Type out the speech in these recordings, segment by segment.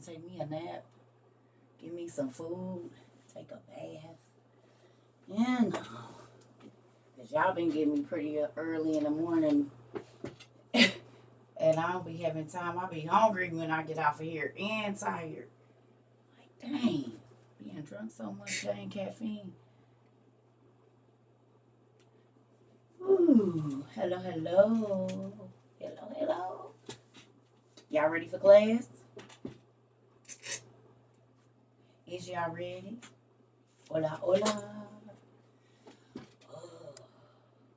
and take me a nap. Give me some food. Take a bath. And because y'all been getting me pretty early in the morning. And I don't be having time. I'll be hungry when I get off of here and tired. Like, dang. Being drunk so much, dang caffeine. Ooh, hello, hello. Hello, hello. Y'all ready for class? Is y'all ready? Hola, hola. Oh,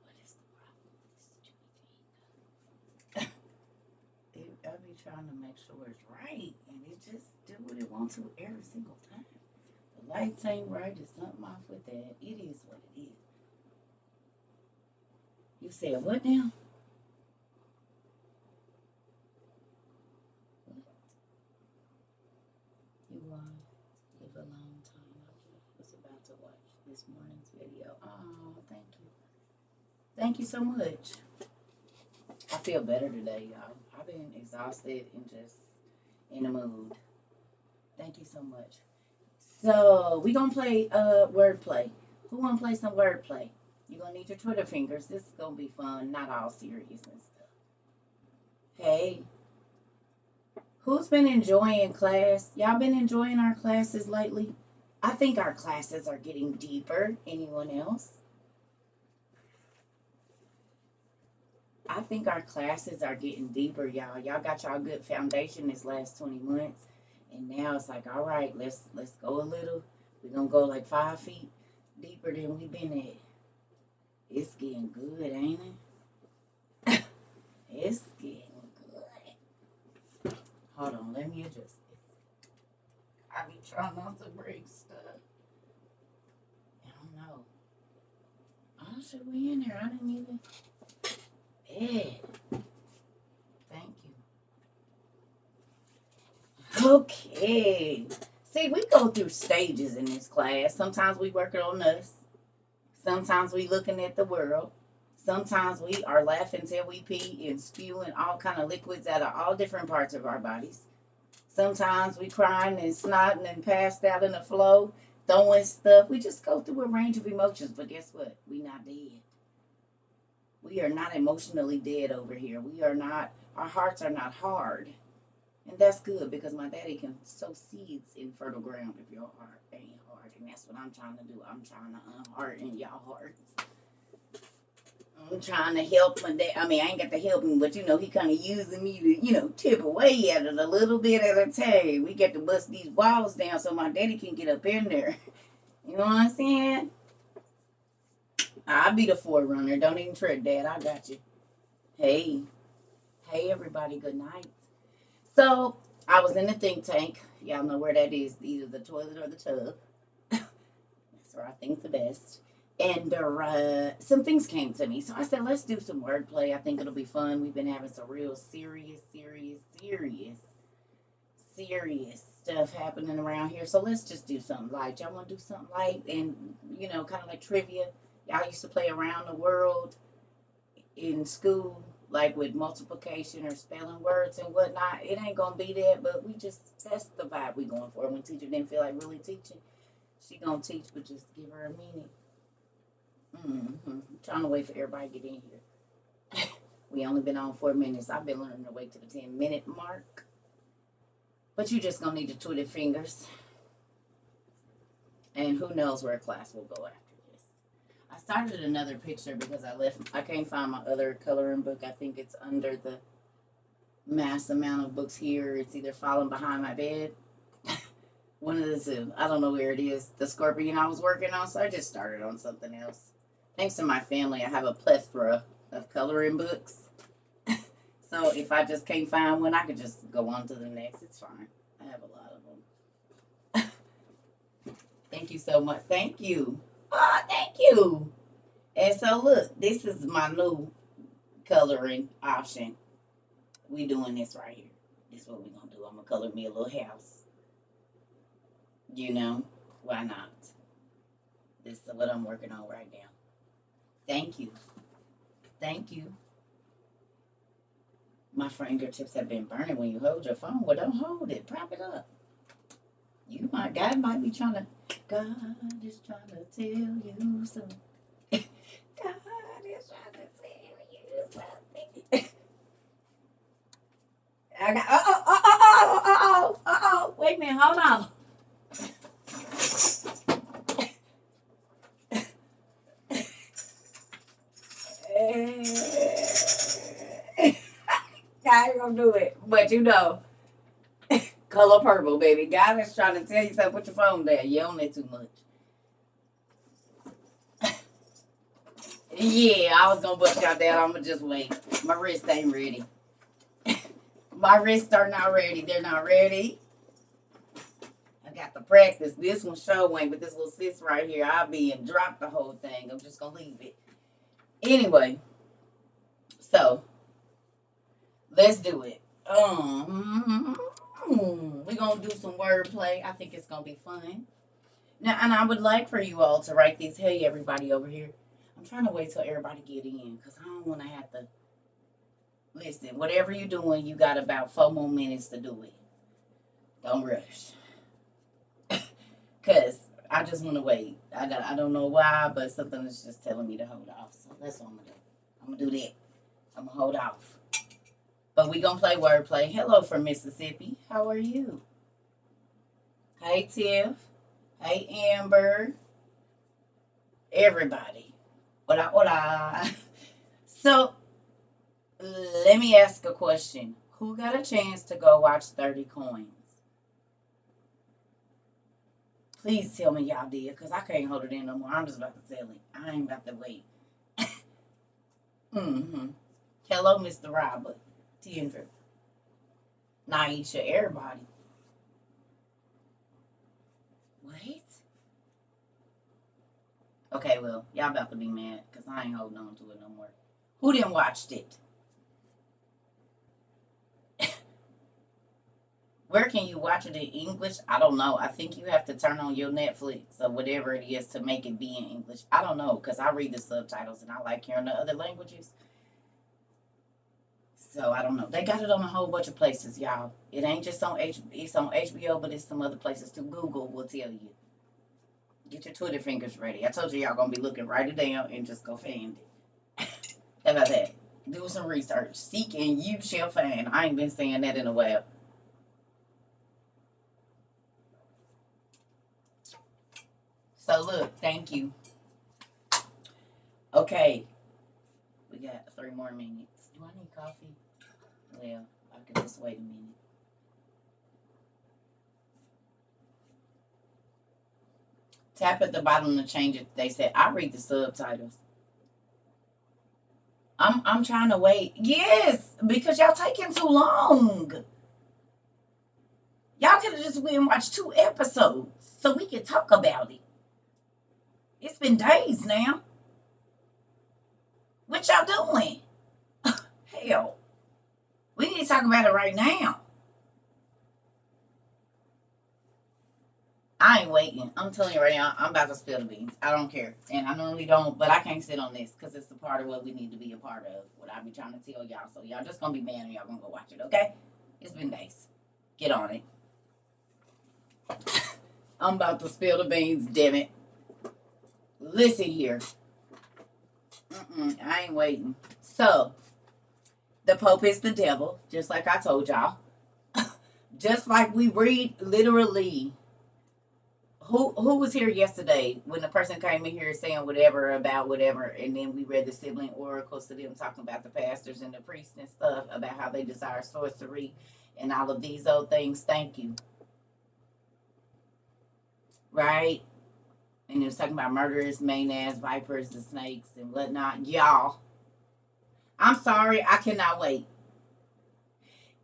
what is the problem? I be trying to make sure it's right, and it just do what it wants to every single time. The lights ain't right. There's something off with that. It is what it is. You said what now? What? You live a long time. I was about to watch this morning's video. Oh, thank you. Thank you so much. I feel better today, y'all. I've been exhausted and just in the mood. Thank you so much. So we gonna play wordplay. Who wanna play some wordplay? You gonna need your Twitter fingers. This is gonna be fun, not all serious and stuff. Hey, who's been enjoying class? Y'all been enjoying our classes lately? I think our classes are getting deeper. Anyone else? I think our classes are getting deeper, y'all. Y'all got y'all good foundation this last 20 months. And now it's like, all right, let's go a little. We're gonna go like 5 feet deeper than we've been at. It's getting good, ain't it? It's getting good. Hold on, let me adjust it. I be trying not to break stuff. I don't know. Oh, should we in there? I didn't even. Yeah. Thank you. Okay. See, we go through stages in this class. Sometimes we working on us. Sometimes we looking at the world. Sometimes we are laughing till we pee and spewing all kind of liquids out of all different parts of our bodies. Sometimes we crying and snotting and passed out in the flow, throwing stuff. We just go through a range of emotions. But guess what? We not dead. We are not emotionally dead over here. We are not, our hearts are not hard. And that's good because my daddy can sow seeds in fertile ground if your heart ain't hard. And that's what I'm trying to do. I'm trying to unharden y'all hearts. I'm trying to help my dad. I mean, I ain't got to help him, but he kind of using me to, tip away at it a little bit at a time. We get to bust these walls down so my daddy can get up in there. You know what I'm saying? I'll be the forerunner. Don't even trip, Dad. I got you. Hey. Hey, everybody. Good night. So, I was in the think tank. Y'all know where that is. Either the toilet or the tub. That's where I think the best. And some things came to me. So I said, let's do some wordplay. I think it'll be fun. We've been having some real serious stuff happening around here. So let's just do something light. Y'all want to do something light and, kind of like trivia? Y'all used to play around the world in school, like with multiplication or spelling words and whatnot. It ain't going to be that, but that's the vibe we going for. When teacher didn't feel like really teaching, she going to teach, but just give her a minute. I'm trying to wait for everybody to get in here. We only been on 4 minutes. I've been learning to wait to the 10-minute mark. But you just gonna need your Twitter fingers. And who knows where class will go after this. I started another picture because I can't find my other coloring book. I think it's under the mass amount of books here. It's either falling behind my bed. One of the two. I don't know where it is. The scorpion I was working on, so I just started on something else. Thanks to my family, I have a plethora of coloring books. So if I just can't find one, I could just go on to the next. It's fine. I have a lot of them. Thank you so much. Thank you. Oh, thank you. And so look, this is my new coloring option. We doing this right here. This is what we're going to do. I'm going to color me a little house. Why not? This is what I'm working on right now. Thank you. Thank you. My fingertips have been burning when you hold your phone. Well, don't hold it. Prop it up. God might be trying to. God is trying to tell you something. God is trying to tell you something. I got. Wait a minute. Hold on. I ain't gonna do it, but color purple, baby. God is trying to tell you something. Put your phone down. You own it too much. Yeah, I was gonna bust y'all down. I'm gonna just wait. My wrist ain't ready. My wrists are not ready. They're not ready. I got to practice. This one show ain't, but this little sis right here, I'll be and drop the whole thing. I'm just gonna leave it. Anyway, so let's do it. We're gonna do some wordplay. I think it's gonna be fun. Now, and I would like for you all to write these. Hey, everybody over here. I'm trying to wait till everybody get in because I don't want to have to listen. Whatever you're doing, you got about 4 more minutes to do it. Don't rush, cause I just want to wait. I don't know why, but something is just telling me to hold off. So that's what I'm gonna do. I'm gonna do that. I'm gonna hold off. But we gonna play wordplay. Hello from Mississippi. How are you? Hey Tiff. Hey Amber. Everybody. Hola, hola. So let me ask a question. Who got a chance to go watch 30 Coins? Please tell me y'all did, because I can't hold it in no more. I'm just about to tell it. I ain't about to wait. Mm-hmm. Hello, Mr. Robert. Tender. Naisha, everybody. What? Okay, well, y'all about to be mad, because I ain't holding on to it no more. Who didn't watch it? Where can you watch it in English? I don't know. I think you have to turn on your Netflix or whatever it is to make it be in English. I don't know because I read the subtitles and I like hearing the other languages. So I don't know. They got it on a whole bunch of places, y'all. It ain't just on It's on HBO, but it's some other places too. Google will tell you. Get your Twitter fingers ready. I told you y'all gonna be looking, write it down and just go find it. How about that? Do some research. Seek and you shall find. I ain't been saying that in a while. So look, thank you. Okay, we got 3 more minutes. Do I need coffee? Well, I could just wait a minute. Tap at the bottom to change it. They said I read the subtitles. I'm trying to wait. Yes, because y'all taking too long. Y'all could have just went and watched 2 episodes so we could talk about it. It's been days now. What y'all doing? Hell, we need to talk about it right now. I ain't waiting. I'm telling you right now, I'm about to spill the beans. I don't care. And I normally don't, but I can't sit on this because it's a part of what we need to be a part of. What I be trying to tell y'all. So y'all just gonna be mad and y'all gonna go watch it, okay? It's been days. Get on it. I'm about to spill the beans, damn it. Listen here. I ain't waiting. So, the Pope is the devil, just like I told y'all. Just like we read literally. Who was here yesterday when the person came in here saying whatever about whatever, and then we read the sibling oracles to them talking about the pastors and the priests and stuff about how they desire sorcery and all of these old things. Thank you. Right? And it was talking about murderers, maenads, vipers, and snakes and whatnot. Y'all, I'm sorry, I cannot wait.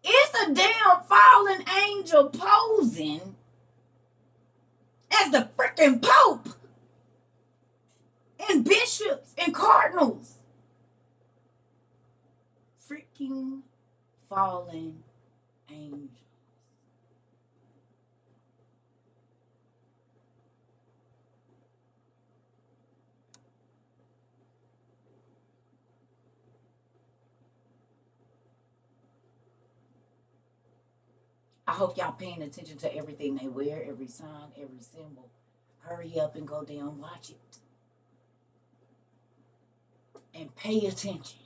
It's a damn fallen angel posing as the freaking Pope and bishops and cardinals. Freaking fallen angels. I hope y'all paying attention to everything they wear, every sign, every symbol. Hurry up and go down, watch it. And pay attention.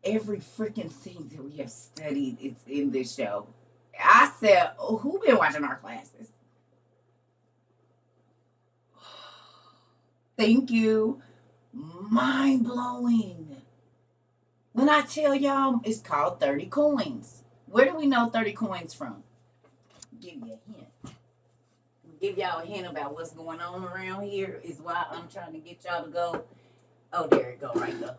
Every freaking thing that we have studied is in this show. I said, oh, who been watching our classes? Thank you. Mind blowing. When I tell y'all, it's called 30 coins. Where do we know 30 coins from? Give you a hint. Give y'all a hint about what's going on around here is why I'm trying to get y'all to go. Oh, there it go, right there.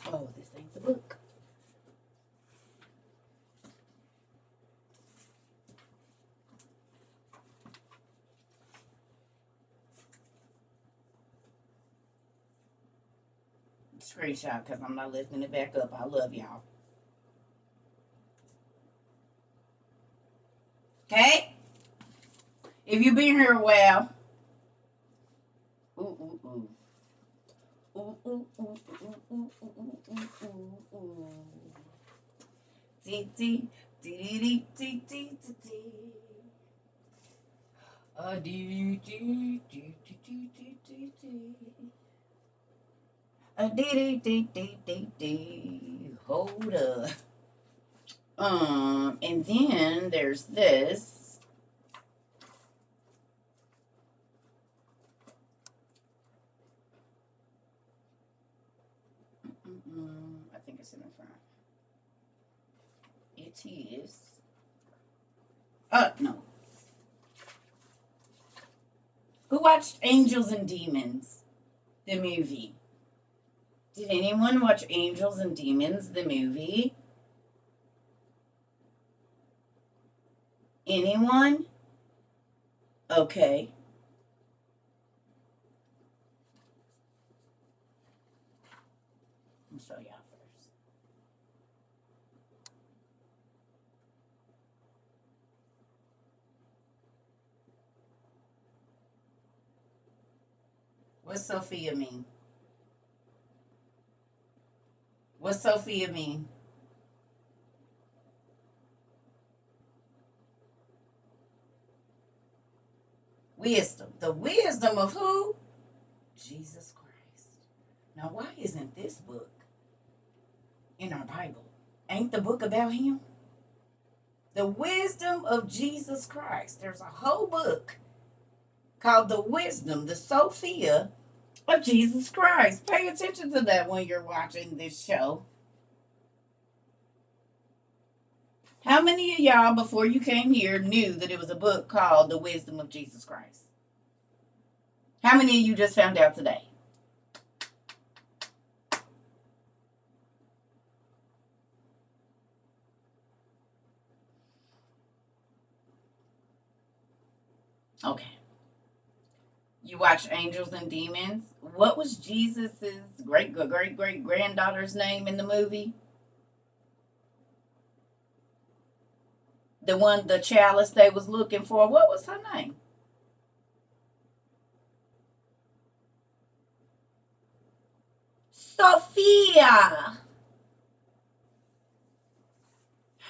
Oh, this ain't the book. Screenshot because I'm not lifting it back up. I love y'all. Okay? If you've been here a while. Ooh, ooh, ooh. Ooh, ooh, ooh, ooh, ooh, ooh, ooh, ooh, ooh. Dee, dee, dee, dee, dee, dee, dee, dee. Dee, dee, dee, dee, dee, dee, dee, dee. Dee, dee, dee, dee, dee. Hold up. And then there's this. I think it's in the front. It is. No. Who watched Angels and Demons, the movie? Did anyone watch Angels and Demons, the movie? Anyone? Okay. I'll show y'all first. What's Sophia mean? What's Sophia mean? Wisdom. The wisdom of who? Jesus Christ. Now, why isn't this book in our Bible? Ain't the book about him? The wisdom of Jesus Christ. There's a whole book called The Wisdom, the Sophia of Jesus Christ. Pay attention to that when you're watching this show. How many of y'all, before you came here, knew that it was a book called The Wisdom of Jesus Christ? How many of you just found out today? Okay. You watch Angels and Demons. What was Jesus's great granddaughter's name in the movie? The chalice they was looking for. What was her name? Sophia.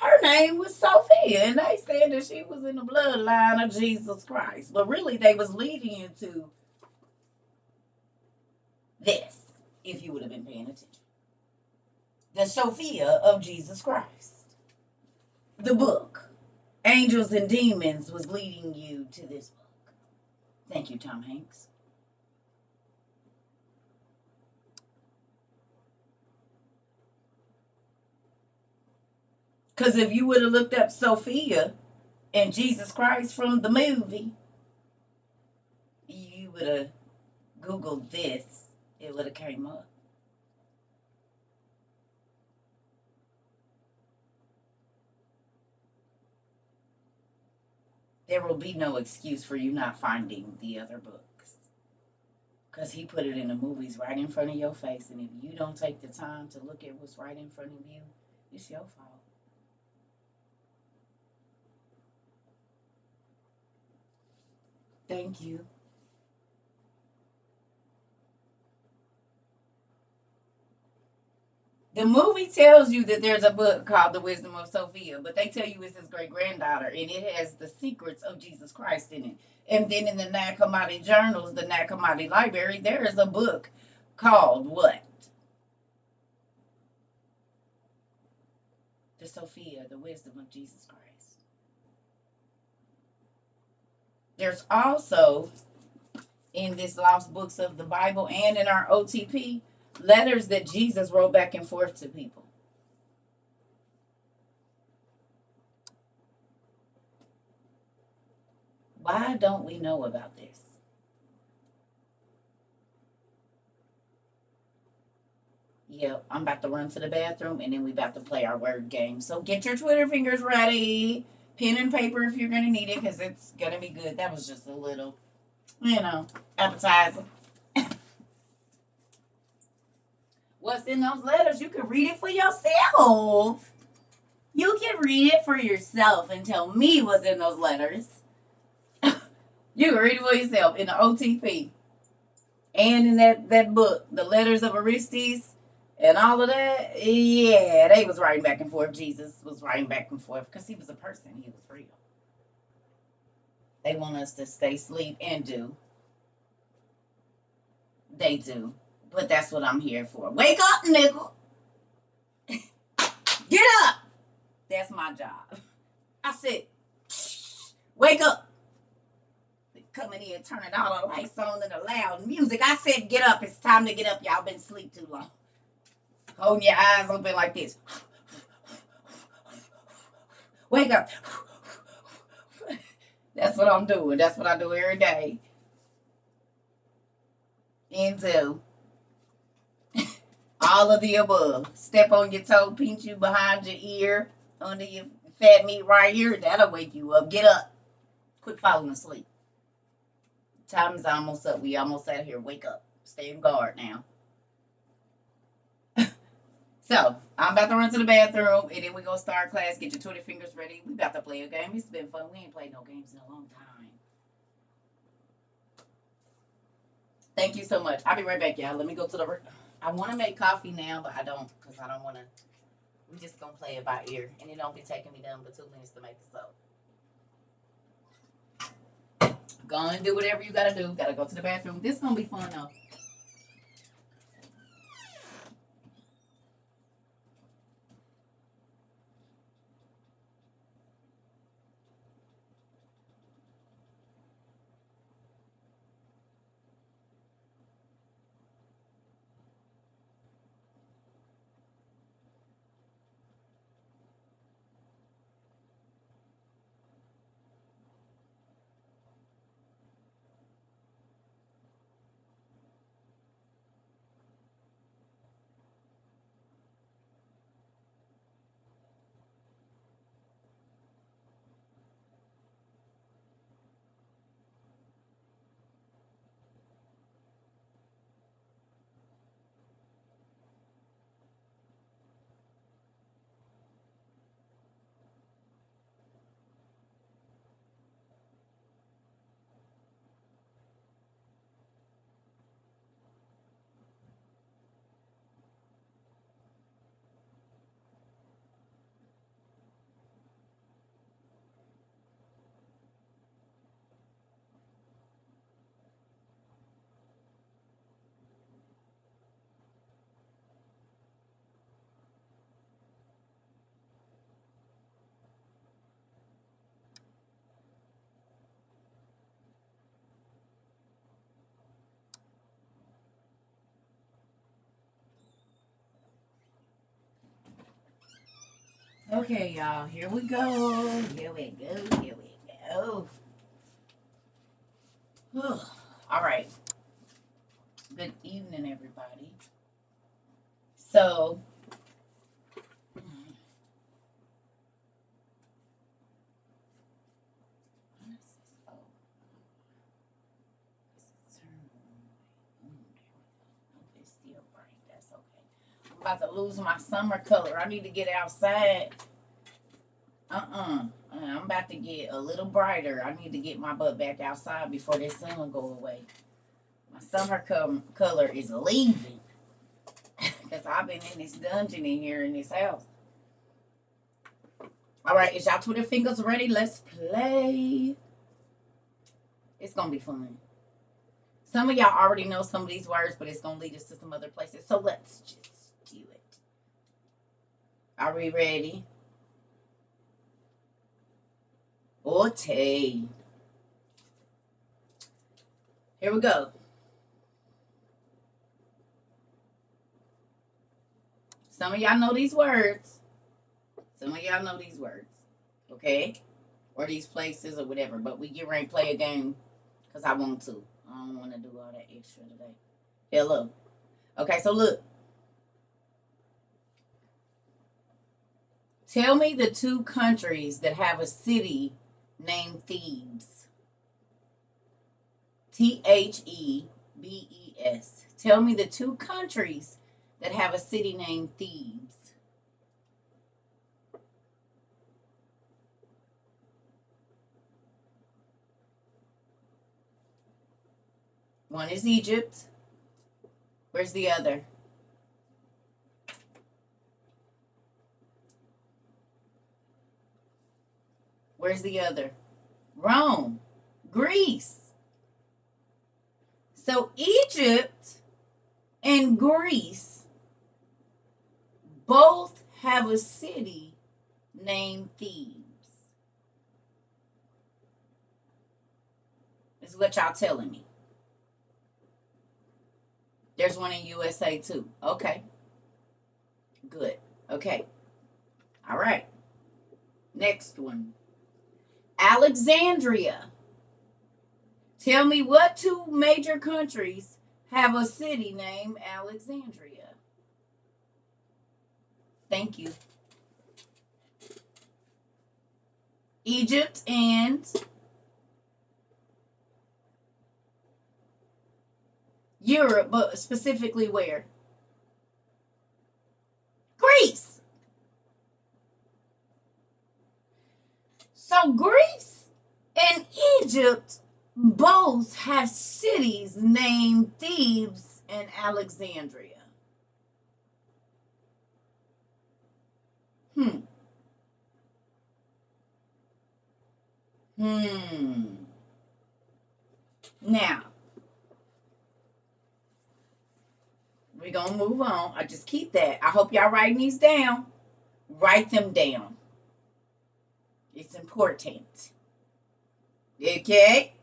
Her name was Sophia, and they said that she was in the bloodline of Jesus Christ. But really, they was leading you to this, if you would have been paying attention. The Sophia of Jesus Christ. The book, Angels and Demons, was leading you to this book. Thank you, Tom Hanks. Because if you would have looked up Sophia and Jesus Christ from the movie, would have Googled this, it would have came up. There will be no excuse for you not finding the other books. Because he put it in the movies right in front of your face. And if you don't take the time to look at what's right in front of you, it's your fault. Thank you. The movie tells you that there's a book called The Wisdom of Sophia, but they tell you it's his great granddaughter, and it has the secrets of Jesus Christ in it. And then in the Nag Hammadi journals, the Nag Hammadi library, there is a book called what? The Sophia, the Wisdom of Jesus Christ. There's also in this Lost Books of the Bible and in our OTP letters that Jesus wrote back and forth to people. Why don't we know about this? Yep, I'm about to run to the bathroom and then we about to play our word game. So get your Twitter fingers ready, pen and paper if you're gonna need it, because it's gonna be good. That was just a little, appetizer. What's in those letters? You can read it for yourself. You can read it for yourself and tell me what's in those letters. You can read it for yourself in the OTP and in that book, The Letters of Orestes and all of that. Yeah, they was writing back and forth. Jesus was writing back and forth because he was a person. He was real. They want us to stay asleep and do. They do. But that's what I'm here for. Wake up, nigga. Get up. That's my job. I said, wake up. Coming in, turning all the lights on and the loud music. I said, get up. It's time to get up. Y'all been asleep too long. Holding your eyes open like this. Wake up. That's what I'm doing. That's what I do every day. Into all of the above. Step on your toe, pinch you behind your ear, under your fat meat right here. That'll wake you up. Get up. Quit falling asleep. Time is almost up. We almost out here. Wake up. Stay in guard now. So, I'm about to run to the bathroom, and then we're going to start class. Get your Twitter fingers ready. We about to play a game. It's been fun. We ain't played no games in a long time. Thank you so much. I'll be right back, y'all. Let me go to the... I want to make coffee now, but I don't, because I don't want to... We're just going to play it by ear, and it don't be taking me down but 2 minutes to make the soap. Go and do whatever you got to do. Got to go to the bathroom. This is going to be fun, though. Okay, y'all. Here we go. Here we go. Here we go. All right. Good evening, everybody. So, it's still bright. That's okay. I'm about to lose my summer color. I need to get outside. I'm about to get a little brighter. I need to get my butt back outside before this sun go away. My summer color is leaving because I've been in this dungeon in here in this house. All right, is y'all Twitter fingers ready? Let's play. It's gonna be fun. Some of y'all already know some of these words, but it's gonna lead us to some other places. So let's just do it. Are we ready? Okay. Here we go. Some of y'all know these words. Some of y'all know these words. Okay? Or these places or whatever. But we get ready to play a game because I want to. I don't want to do all that extra today. Hello. Okay, so look. Tell me the two countries that have a city named Thebes. Thebes. Tell me the two countries that have a city named Thebes. One is Egypt. Where's the other? Where's the other? Rome. Greece. So Egypt and Greece both have a city named Thebes. This is what y'all telling me. There's one in USA too. Okay. Good. Okay. All right. Next one. Alexandria. Tell me what two major countries have a city named Alexandria. Thank you. Egypt and Europe, but specifically where? Greece. So Greece and Egypt both have cities named Thebes and Alexandria. Now, we're going to move on. I just keep that. I hope y'all writing these down. Write them down. It's important. Okay?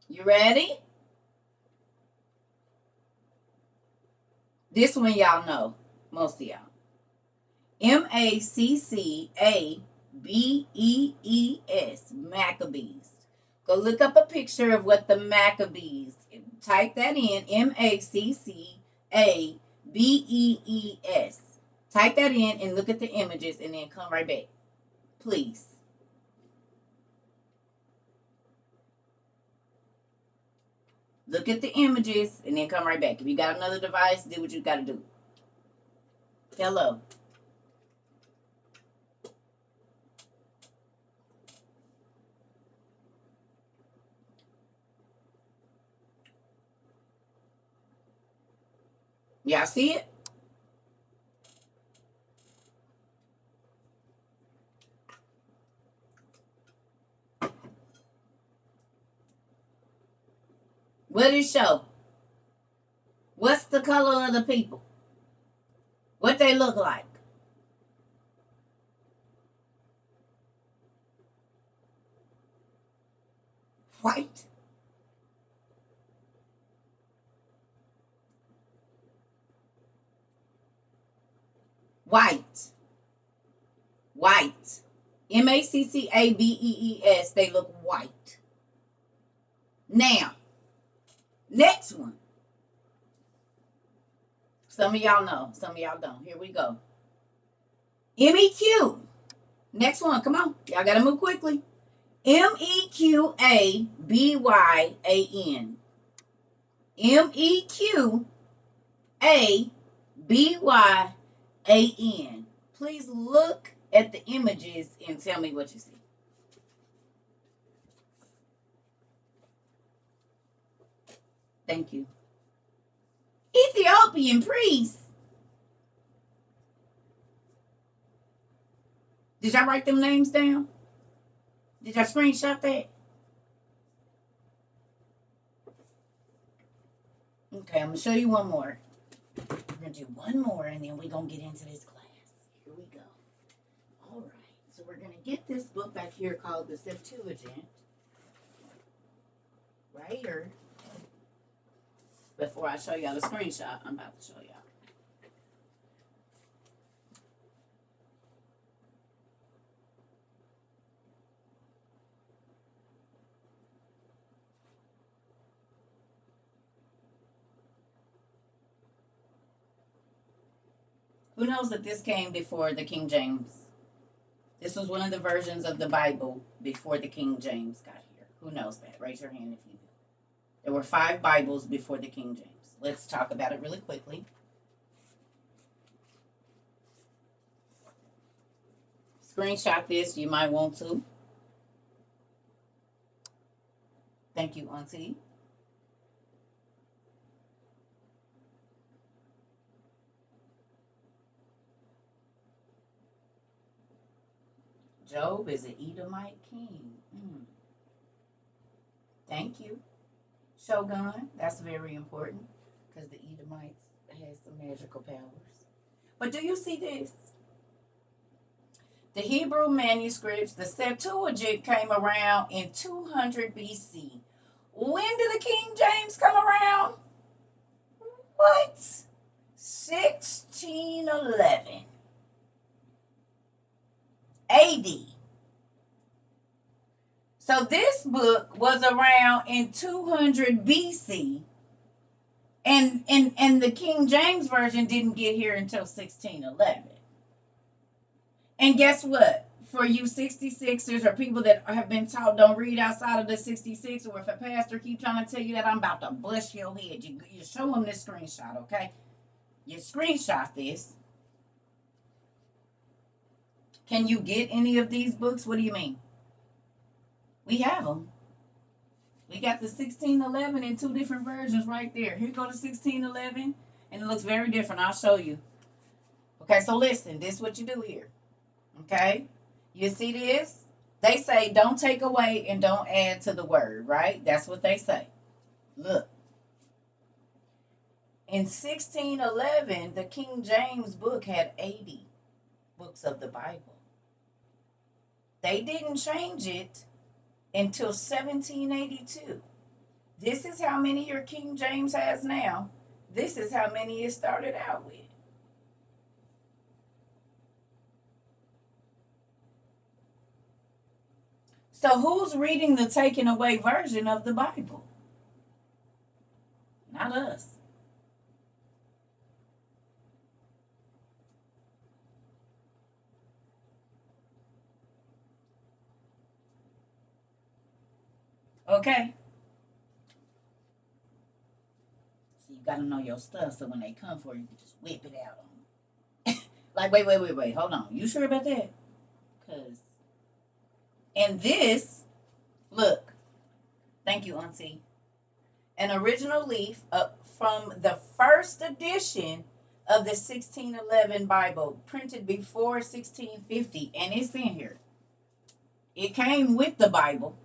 You ready? This one y'all know. Most of y'all. Maccabees. Maccabees. Go look up a picture of what the Maccabees. Type that in. Maccabees. Type that in and look at the images and then come right back. Please. Look at the images and then come right back. If you got another device, do what you got to do. Hello. Y'all see it? What did it show? What's the color of the people? What they look like? White. White. White. Maccabees. They look white. Now, next one. Some of y'all know, some of y'all don't. Here we go. MEQ. Next one. Come on. Y'all got to move quickly. MEQABYAN. MEQABYAN. Please look at the images and tell me what you see. Thank you. Ethiopian priest. Did y'all write them names down? Did y'all screenshot that? Okay, I'm going to show you one more. We're going to do one more and then we're going to get into this class. Here we go. All right. So we're going to get this book back here called the Septuagint. Right here. Before I show y'all the screenshot, I'm about to show y'all. Who knows that this came before the King James? This was one of the versions of the Bible before the King James got here. Who knows that? Raise your hand if you do. There were 5 Bibles before the King James. Let's talk about it really quickly. Screenshot this. You might want to. Thank you, Auntie. Job is an Edomite king. Thank you. Shogun. That's very important because the Edomites has some magical powers. But do you see this? The Hebrew manuscripts, the Septuagint came around in 200 BC. When did the King James come around? What? 1611 AD. So this book was around in 200 BC. And the King James Version didn't get here until 1611. And guess what? For you 66ers or people that have been taught don't read outside of the 66, or if a pastor keep trying to tell you that, I'm about to bust your head. You show them this screenshot, okay? You screenshot this. Can you get any of these books? What do you mean? We have them. We got the 1611 in 2 different versions right there. Here go the 1611, and it looks very different. I'll show you. Okay, so listen. This is what you do here. Okay? You see this? They say don't take away and don't add to the word, right? That's what they say. Look. In 1611, the King James book had 80 books of the Bible. They didn't change it until 1782. This is how many your King James has now. This is how many it started out with. So who's reading the taken away version of the Bible? Not us. Okay? So you got to know your stuff so when they come for you, you can just whip it out on them. Like, wait. Hold on. You sure about that? Because, and this, look. Thank you, Auntie. An original leaf from the first edition of the 1611 Bible, printed before 1650, and it's in here. It came with the Bible,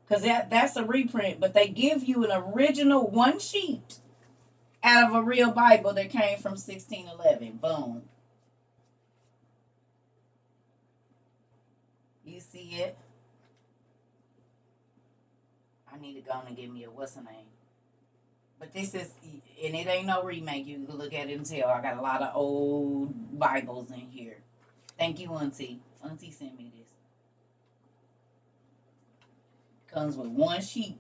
because that's a reprint, but they give you an original one sheet out of a real Bible that came from 1611. Boom. You see it? I need to go on and give me a what's her name. But this is, and it ain't no remake. You can look at it and tell I got a lot of old Bibles in here. Thank you, Auntie. Auntie sent me this. Comes with one sheet.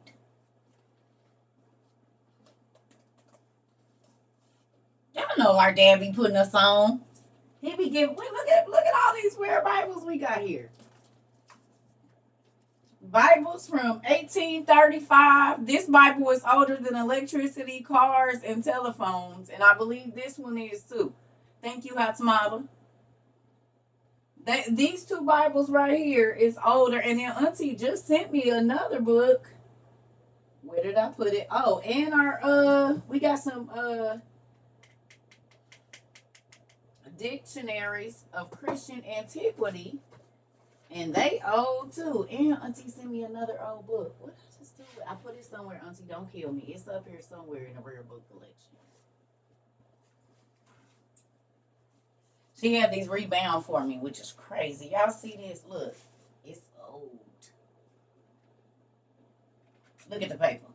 Y'all know our dad be putting us on. He be giving. Wait, look at all these rare Bibles we got here. Bibles from 1835. This Bible is older than electricity, cars, and telephones, and I believe this one is too. Thank you, Hot Mama. These two Bibles right here is older, and then Auntie just sent me another book. Where did I put it? Oh, and our we got some dictionaries of Christian antiquity, and they old too. And Auntie sent me another old book. What did I just do? I put it somewhere. Auntie, don't kill me. It's up here somewhere in a rare book collection. She had these rebound for me, which is crazy. Y'all see this? Look, it's old. Look at the paper.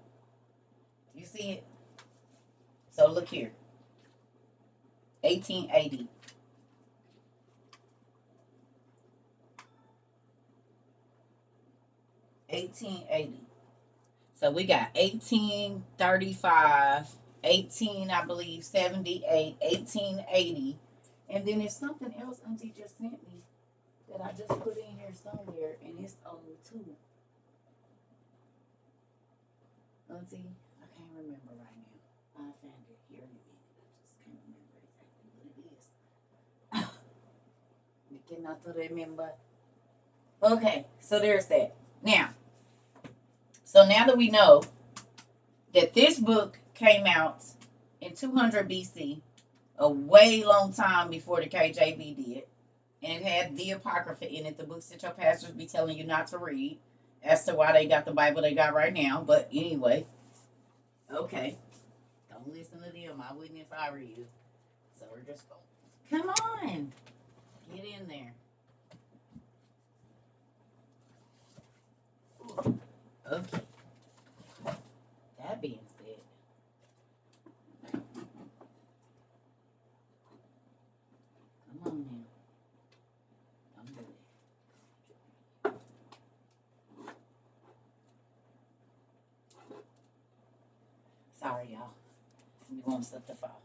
You see it? So look here. 1880. 1880. So we got 1835, 18, I believe, 78, 1880. And then there's something else Auntie just sent me that I just put in here somewhere, and it's old too. Auntie, I can't remember right now. I found it here in a minute. I just can't remember exactly what it is. You cannot remember. Okay, so there's that. Now, so now that we know that this book came out in 200 BC, a way long time before the KJV did, and it had the Apocrypha in it, the books that your pastors be telling you not to read, as to why they got the Bible they got right now. But anyway, okay, don't listen to them. I wouldn't if I were you. So we're just going. Come on, get in there. Ooh. Okay. That being said, come on now. I'm good. Sorry, y'all. You want stuff to fall.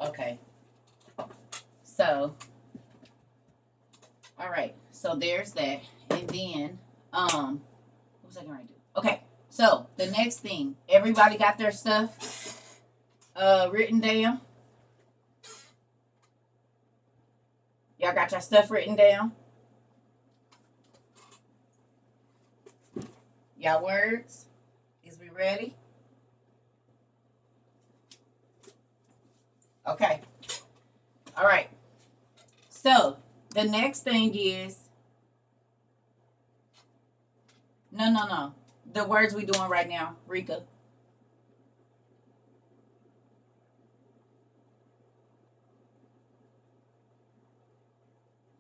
Okay. So, all right. So there's that. And then, what was I going to do? Okay. So the next thing, everybody got their stuff written down. Y'all got your stuff written down? Y'all words? Is we ready? Okay. All right. So the next thing is no. The words we doing right now, Rika.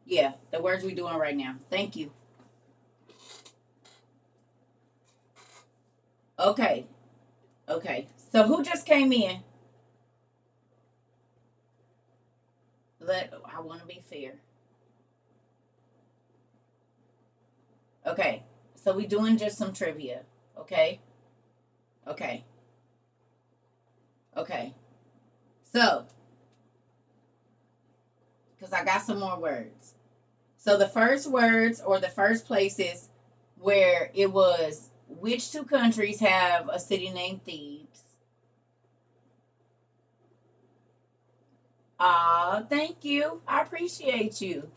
Yeah, the words we doing right now. Thank you. Okay. Okay. So who just came in? I want to be fair. Okay. So we doing just some trivia. Okay. Okay. Okay. So, because I got some more words. So the first words or the first places where it was, which two countries have a city named Thebes? Thank you. I appreciate you.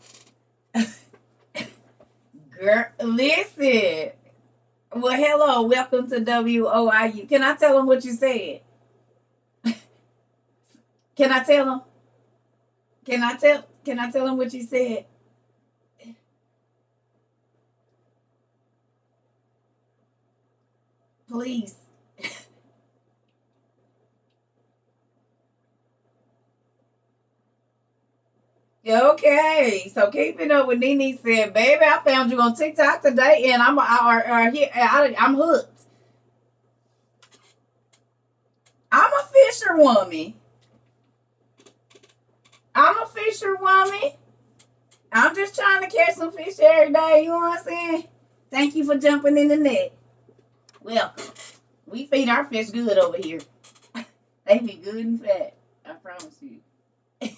Girl, listen. Well, hello. Welcome to WOIU. Can I tell them what you said? Can I tell them? Can I tell them what you said? Please. Okay, so keeping up with Nene said, "Baby, I found you on TikTok today, and I'm hooked. I'm a fisherwoman. I'm a fisherwoman. I'm just trying to catch some fish every day. You know what I'm saying? Thank you for jumping in the net. Well, we feed our fish good over here. They be good and fat. I promise you. And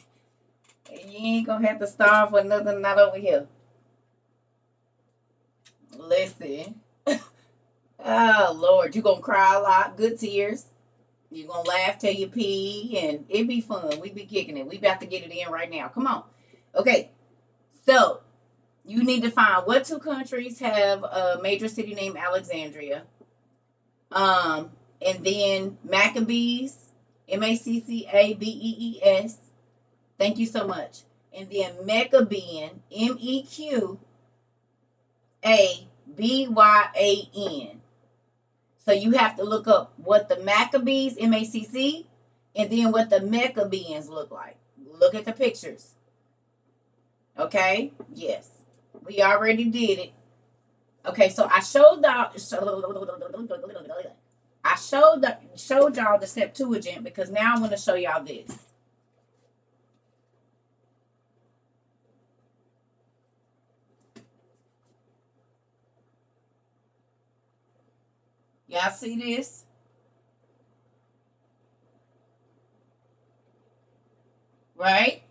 you ain't gonna have to starve for nothing not over here. Listen. Oh Lord, you gonna cry a lot, good tears. You gonna laugh till you pee, and it be fun. We be kicking it. We about to get it in right now. Come on. Okay, so you need to find what two countries have a major city named Alexandria. And then Maccabees, Maccabees. Thank you so much. And then Maccabean, Mequabyan. So you have to look up what the Maccabees, MACC, and then what the Maccabeans look like. Look at the pictures. Okay? Yes. We already did it. Okay, so I showed y'all the Septuagint because now I'm going to show y'all this. Y'all see this? Right?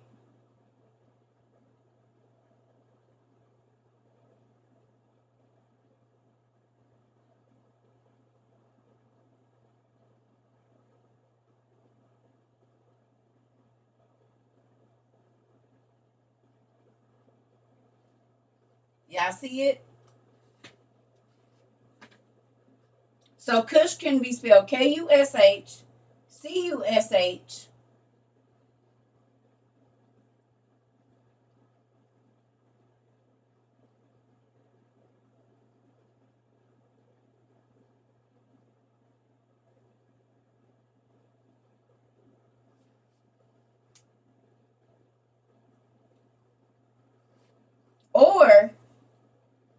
Y'all see it? So Kush can be spelled Kushcush, or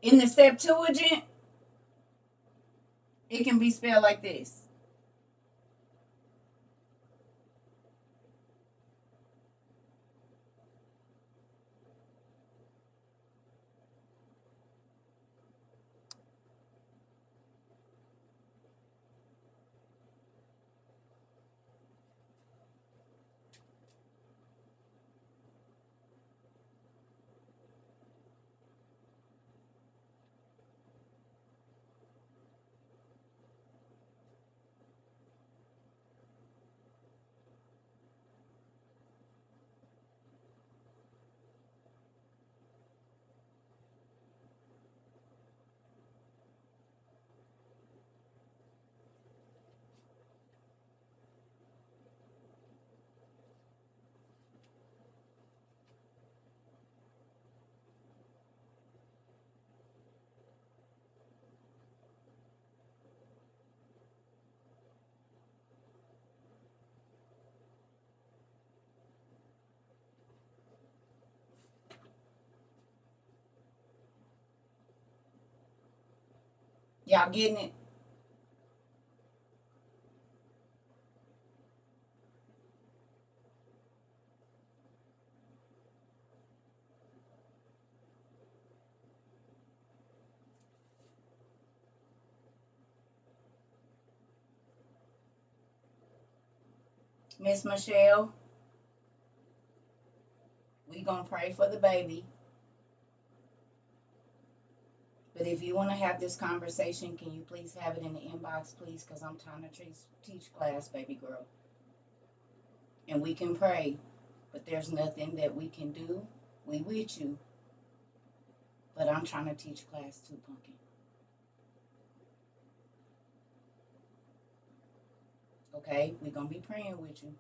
in the Septuagint, it can be spelled like this. Y'all getting it? Miss Michelle, we gonna pray for the baby. But if you want to have this conversation, can you please have it in the inbox, please? Because I'm trying to teach class, baby girl. And we can pray, but there's nothing that we can do. We with you, but I'm trying to teach class too, pumpkin. Okay, we're gonna be praying with you.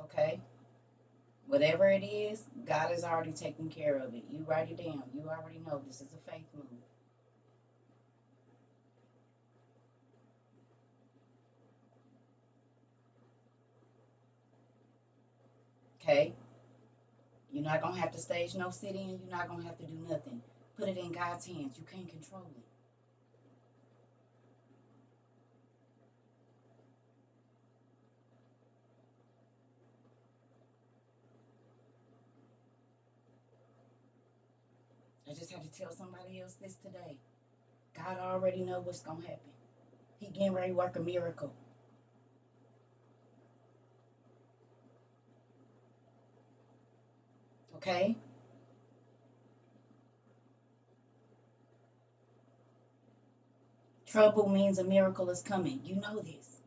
Okay, whatever it is, God is already taking care of it. You write it down. You already know this is a faith move. Okay, you're not gonna have to stage no sit in. You're not gonna have to do nothing. Put it in God's hands. You can't control it. I just had to tell somebody else this today. God already know what's gonna happen. He getting ready to work a miracle. Okay? Trouble means a miracle is coming. You know this.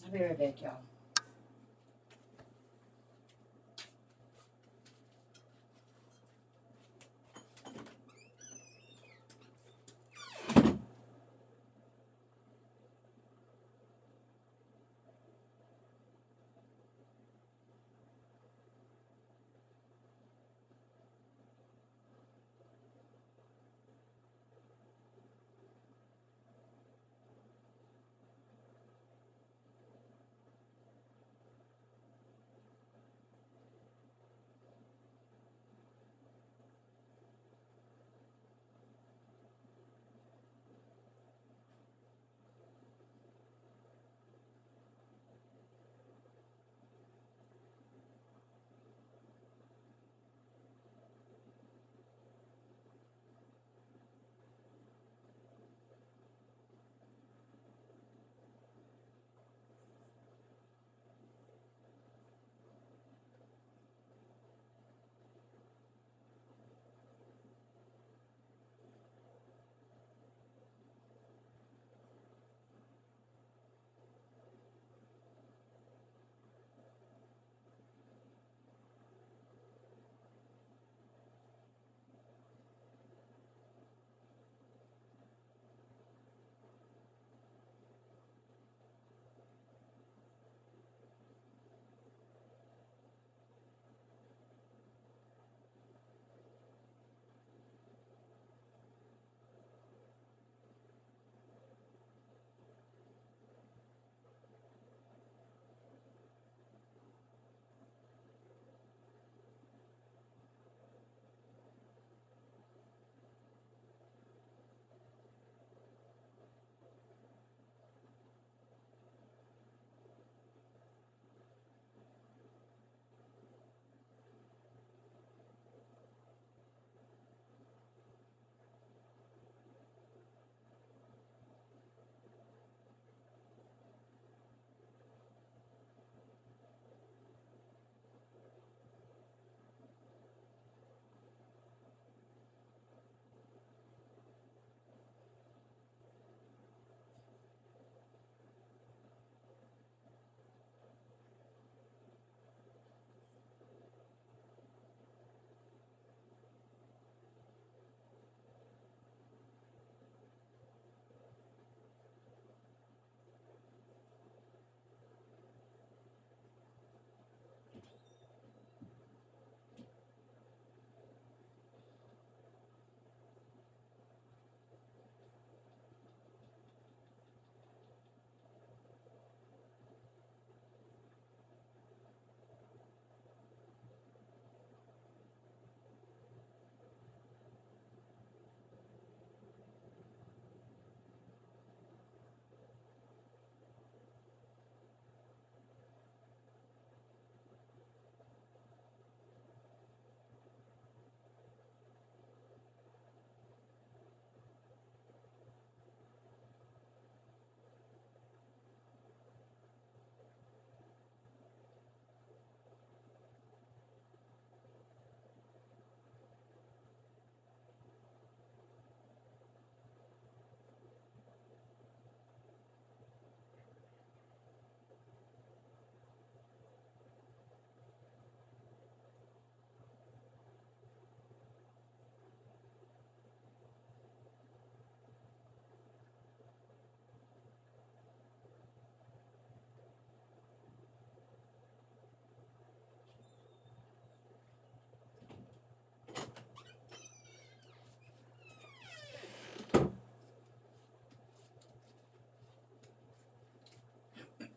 I'll be right back, y'all.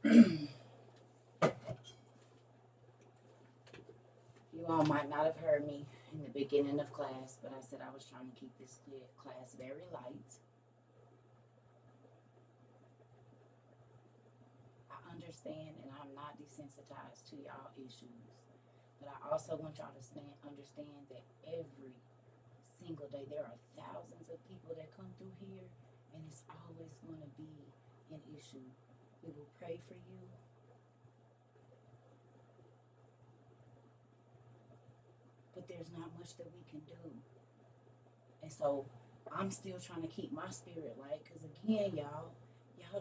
You all might not have heard me in the beginning of class, but I said I was trying to keep this class very light. I understand, and I'm not desensitized to y'all issues, but I also want y'all to understand that every single day there are thousands of people that come through here, and it's always going to be an issue. We will pray for you, but there's not much that we can do. And so I'm still trying to keep my spirit light because, again, y'all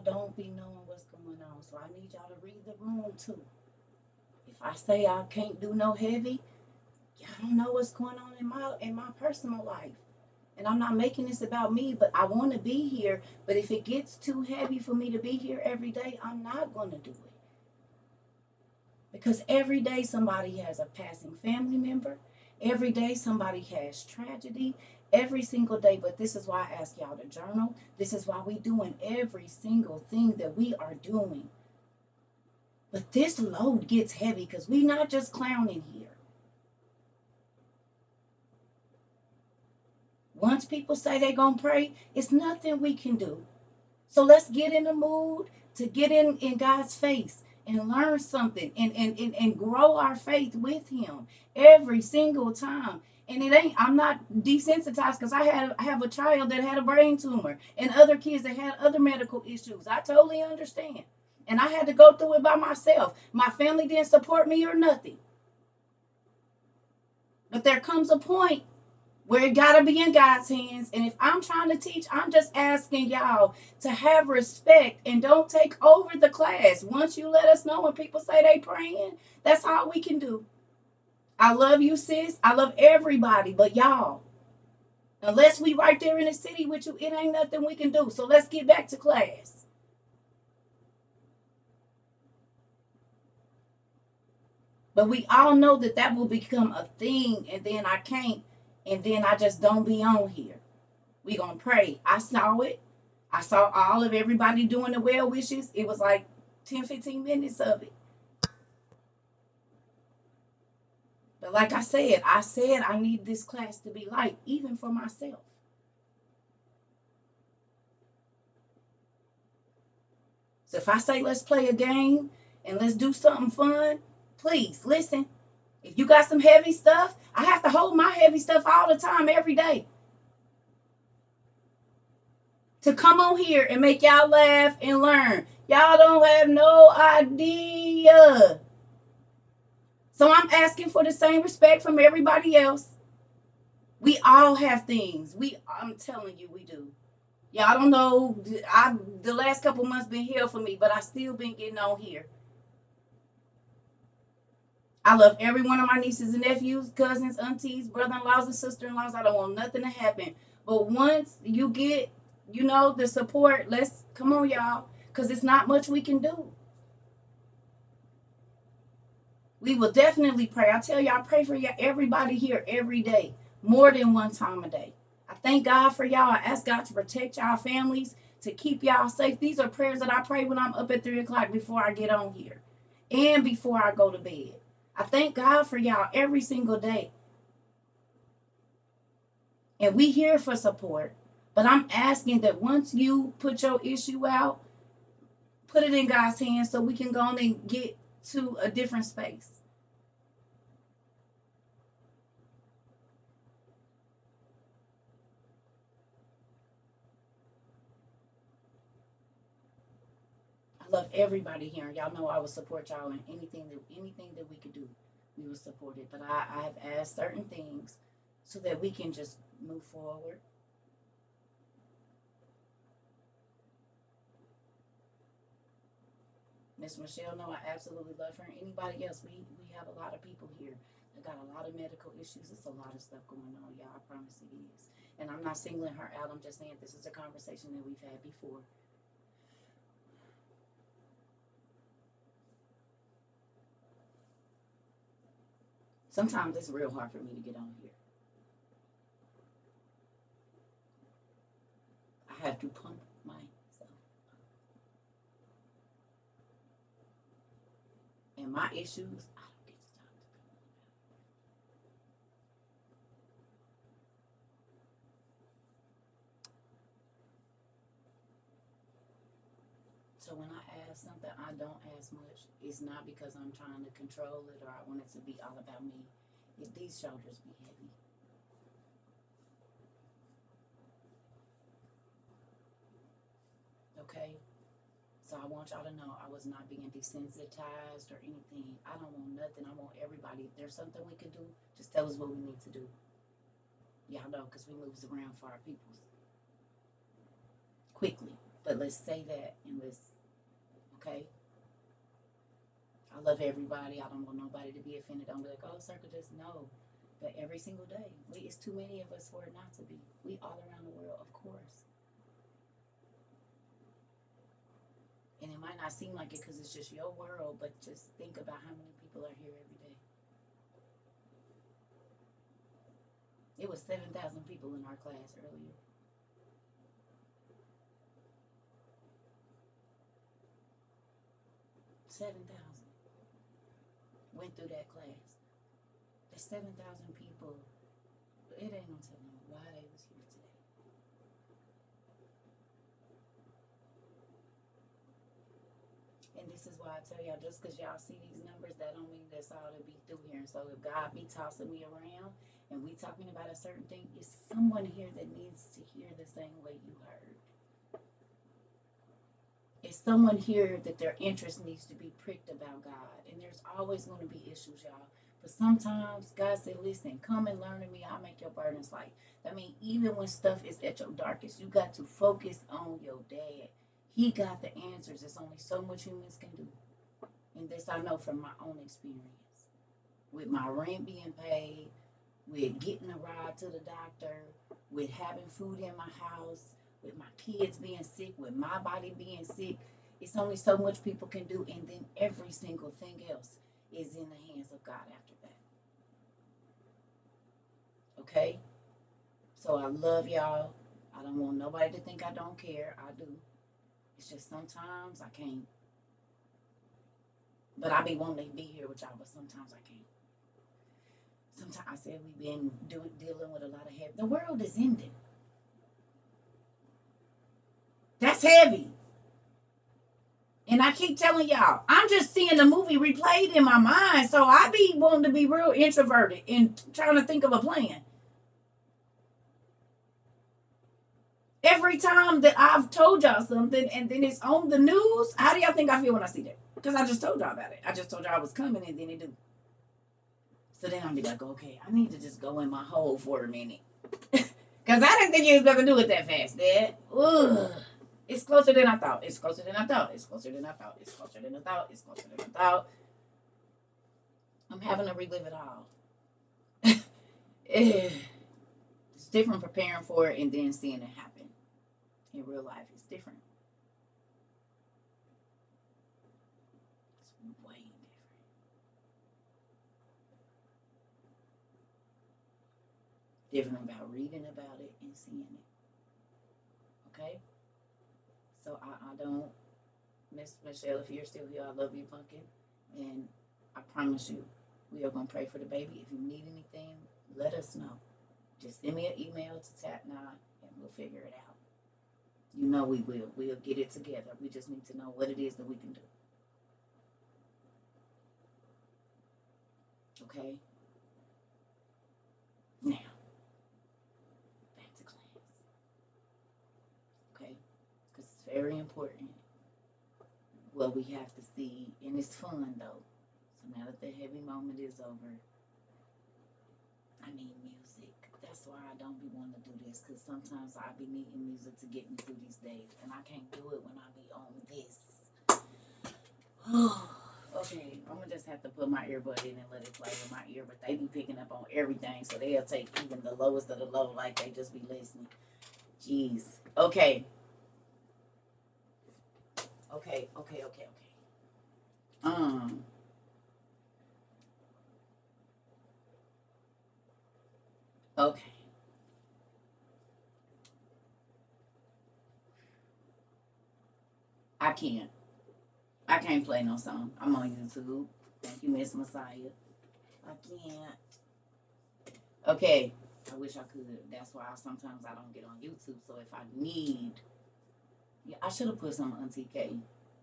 don't be knowing what's going on. So I need y'all to read the room too. If I say I can't do no heavy, y'all don't know what's going on in my personal life. And I'm not making this about me, but I want to be here. But if it gets too heavy for me to be here every day, I'm not going to do it. Because every day somebody has a passing family member. Every day somebody has tragedy. Every single day. But this is why I ask y'all to journal. This is why we're doing every single thing that we are doing. But this load gets heavy because we're not just clowning here. Once people say they're going to pray, it's nothing we can do. So let's get in the mood to get in God's face and learn something and grow our faith with him every single time. And I'm not desensitized because I have a child that had a brain tumor and other kids that had other medical issues. I totally understand. And I had to go through it by myself. My family didn't support me or nothing. But there comes a point where it got to be in God's hands. And if I'm trying to teach, I'm just asking y'all to have respect and don't take over the class. Once you let us know when people say they praying, that's all we can do. I love you, sis. I love everybody, but y'all, unless we right there in the city with you, it ain't nothing we can do. So let's get back to class. But we all know that will become a thing, and then I can't, and then I just don't be on here. We gonna pray. I saw it. I saw all of everybody doing the well wishes. It was like 10, 15 minutes of it. But like I said I need this class to be light, even for myself. So if I say let's play a game and let's do something fun, please listen. If you got some heavy stuff, I have to hold my heavy stuff all the time, every day. To come on here and make y'all laugh and learn. Y'all don't have no idea. So I'm asking for the same respect from everybody else. We all have things. I'm telling you, we do. Y'all don't know. The last couple months been hell for me, but I still been getting on here. I love every one of my nieces and nephews, cousins, aunties, brother-in-laws, and sister-in-laws. I don't want nothing to happen. But once you get, the support, let's come on, y'all, because it's not much we can do. We will definitely pray. I tell y'all, pray for everybody here every day, more than one time a day. I thank God for y'all. I ask God to protect y'all families, to keep y'all safe. These are prayers that I pray when I'm up at 3 o'clock before I get on here and before I go to bed. I thank God for y'all every single day. And we here for support. But I'm asking that once you put your issue out, put it in God's hands so we can go on and get to a different space. I love everybody here. Y'all know I will support y'all in anything that we could do. We will support it. But I have asked certain things so that we can just move forward. Miss Michelle, no, I absolutely love her. And anybody else, we have a lot of people here that got a lot of medical issues. It's a lot of stuff going on, y'all. I promise it is. And I'm not singling her out. I'm just saying this is a conversation that we've had before. Sometimes it's real hard for me to get on here. I have to pump myself. my issues, I don't get to talk to people. So when I ask something, I don't ask much. It's not because I'm trying to control it or I want it to be all about me. These shoulders be heavy. Okay? So I want y'all to know I was not being desensitized or anything. I don't want nothing. I want everybody. If there's something we could do, just tell us what we need to do. Y'all know, because we moves around for our peoples quickly. But let's say that and let's, okay? I love everybody. I don't want nobody to be offended. Don't be like, oh, Circa, just no. But every single day, it's too many of us for it not to be. We all around the world, of course. And it might not seem like it because it's just your world, but just think about how many people are here every day. It was 7,000 people in our class earlier. 7,000 went through that class. There's 7,000 people. It ain't no telling why they was here today. And this is why I tell y'all, just because y'all see these numbers, that don't mean that's all to be through here. And so if God be tossing me around and we talking about a certain thing, it's someone here that needs to hear the same way you heard. It's someone here that their interest needs to be pricked about God. And there's always going to be issues, y'all. But sometimes God said, listen, come and learn of me. I'll make your burdens light. I mean, even when stuff is at your darkest, you got to focus on your dad. He got the answers. There's only so much humans can do. And this I know from my own experience. With my rent being paid, with getting a ride to the doctor, with having food in my house, with my kids being sick, with my body being sick. It's only so much people can do. And then every single thing else is in the hands of God after that. Okay? So I love y'all. I don't want nobody to think I don't care. I do. It's just sometimes I can't. But I be wanting to be here with y'all, but sometimes I can't. Sometimes I said we've been dealing with a lot of heavy. The world is ending. That's heavy. And I keep telling y'all, I'm just seeing the movie replayed in my mind. So I be wanting to be real introverted and trying to think of a plan. Every time that I've told y'all something and then it's on the news, how do y'all think I feel when I see that? Because I just told y'all about it. I just told y'all I was coming and then it do. So then I'll be like, okay, I need to just go in my hole for a minute. Because I didn't think you was going to do it that fast, Dad. Ugh. It's closer than I thought. It's closer than I thought. It's closer than I thought. It's closer than I thought. It's closer than I thought. I'm having to relive it all. It's different preparing for it and then seeing it happen. In real life, it's different. It's way different. Different about reading about it and seeing it. Okay? So I don't, Miss Michelle, if you're still here, I love you, pumpkin. And I promise you, we are going to pray for the baby. If you need anything, let us know. Just send me an email to Tap9 and we'll figure it out. You know we will. We'll get it together. We just need to know what it is that we can do. Okay? Now, back to class. Okay? Because it's very important what we have to see. And it's fun, though. So now that the heavy moment is over, I need music. That's why I don't be wanting to do this, because sometimes I be needing music to get me through these days, and I can't do it when I be on this. Okay, I'm gonna just have to put my earbud in and let it play with my ear, but they be picking up on everything, so they'll take even the lowest of the low, like they just be listening. Jeez. Okay. Okay. Um. Okay. I can't. I can't play no song. I'm on YouTube. Thank you, Miss Messiah. I can't. Okay. I wish I could. That's why sometimes I don't get on YouTube. So if I need, yeah, I should have put some Auntie K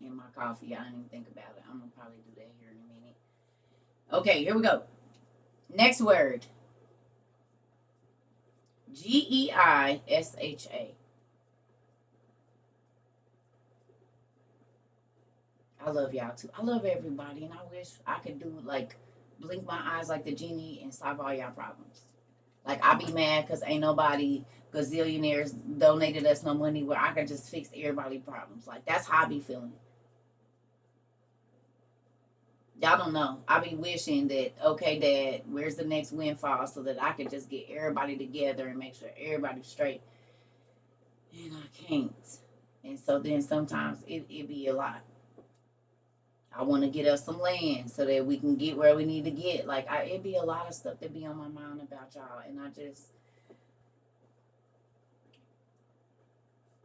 in my coffee. I didn't even think about it. I'm gonna probably do that here in a minute. Okay, here we go. Next word. Geisha. I love y'all too. I love everybody, and I wish I could do like blink my eyes like the genie and solve all y'all problems. Like I be mad because ain't nobody gazillionaires donated us no money where I could just fix everybody's problems. Like that's how I be feeling. Y'all don't know. I be wishing that okay, Dad, where's the next windfall so that I could just get everybody together and make sure everybody's straight. And I can't. And so then sometimes it be a lot. I want to get us some land so that we can get where we need to get. Like it be a lot of stuff that be on my mind about y'all, and I just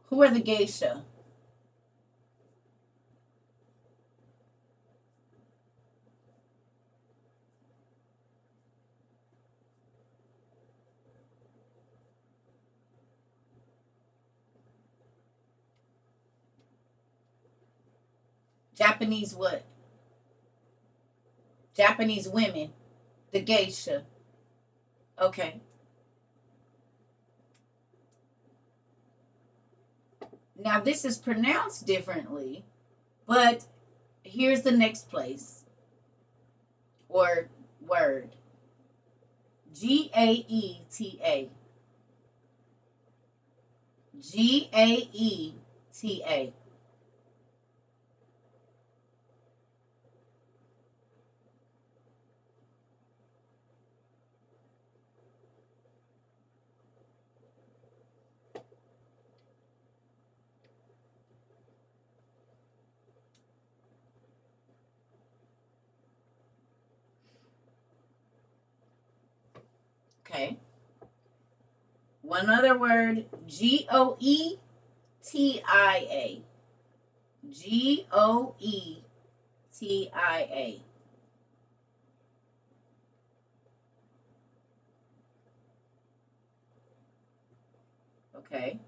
who are the geisha? Japanese what? Japanese women. The geisha. Okay. Now this is pronounced differently, but here's the next place or word. Gaeta. Gaeta. Okay. One other word. Goetia. Goetia. Okay.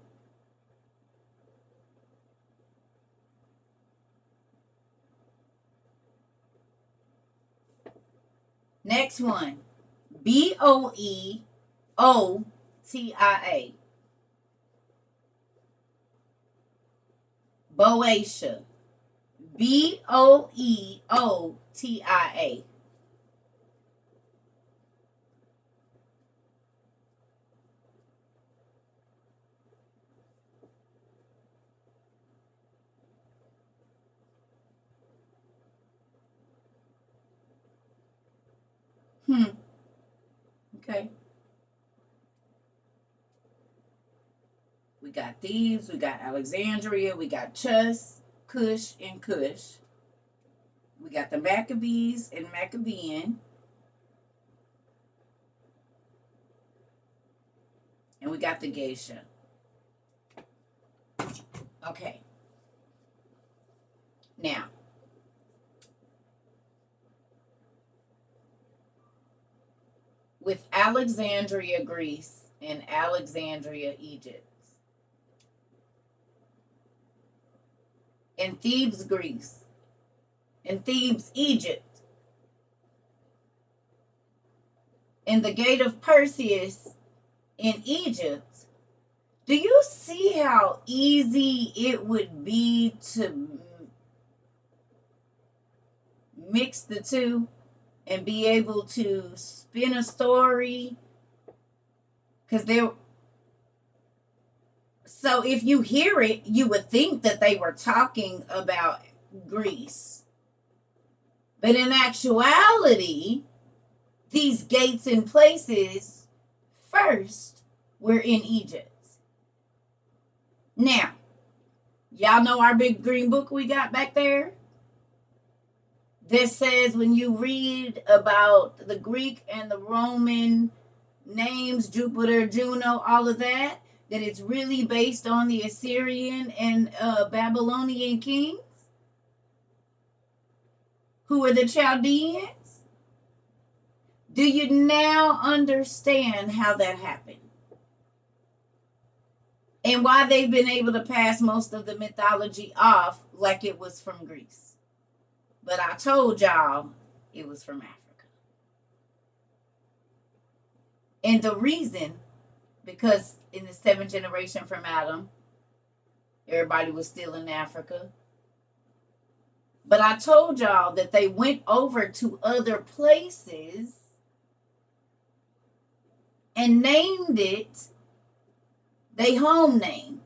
Next one. Boeotia. Boetia. Boeotia. Hmm. Okay. We got Thebes, we got Alexandria, we got Chus, Cush, and Cush. We got the Maccabees and Maccabean, and we got the Geisha. Okay. Now, with Alexandria, Greece, and Alexandria, Egypt, and Thebes, Greece, and Thebes, Egypt, and the Gate of Perseus in Egypt, do you see how easy it would be to mix the two and be able to spin a story? Because they're so if you hear it, you would think that they were talking about Greece. But in actuality, these gates and places first were in Egypt. Now, y'all know our big green book we got back there? This says when you read about the Greek and the Roman names, Jupiter, Juno, all of that, that it's really based on the Assyrian and Babylonian kings. who are the Chaldeans. Do you now understand how that happened? And why they've been able to pass most of the mythology off like it was from Greece. But I told y'all it was from Africa. And the reason, because in the seventh generation from Adam, everybody was still in Africa. But I told y'all that they went over to other places and named it their home name.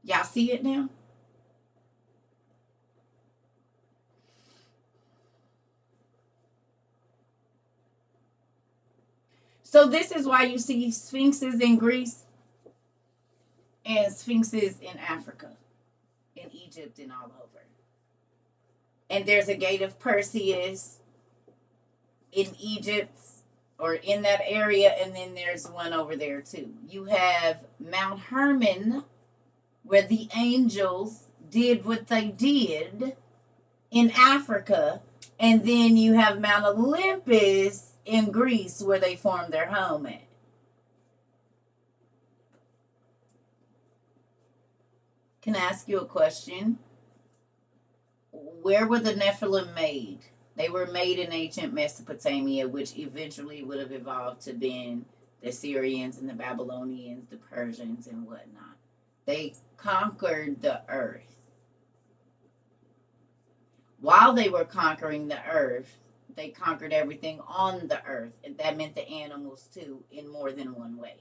Y'all see it now? So this is why you see sphinxes in Greece and sphinxes in Africa, in Egypt, and all over. And there's a gate of Perseus in Egypt or in that area, and then there's one over there too. You have Mount Hermon, where the angels did what they did in Africa, and then you have Mount Olympus in Greece, where they formed their home at. Can I ask you a question? Where were the Nephilim made? They were made in ancient Mesopotamia, which eventually would have evolved to being the Syrians and the Babylonians, the Persians, and whatnot. They conquered the earth. While they were conquering the earth, they conquered everything on the earth, and that meant the animals too, in more than one way.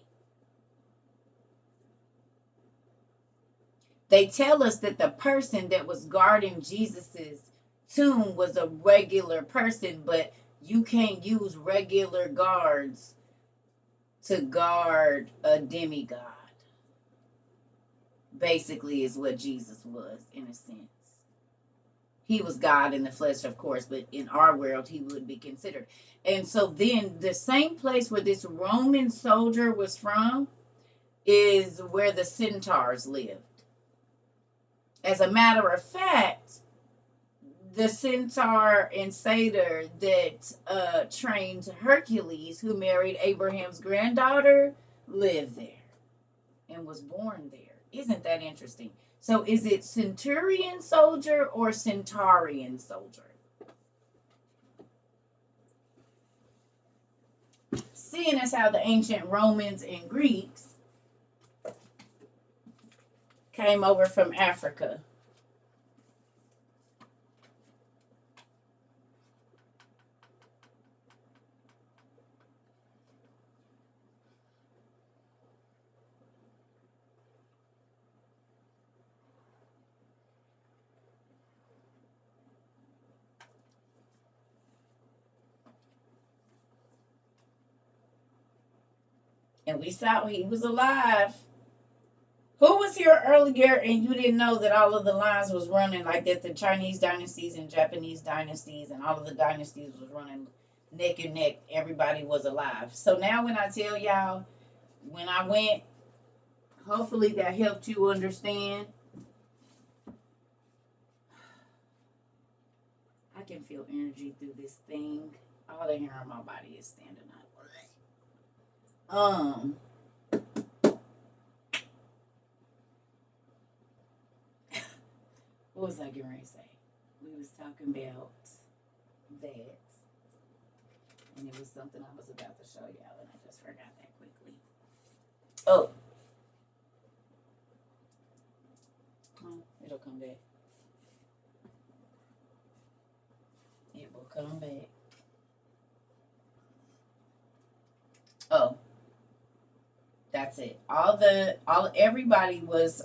They tell us that the person that was guarding Jesus's tomb was a regular person, but you can't use regular guards to guard a demigod. Basically, is what Jesus was, in a sense. He was God in the flesh, of course, but in our world, he would be considered. And so then the same place where this Roman soldier was from is where the centaurs lived. As a matter of fact, the centaur and satyr that trained Hercules, who married Abraham's granddaughter, lived there and was born there. Isn't that interesting? So is it centurion soldier or centaurian soldier? Seeing as how the ancient Romans and Greeks came over from Africa. And we saw he was alive. Who was here earlier and you didn't know that all of the lines was running like that? The Chinese dynasties and Japanese dynasties and all of the dynasties was running neck and neck. Everybody was alive. So now when I tell y'all, when I went, hopefully that helped you understand. I can feel energy through this thing. All the hair on my body is standing up. What was I getting ready to say? We was talking about that, and it was something I was about to show y'all, and I just forgot that quickly. Oh, it'll come back. It will come back. Oh, that's it. Everybody was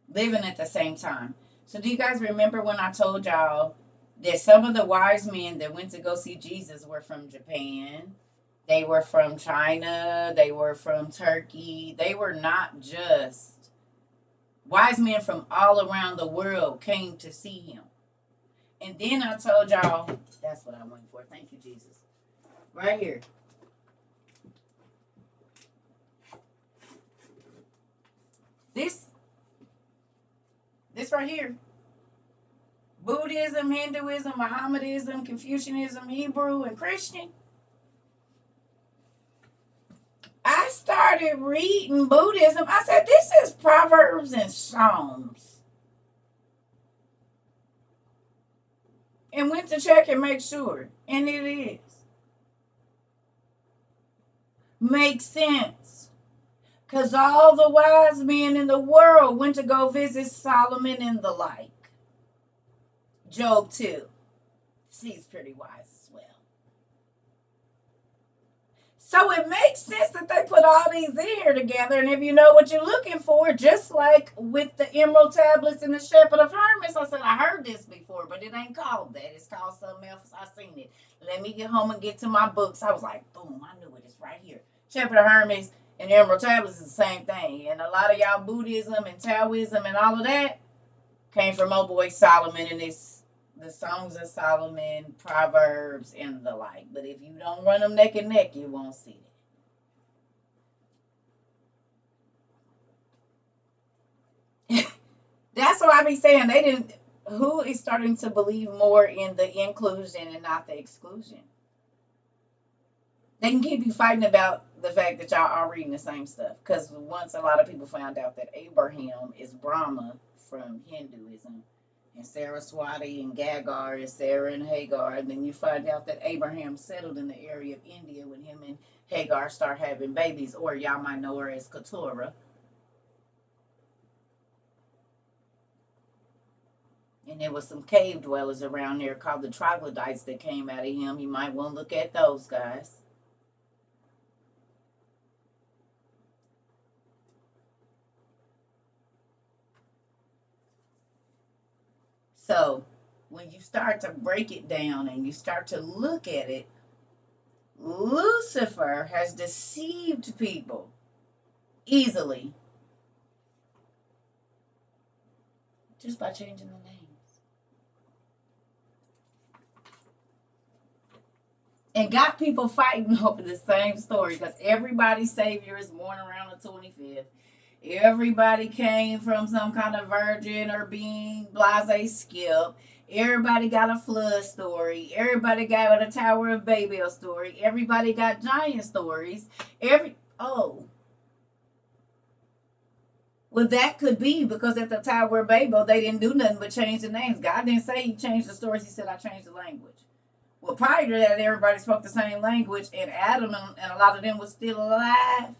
living at the same time. So do you guys remember when I told y'all that some of the wise men that went to go see Jesus were from Japan? They were from China. They were from Turkey. They were not just wise men from all around the world came to see him. And then I told y'all, that's what I went for. Thank you, Jesus. Right here. This right here. Buddhism, Hinduism, Mohammedanism, Confucianism, Hebrew, and Christian. I started reading Buddhism. I said, this is Proverbs and Psalms. And went to check and make sure. And it is. Makes sense. Because all the wise men in the world went to go visit Solomon and the like. Job too. She's pretty wise as well. So it makes sense that they put all these in here together. And if you know what you're looking for, just like with the Emerald Tablets and the Shepherd of Hermas, I said, I heard this before, but it ain't called that. It's called something else. I seen it. Let me get home and get to my books. I was like, boom, I knew it. It's right here. Shepherd of Hermas and Emerald Tablets is the same thing. And a lot of y'all Buddhism and Taoism and all of that came from old boy Solomon and the Songs of Solomon, Proverbs, and the like. But if you don't run them neck and neck, you won't see it. That's what I be saying. They didn't. Who is starting to believe more in the inclusion and not the exclusion? They can keep you fighting about the fact that y'all are reading the same stuff. Because once a lot of people found out that Abraham is Brahma from Hinduism, and Saraswati and Gagar is Sarah and Hagar, and then you find out that Abraham settled in the area of India when him and Hagar start having babies, or y'all might know her as Keturah. And there was some cave dwellers around there called the troglodytes that came out of him. You might want to look at those guys. So when you start to break it down and you start to look at it, Lucifer has deceived people easily just by changing the names. And got people fighting over the same story because everybody's savior is born around the 25th. Everybody came from some kind of virgin or being blase skip. Everybody got a flood story. Everybody got a Tower of Babel story. Everybody got giant stories. Well, that could be because at the Tower of Babel, they didn't do nothing but change the names. God didn't say he changed the stories. He said, I changed the language. Well, prior to that, everybody spoke the same language, and Adam and a lot of them was still alive.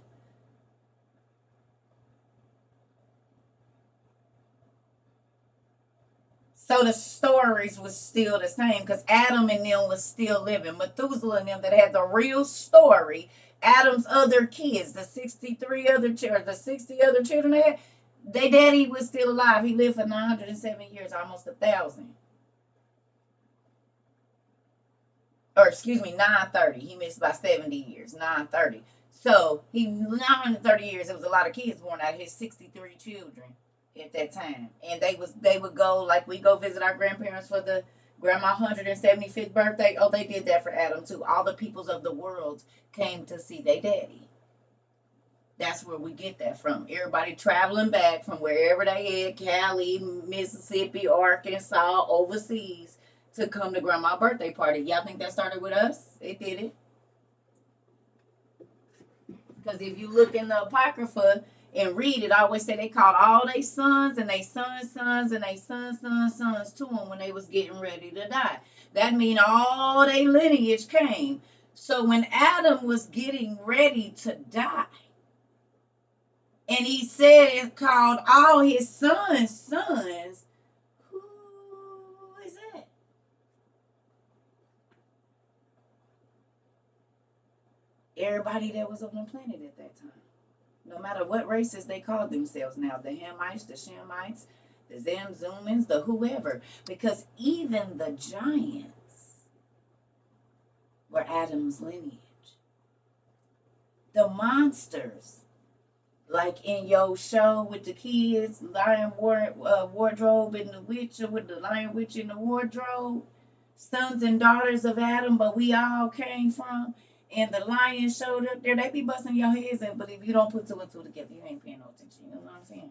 So the stories was still the same because Adam and them was still living. Methuselah and them that had the real story, Adam's other kids, the 63 other children, the 60 other children they had, their daddy was still alive. He lived for 907 years, almost 1,000. Or excuse me, 930. He missed by 70 years, 930. So he 930 years. It was a lot of kids born out of his 63 children at that time, and they would go like we go visit our grandparents for the grandma 175th birthday. Oh, they did that for Adam too. All the peoples of the world came to see their daddy. That's where we get that from. Everybody traveling back from wherever they at, Cali, Mississippi, Arkansas, overseas, to come to grandma's birthday party. Y'all think that started with us? It did it. Because if you look in the Apocrypha and read it, I always say they called all their sons and their sons' sons and their sons' to them when they was getting ready to die. That mean all their lineage came. So when Adam was getting ready to die, and he said it called all his sons, who is that? Everybody that was on the planet at that time. No matter what races they called themselves now, the Hamites, the Shemites, the Zamzumans, the whoever. Because even the giants were Adam's lineage. The monsters, like in your show with the kids, Lion Wardrobe and the Witch, with the Lion Witch in the wardrobe, sons and daughters of Adam, but we all came from, and the lion showed up there, they be busting your heads in. But if you don't put two and two together, you ain't paying no attention. You know what I'm saying?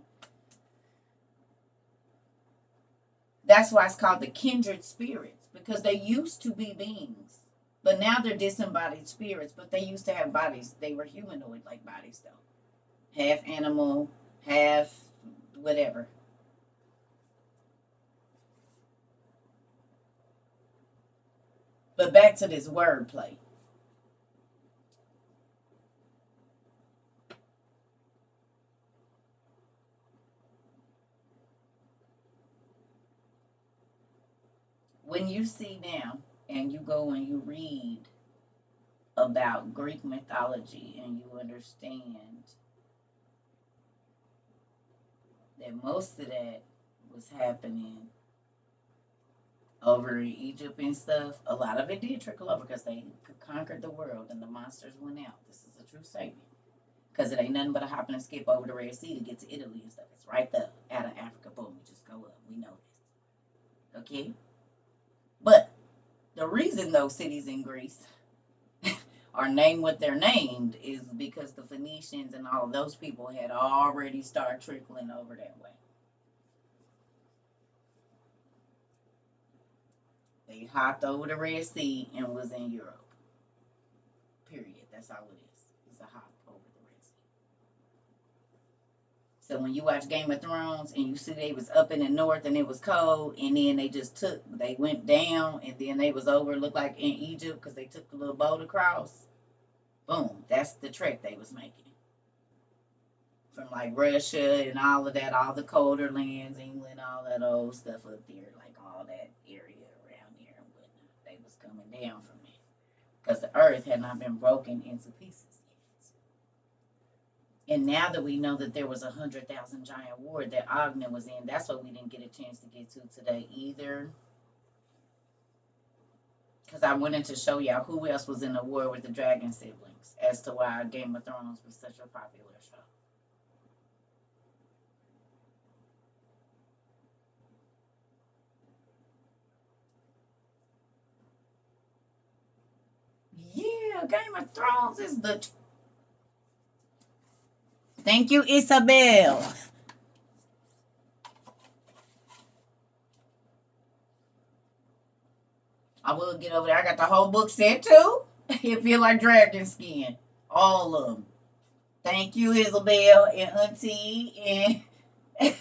That's why it's called the kindred spirits, because they used to be beings, but now they're disembodied spirits. But they used to have bodies. They were humanoid like bodies, though, half animal, half whatever. But back to this wordplay. When you see now and you go and you read about Greek mythology and you understand that most of that was happening over in Egypt and stuff, a lot of it did trickle over because they conquered the world and the monsters went out. This is a true statement. Because it ain't nothing but a hop and a skip over the Red Sea to get to Italy and stuff. It's right there out of Africa. Boom, you just go up. We know this. Okay? But the reason those cities in Greece are named what they're named is because the Phoenicians and all of those people had already started trickling over that way. They hopped over the Red Sea and was in Europe. Period. That's all it is. It's a hop over the Red Sea. So when you watch Game of Thrones and you see they was up in the north and it was cold, and then they went down, and then they was over, looked like in Egypt because they took the little boat across. Boom, that's the trek they was making. From like Russia and all of that, all the colder lands, England, all that old stuff up there, like all that area around there and whatnot. They was coming down from it because the earth had not been broken into pieces yet. And now that we know that there was 100,000 giant war that Agna was in, that's what we didn't get a chance to get to today either. Because I wanted to show y'all who else was in the war with the dragon siblings as to why Game of Thrones was such a popular show. Yeah, Game of Thrones is the. Thank you, Isabel. I will get over there. I got the whole book set too. It feel like dragon skin. All of them. Thank you, Isabel and Auntie. And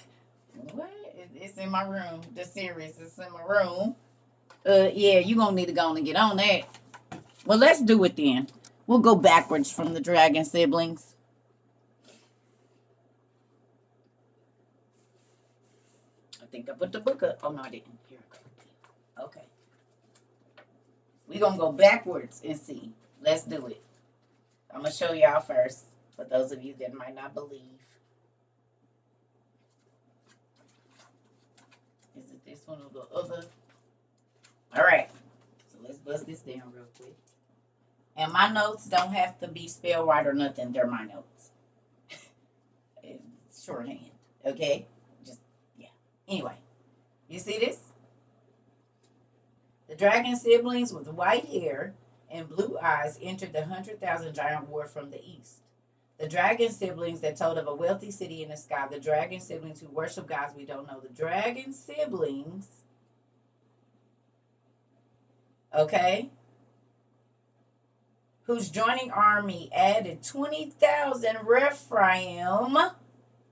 what? It's in my room. The series is in my room. Yeah, you gonna need to go on and get on that. Well, let's do it then. We'll go backwards from the dragon siblings. I think I put the book up. Oh no, I didn't. Here I go. Okay. We're gonna go backwards and see. Let's do it. I'm gonna show y'all first, for those of you that might not believe. Is it this one or the other? All right. So let's bust this down real quick. And my notes don't have to be spelled right or nothing. They're my notes. It's shorthand. Okay? Just, yeah. Anyway, you see this? The dragon siblings with white hair and blue eyes entered the 100,000 giant war from the east. The dragon siblings that told of a wealthy city in the sky. The dragon siblings who worship gods we don't know. The dragon siblings, okay, whose joining army added 20,000 Rephaim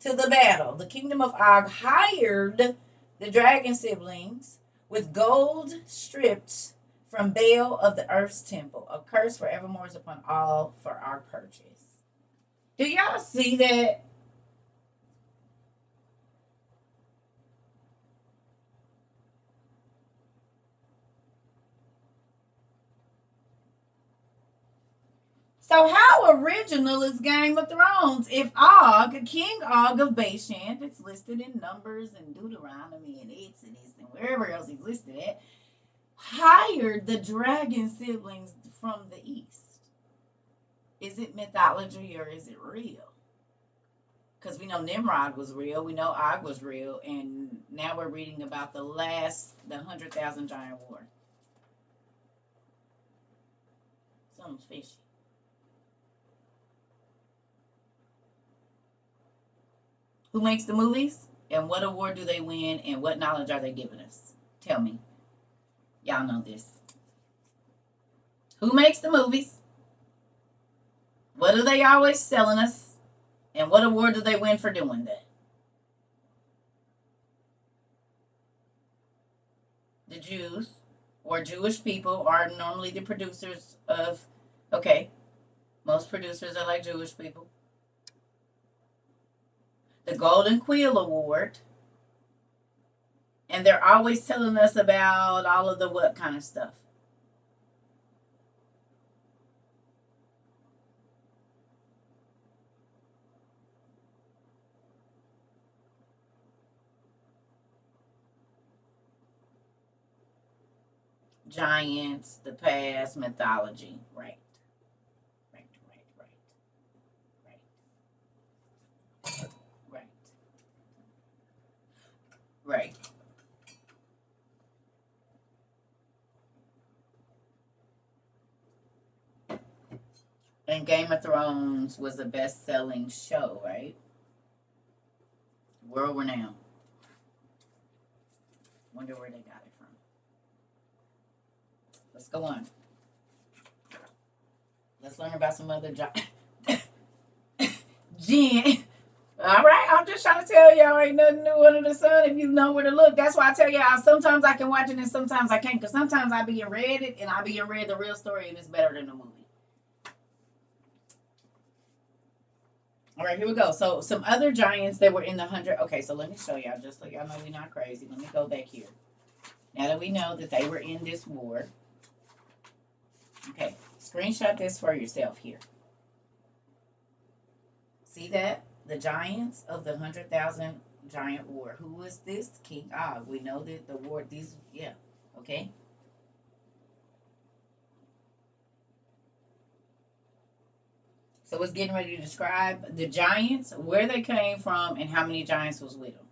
to the battle. The kingdom of Og hired the dragon siblings with gold stripped from Baal of the earth's temple. A curse forevermore is upon all for our purchase. Do y'all see that? So how original is Game of Thrones if Og, King Og of Bashan, that's listed in Numbers and Deuteronomy and Exodus and wherever else he's listed at, hired the dragon siblings from the east? Is it mythology or is it real? Because we know Nimrod was real, we know Og was real, and now we're reading about the 100,000 giant war. Something's fishy. Who makes the movies? And what award do they win? And what knowledge are they giving us? Tell me. Y'all know this. Who makes the movies? What are they always selling us? And what award do they win for doing that? The Jews or Jewish people are normally the producers of, okay, most producers are like Jewish people. The Golden Quill Award. And they're always telling us about all of the what kind of stuff? Giants, the past, mythology. Right. Right, right, right, right, right, right. And Game of Thrones was a best-selling show, right? World renowned. Wonder where they got it from. Let's go on. Let's learn about some other Jen. All right, I'm just trying to tell y'all ain't nothing new under the sun if you know where to look. That's why I tell y'all sometimes I can watch it and sometimes I can't. Because sometimes I be in read it and I be in read the real story and it's better than the movie. All right, here we go. So some other giants that were in the 100. Okay, so let me show y'all just so y'all know we're not crazy. Let me go back here. Now that we know that they were in this war. Okay, screenshot this for yourself here. See that? The giants of the 100,000 giant war. Who was this? King Og. We know that the war, these, yeah, okay? So it's getting ready to describe the giants, where they came from, and how many giants was with them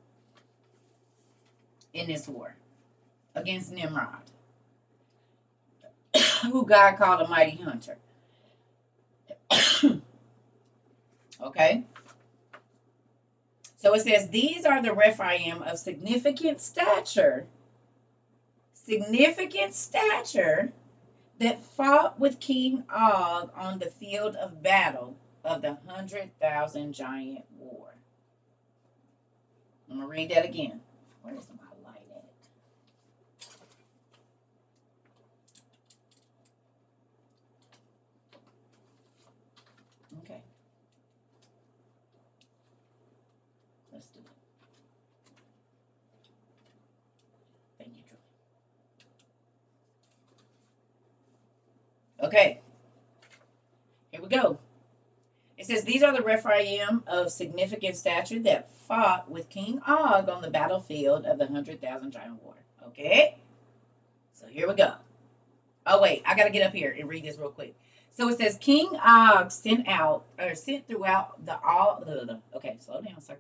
in this war against Nimrod, who God called a mighty hunter. Okay? So it says, these are the Rephaim of significant stature that fought with King Og on the field of battle of the 100,000 giant war. I'm going to read that again. Where's my light at? Okay. Let's do it. Thank you, Julie. Okay. Here we go. It says, these are the Rephaim of significant stature that fought with King Og on the battlefield of the 100,000 giant war. Okay? So here we go. Oh, wait. I got to get up here and read this real quick. So it says, King Og sent throughout the all. Okay, slow down, sir.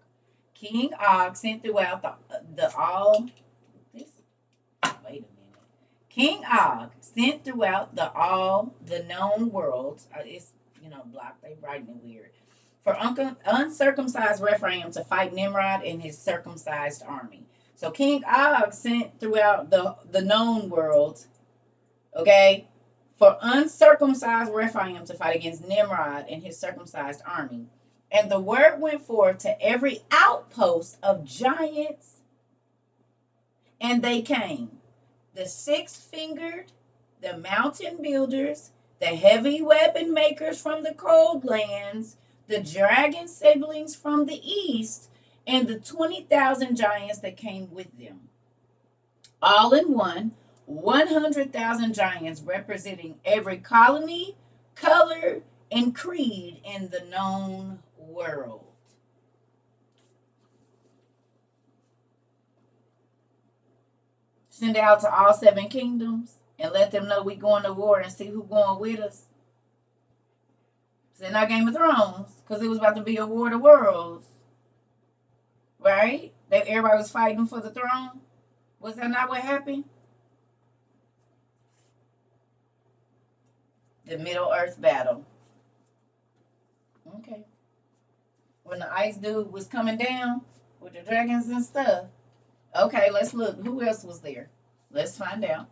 King Og sent throughout the all. This. Wait a minute. King Og sent throughout the known worlds. It's blocked. They writing it weird. For uncircumcised Rephaim to fight Nimrod and his circumcised army. So King Og sent throughout the known worlds. Okay, for uncircumcised Rephaim to fight against Nimrod and his circumcised army. And the word went forth to every outpost of giants, and they came. The six-fingered, the mountain builders, the heavy weapon makers from the cold lands, the dragon siblings from the east, and the 20,000 giants that came with them. All in one, 100,000 giants representing every colony, color, and creed in the known world. Send out to all seven kingdoms and let them know we going to war and see who going with us. Send out Game of Thrones because it was about to be a war of the worlds, right? That everybody was fighting for the throne. Was that not what happened? The Middle Earth battle. Okay. When the ice dude was coming down with the dragons and stuff. Okay, let's look. Who else was there? Let's find out.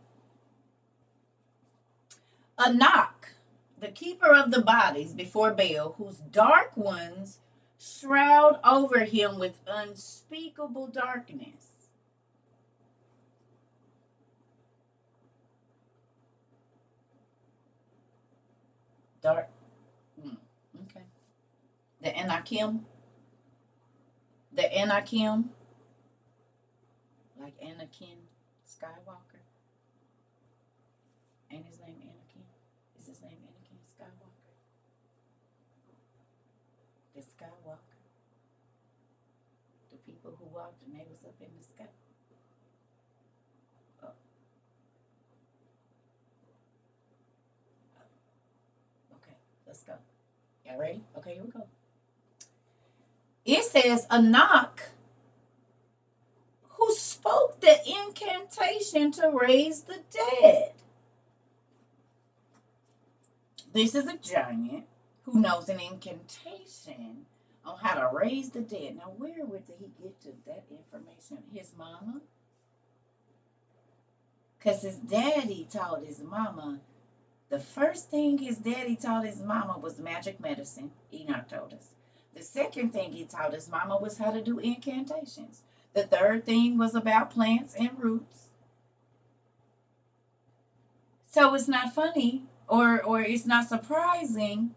Anak, the keeper of the bodies before Baal, whose dark ones shroud over him with unspeakable darkness. Dark. Okay. The Anakim. The Anakim. Like Anakin Skywalker. Ain't his name Anakin? Is his name Anakin Skywalker? The Skywalker. The people who walked and they was up in the sky. Oh. Okay, let's go. Y'all ready? Okay, here we go. It says Anak, who spoke the incantation to raise the dead. This is a giant who knows an incantation on how to raise the dead. Now, where would he get to that information? His mama? Because his daddy taught his mama, the first thing his daddy taught his mama was magic medicine. Enoch told us. The second thing he taught his mama was how to do incantations. The third thing was about plants and roots. So it's not funny or it's not surprising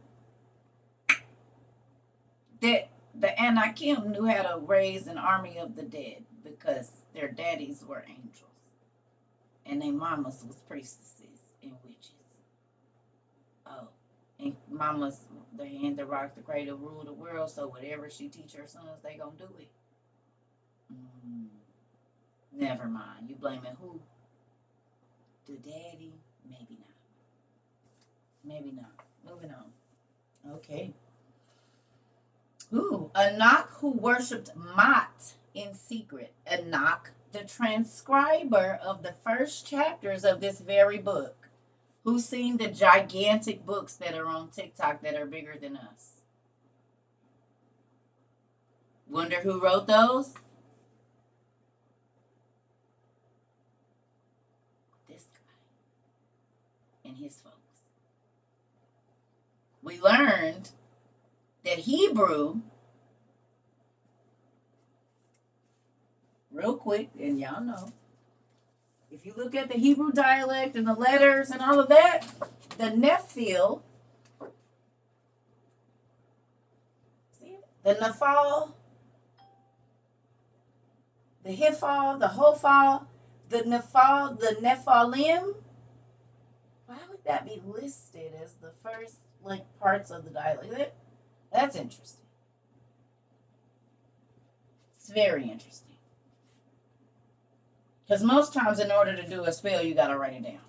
that the Anakim knew how to raise an army of the dead because their daddies were angels and their mamas was priestesses and witches. Oh, and mamas, the hand that rock the cradle rule the world, so whatever she teach her sons, they gonna do it. Never mind. You blaming who? The daddy? Maybe not. Maybe not. Moving on. Okay. Ooh, Anak who worshipped Mot in secret. Anak, the transcriber of the first chapters of this very book. Who's seen the gigantic books that are on TikTok that are bigger than us? Wonder who wrote those? This guy and his folks. We learned that Hebrew, real quick, and y'all know, if you look at the Hebrew dialect and the letters and all of that, the Nephil, see it? The Nephal, the Hifal, the Hofal, the Nephal, the Nephalim. Why would that be listed as the first parts of the dialect? That's interesting. It's very interesting. Because most times in order to do a spell, you got to write it down.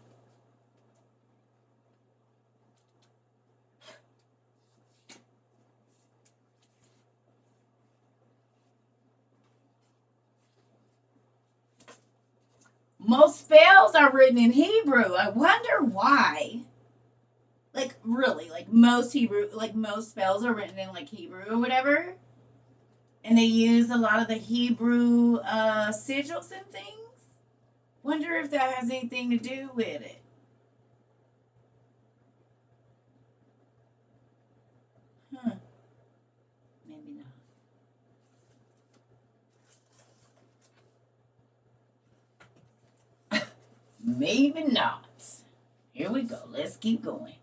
Most spells are written in Hebrew. I wonder why. Really, most Hebrew, most spells are written in Hebrew or whatever. And they use a lot of the Hebrew sigils and things. Wonder if that has anything to do with it. Maybe not. Maybe not. Here we go. Let's keep going.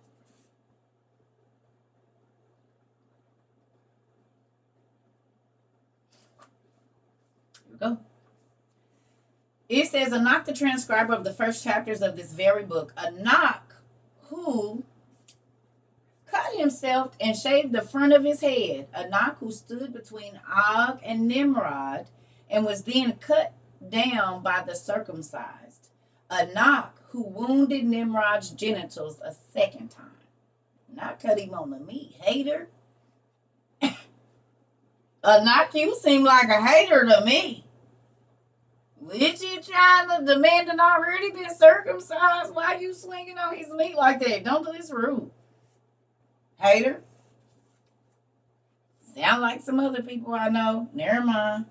Here we go. It says, Anak, the transcriber of the first chapters of this very book, Anak, who cut himself and shaved the front of his head, Anak, who stood between Og and Nimrod and was then cut down by the circumcised, Anak, who wounded Nimrod's genitals a second time. Not cut him on the meat, hater. Anak, you seem like a hater to me. What you trying to demand and already been circumcised? Why you swinging on his meat like that? Don't do this rude. Hater. Sound like some other people I know. Never mind.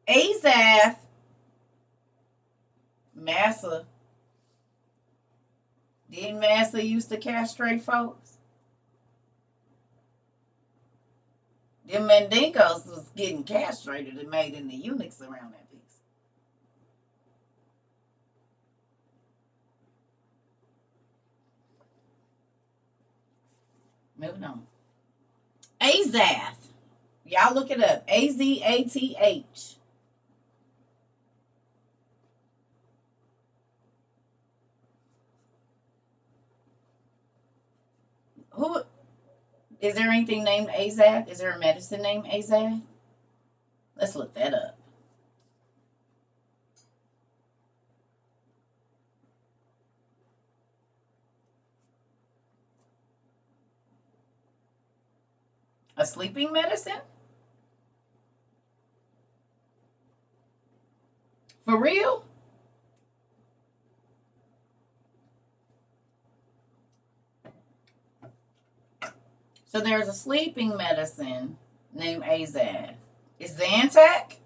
Asaph. Massa. Didn't Massa used to castrate folks? Them Mandingos was getting castrated and made into eunuchs around that piece. Moving on. Azath. Y'all look it up. Azath. Who is there anything named Azath? Is there a medicine named Azath? Let's look that up. A sleeping medicine? For real? So there's a sleeping medicine named Azath. Is Zantac?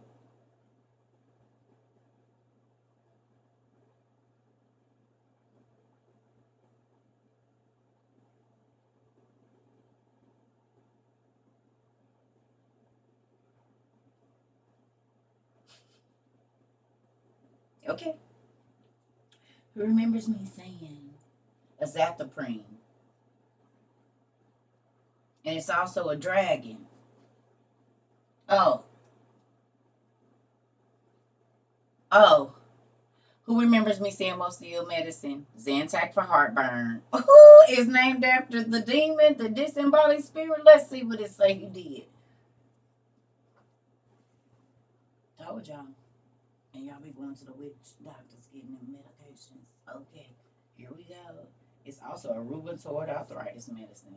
Okay. Who remembers me saying azathoprine? And it's also a dragon. Oh. Oh. Who remembers me saying most of your medicine? Zantac for heartburn. Who is named after the demon, the disembodied spirit? Let's see what it say you did. Told y'all. And y'all be going to the witch doctors getting them medications. Okay, here we go. It's also a rheumatoid arthritis medicine.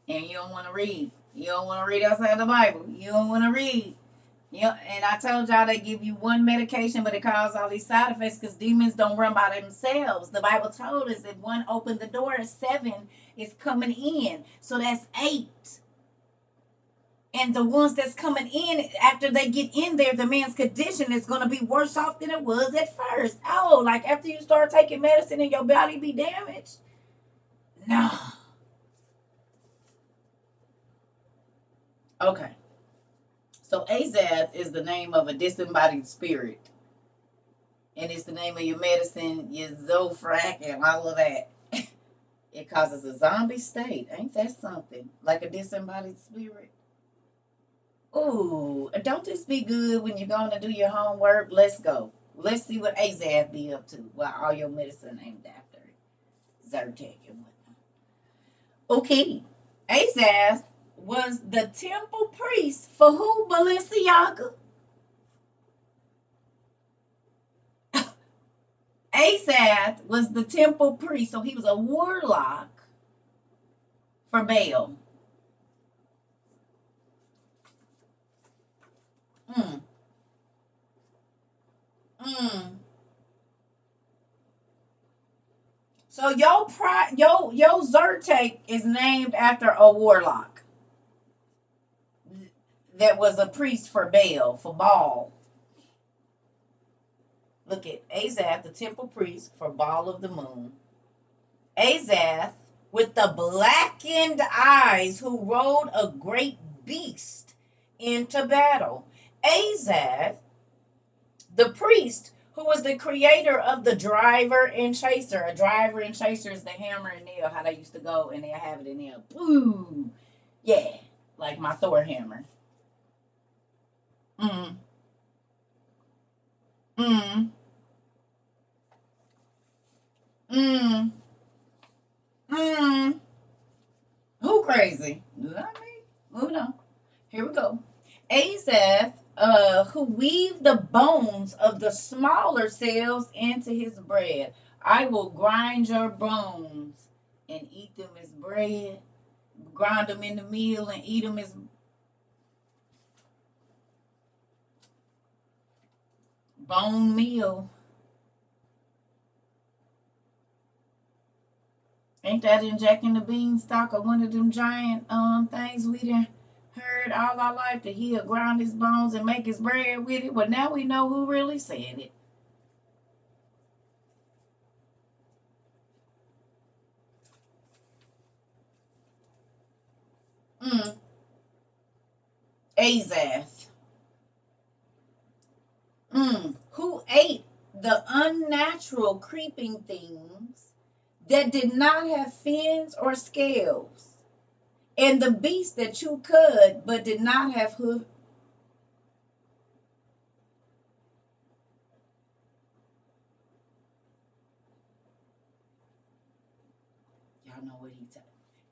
And you don't want to read. You don't want to read outside the Bible. You don't want to read. And I told y'all they give you one medication, but it causes all these side effects because demons don't run by themselves. The Bible told us if one opened the door, 7 is coming in. So that's 8. And the ones that's coming in, after they get in there, the man's condition is going to be worse off than it was at first. Oh, like after you start taking medicine and your body be damaged? No. Okay. So Azath is the name of a disembodied spirit. And it's the name of your medicine, your Zofrac, and all of that. It causes a zombie state. Ain't that something? Like a disembodied spirit. Ooh, don't this be good when you're going to do your homework? Let's go. Let's see what Azath be up to. Well, all your medicine named after it. Zyrtec and whatnot. Okay. Azath was the temple priest for who, Balenciaga? Azath was the temple priest, so he was a warlock for Baal. Mm. Mm. So your Zyrtec is named after a warlock that was a priest for Baal, for Baal. Look at Azath, the temple priest for Baal of the moon. Azath with the blackened eyes who rode a great beast into battle. Azath, the priest who was the creator of the driver and chaser. A driver and chaser is the hammer and nail, how they used to go and they'll have it in there. Boo! Yeah, like my Thor hammer. Mm. Mm. Mm. Mm. Who crazy? Not me. Moving on. Here we go. Azath, who weaved the bones of the smaller cells into his bread. I will grind your bones and eat them as bread. Grind them in the meal and eat them as bone meal. Ain't that in Jack and the Beanstalk or one of them giant things we done heard all our life that he'll grind his bones and make his bread with it? Well, now we know who really said it. Mm. Azath. Who ate the unnatural creeping things that did not have fins or scales, and the beast that chewed cud but did not have hoof. Y'all know what he said.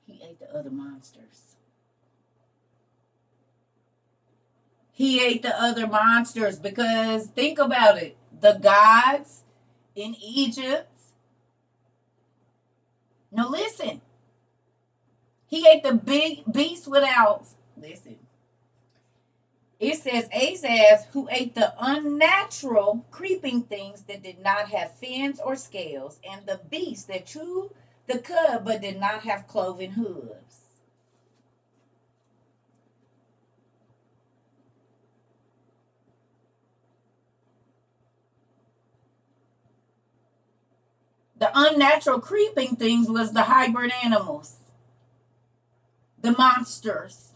He ate the other monsters. He ate the other monsters because think about it. The gods in Egypt. No, listen. He ate the big beast without. Listen. It says Azaz, who ate the unnatural creeping things that did not have fins or scales, and the beast that chewed the cud but did not have cloven hooves. The unnatural creeping things was the hybrid animals, the monsters,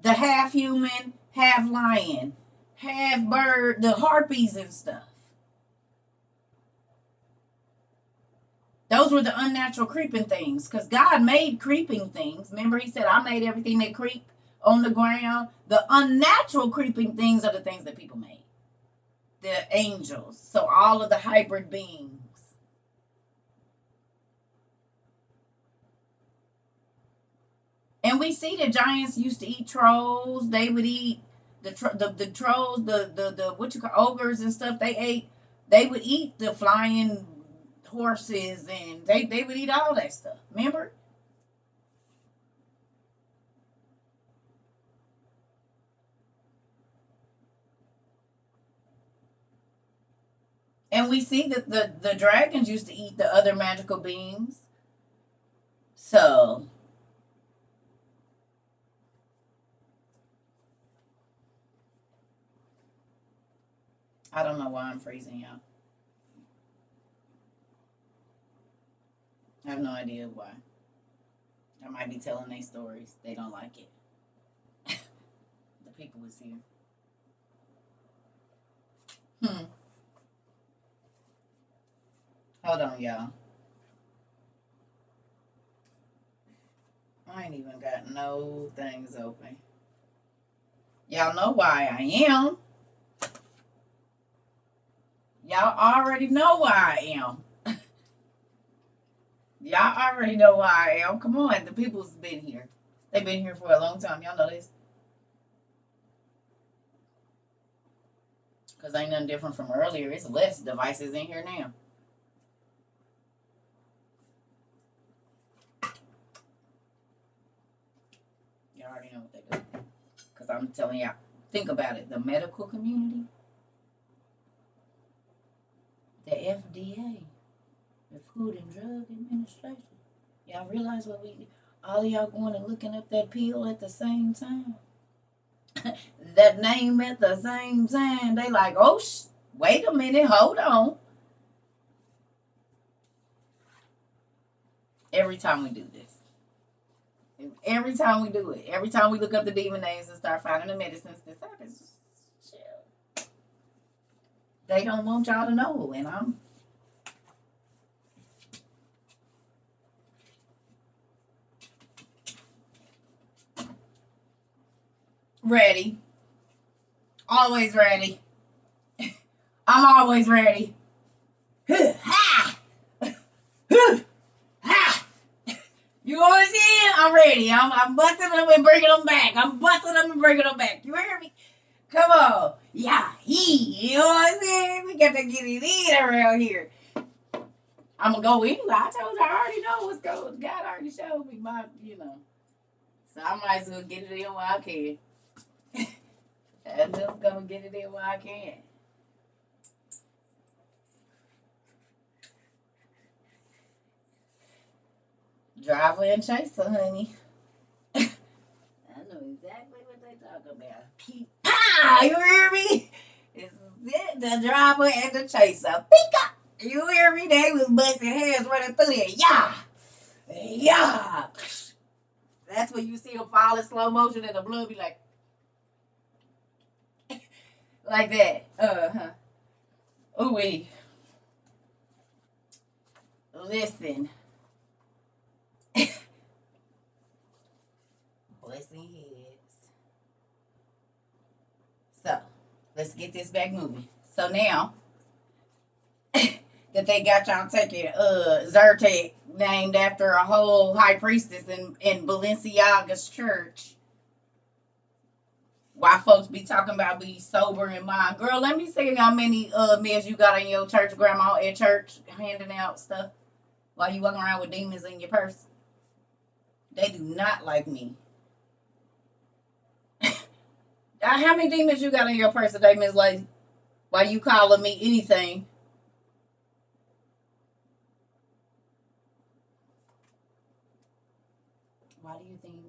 the half human, half lion, half bird, the harpies and stuff. Those were the unnatural creeping things because God made creeping things. Remember, he said, I made everything that creep on the ground. The unnatural creeping things are the things that people made. The angels. So all of the hybrid beings. And we see the giants used to eat trolls. They would eat the trolls, the what you call ogres and stuff. They would eat the flying horses, and they would eat all that stuff. Remember? And we see that the dragons used to eat the other magical beings. So I don't know why I'm freezing y'all. I have no idea why. I might be telling their stories. They don't like it. The people was here. Hmm. Hold on, y'all. I ain't even got no things open. Y'all know why I am. Y'all already know why I am. Y'all already know why I am. Come on, the people's been here. They've been here for a long time. Y'all know this. Because ain't nothing different from earlier. It's less devices in here now. You already know what they do. Because I'm telling y'all, think about it. The medical community, the FDA, the Food and Drug Administration. Y'all realize what we, all of y'all going and looking up that pill at the same time? That name at the same time. They like, oh, wait a minute, hold on. Every time we do this. Every time we do it. Every time we look up the demon names and start finding the medicines, this happens. They don't want y'all to know, and I'm ready. Always ready. I'm always ready. Ha! Ha! You want to see it? I'm ready. I'm busting them and bringing them back. I'm busting them and bringing them back. You hear me? Come on. Yeah, you know what I'm saying? We got to get it in around here. I'm going to go anyway. I told you I already know what's going on. God already showed me my. So I might as well get it in while I can. I'm just going to get it in while I can. Driver and chaser, honey. I know exactly what they talk about. Ah, you hear me? It's it, the driver and the chaser. Pika! You hear me? They was busting heads running through there. Yeah! Yeah! That's when you see them fall in slow motion and the blood be like that. Uh-huh. Ooh wee. Listen. Busting heads. So, let's get this back moving. So now that they got y'all taking Zyrtec named after a whole high priestess in Balenciaga's church. Why folks be talking about be sober in mind. Girl, let me see how many meds you got in your church grandma at church handing out stuff while you walking around with demons in your purse. They do not like me. How many demons you got in your purse today, Miss Lady? Why you calling me anything? Why do you think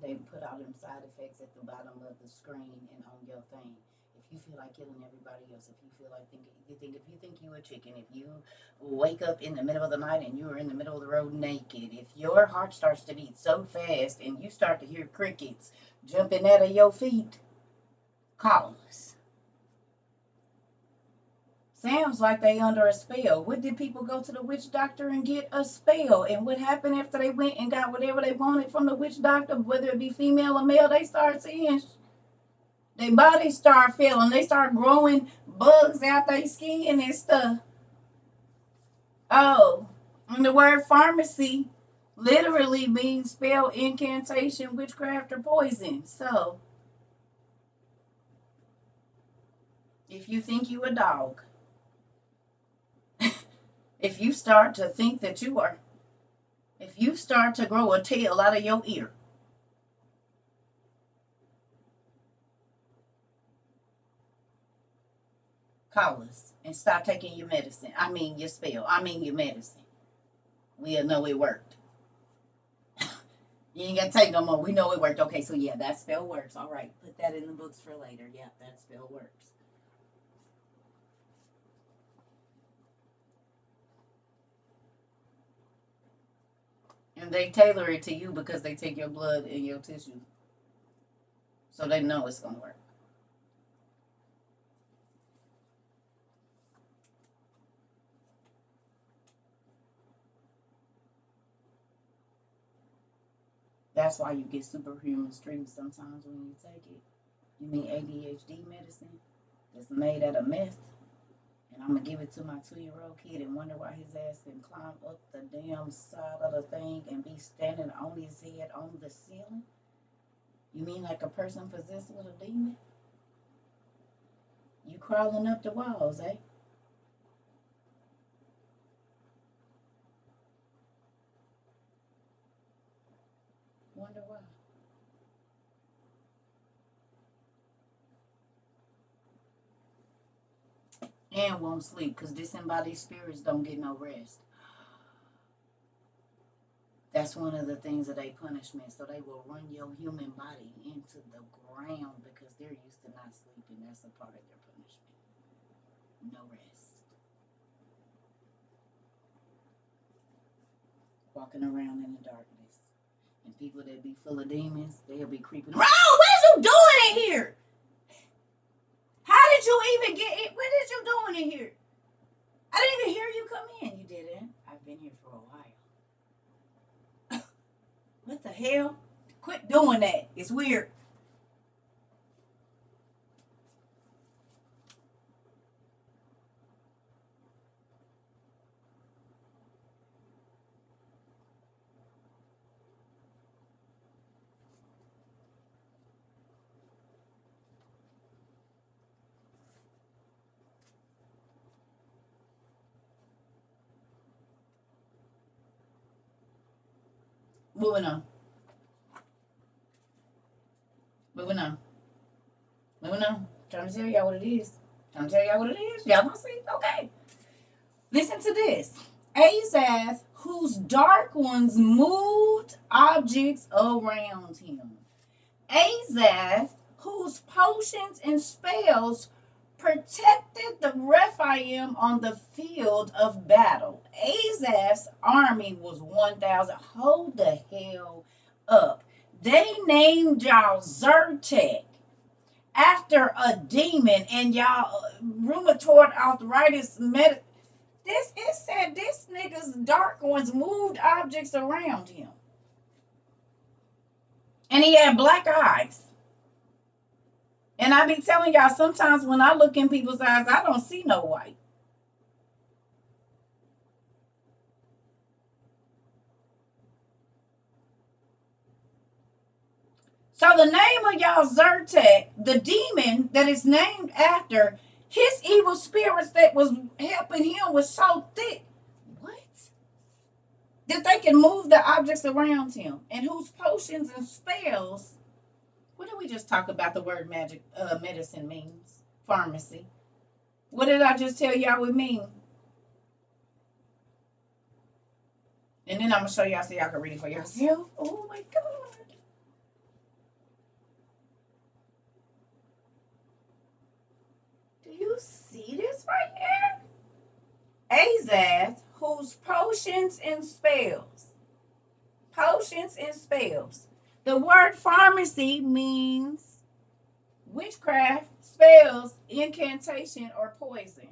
they put all them side effects at the bottom of the screen and on your thing? If you feel like killing everybody else, if you feel like if you think you a chicken, if you wake up in the middle of the night and you are in the middle of the road naked, if your heart starts to beat so fast and you start to hear crickets jumping out of your feet, call us. Sounds like they under a spell. What did people go to the witch doctor and get a spell? And what happened after they went and got whatever they wanted from the witch doctor, whether it be female or male, they start seeing their bodies start feeling. They start growing bugs out their skin and stuff. Oh, and the word pharmacy literally means spell, incantation, witchcraft, or poison. So, if you think you a dog, if you start to think that you are, if you start to grow a tail out of your ear, call us and stop taking your medicine. I mean your spell. I mean your medicine. We'll know it worked. You ain't got to take no more. We know it worked. Okay, so yeah, that spell works. All right, put that in the books for later. Yeah, that spell works. And they tailor it to you because they take your blood and your tissue. So they know it's going to work. That's why you get superhuman strength sometimes when you take it. You mean ADHD medicine that's made out of meth? And I'm going to give it to my 2-year-old kid and wonder why his ass can climb up the damn side of the thing and be standing on his head on the ceiling? You mean like a person possessed with a demon? You crawling up the walls, eh? Wonder why. And won't sleep because disembodied spirits don't get no rest. That's one of the things of their punishment. So they will run your human body into the ground because they're used to not sleeping. That's a part of their punishment. No rest. Walking around in the darkness. And people that be full of demons, they'll be creeping around. Oh, what are you doing in here? How did you even get it? What is you doing in here? I didn't even hear you come in. You didn't? I've been here for a while. What the hell? Quit doing that. It's weird. Moving on. Moving on. Moving on. Trying to tell y'all what it is. Trying to tell y'all what it is. Y'all gonna see? Okay. Listen to this. Azaz, whose dark ones moved objects around him. Azaz, whose potions and spells protected the Rephaim on the field of battle. Azaz's army was 1,000. Hold the hell up. They named y'all Zyrtec after a demon, and y'all rheumatoid arthritis this it said this nigga's dark ones moved objects around him. And he had black eyes. And I be telling y'all, sometimes when I look in people's eyes, I don't see no white. So the name of y'all Zyrtec, the demon that is named after, his evil spirits that was helping him was so thick. What? That they can move the objects around him. And whose potions and spells. What did we just talk about the word magic medicine means? Pharmacy. What did I just tell y'all it mean? And then I'm going to show y'all so y'all can read it for yourself. Oh my God. Do you see this right here? Azaz, whose potions and spells. Potions and spells. The word pharmacy means witchcraft, spells, incantation, or poison.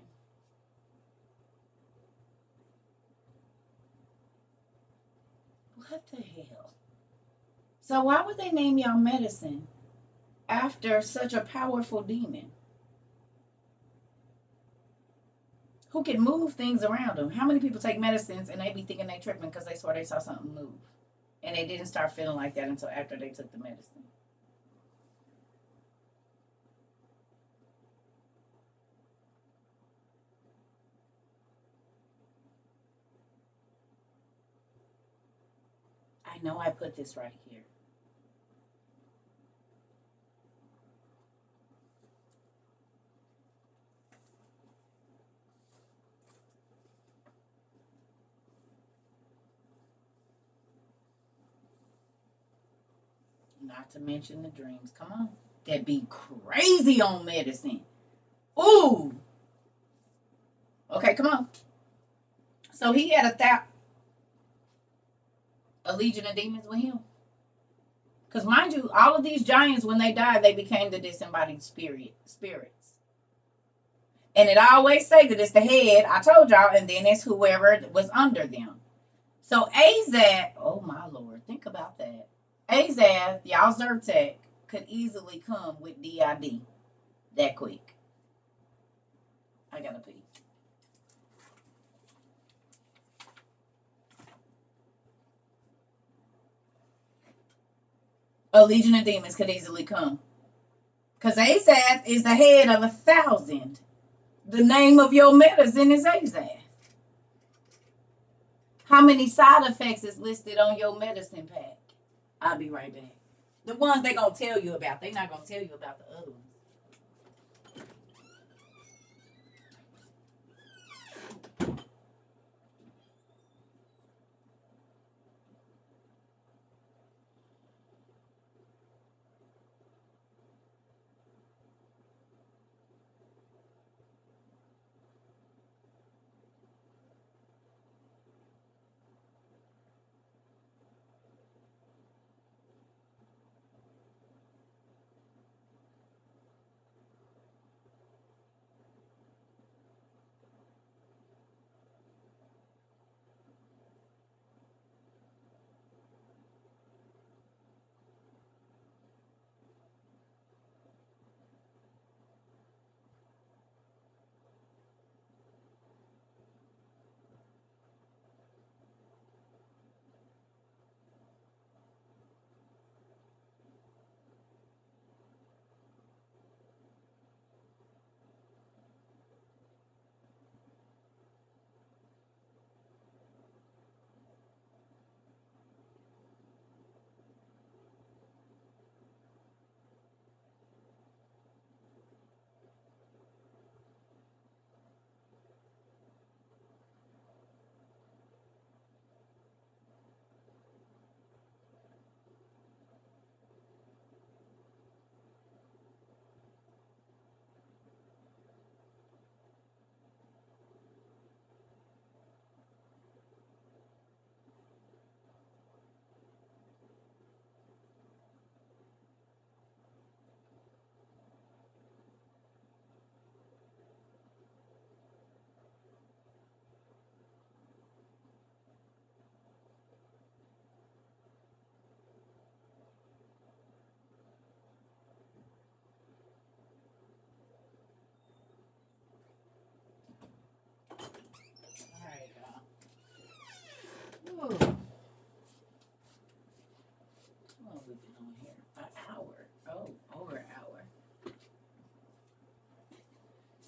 What the hell? So why would they name y'all medicine after such a powerful demon who can move things around them? How many people take medicines and they be thinking they tripping because they swear they saw something move, and they didn't start feeling like that until after they took the medicine? I know I put this right here. Not to mention the dreams. Come on. That be crazy on medicine. Ooh. Okay, come on. So he had a legion of demons with him. Because mind you, all of these giants, when they died, they became the disembodied spirits. And it always say that it's the head, I told y'all, and then it's whoever was under them. So Azaz, oh my Lord, think about that. Azaz, y'all Zyrtec, could easily come with DID that quick. I gotta pee. A legion of demons could easily come. Because Azaz is the head of 1,000. The name of your medicine is Azaz. How many side effects is listed on your medicine pack? I'll be right back. The ones they gonna tell you about. They not gonna tell you about the other ones.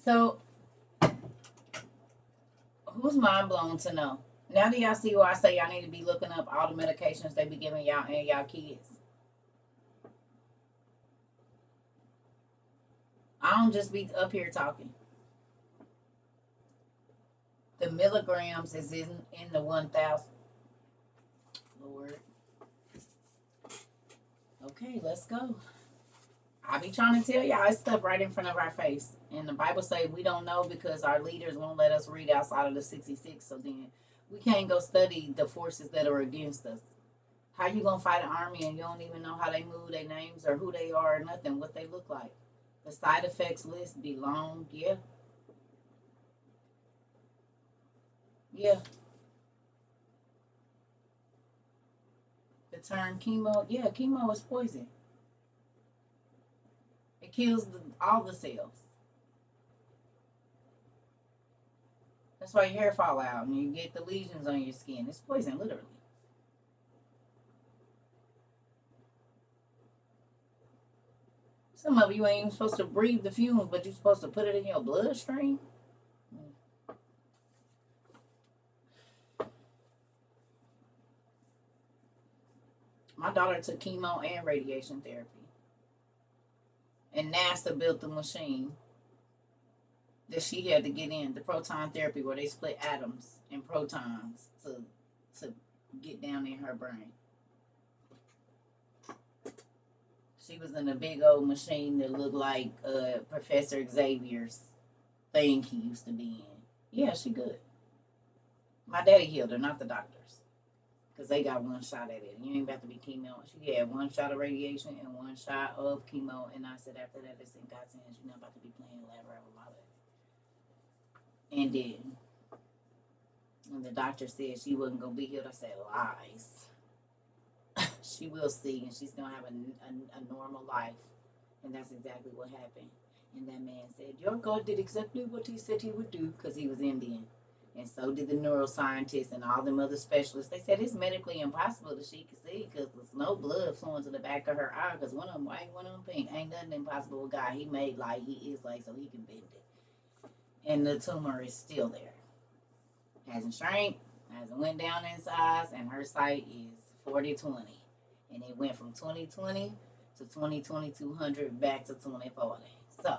So, who's mind blown to know? Now do y'all see why I say y'all need to be looking up all the medications they be giving y'all and y'all kids? I don't just be up here talking. The milligrams is in the 1,000. Lord. Okay, let's go. I be trying to tell y'all stuff right in front of our face. And the Bible say we don't know because our leaders won't let us read outside of the 66. So then we can't go study the forces that are against us. How you gonna fight an army and you don't even know how they move, their names or who they are or nothing, what they look like? The side effects list be long. Yeah. Yeah. The term chemo, yeah, chemo is poison. It kills all the cells. That's why your hair fall out and you get the lesions on your skin. It's poison, literally. Some of you ain't even supposed to breathe the fumes, but you're supposed to put it in your bloodstream. My daughter took chemo and radiation therapy. And NASA built the machine that she had to get in, the proton therapy, where they split atoms and protons to get down in her brain. She was in a big old machine that looked like Professor Xavier's thing he used to be in. Yeah, she good. My daddy healed her, not the doctors. Because they got one shot at it. You ain't about to be chemo. She had one shot of radiation and one shot of chemo. And I said, after that, it's in God's hands. You're not about to be playing lab rat with my baby. And then, when the doctor said she wasn't going to be healed, I said, lies. She will see, and she's going to have a normal life. And that's exactly what happened. And that man said, your God did exactly what he said he would do, because he was Indian. And so did the neuroscientists and all them other specialists. They said it's medically impossible that she could see because there's no blood flowing to the back of her eye because one of them white, one of them pink. Ain't nothing impossible with God. He made like he is like so he can bend it. And the tumor is still there. Hasn't shrank, hasn't went down in size, and her sight is 40/20. And it went from 20/20 to 20/2200 back to 20/40. So,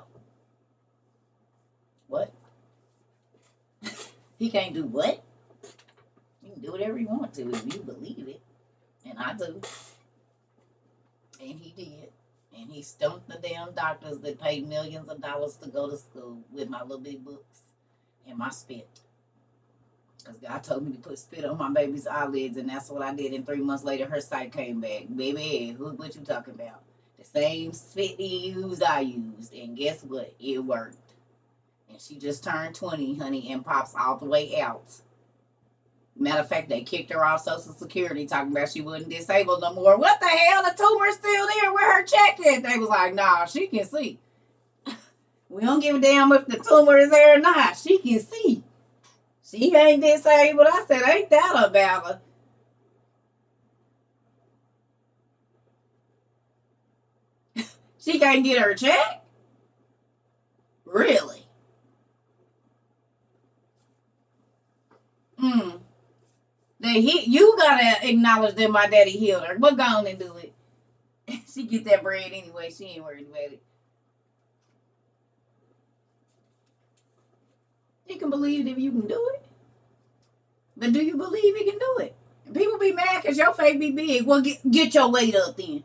what? He can't do what? You can do whatever you want to if you believe it. And I do. And he did. And he stumped the damn doctors that paid millions of dollars to go to school with my little big books and my spit. Because God told me to put spit on my baby's eyelids, and that's what I did. And 3 months later, her sight came back. Baby, what you talking about? The same spit he used, I used. And guess what? It worked. And she just turned 20, honey, and pops all the way out. Matter of fact, they kicked her off Social Security talking about she wasn't disabled no more. What the hell? The tumor's still there. Where her check is? They was like, nah, she can see. We don't give a damn if the tumor is there or not. She can see. She ain't disabled. I said, ain't that about her? She can't get her check? Really? You gotta acknowledge that my daddy healed her. But go on and do it. She get that bread anyway. She ain't worried about it. You can believe it if you can do it. But do you believe he can do it? People be mad because your face be big. Well, get your weight up then.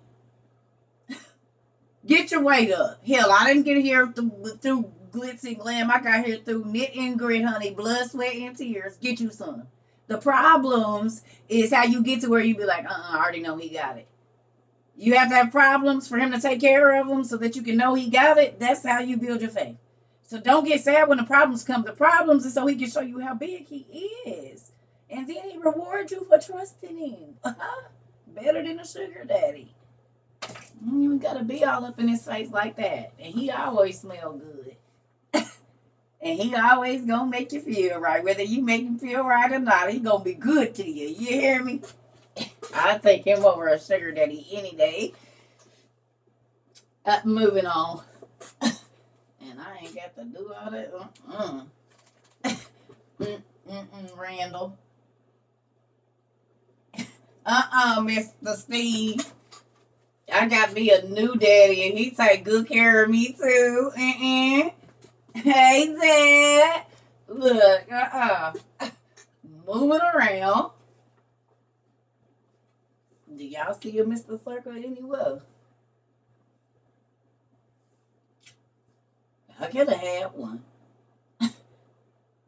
Get your weight up. Hell, I didn't get here through glitz and glam. I got here through knit and grit, honey. Blood, sweat, and tears. Get you some. The problems is how you get to where you be like, I already know he got it. You have to have problems for him to take care of them so that you can know he got it. That's how you build your faith. So don't get sad when the problems come. The problems is so he can show you how big he is. And then he rewards you for trusting him. Better than a sugar daddy. You gotta be all up in his face like that. And he always smell good. And he always gonna make you feel right. Whether you make him feel right or not, he gonna be good to you. You hear me? I'd take him over a sugar daddy any day. Moving on. And I ain't got to do all that. Randall. Mr. Steve. I got me a new daddy, and he take good care of me too. Hey, Dad. Look, moving around. Do y'all see a Mr. CERCA anywhere? I could have had one.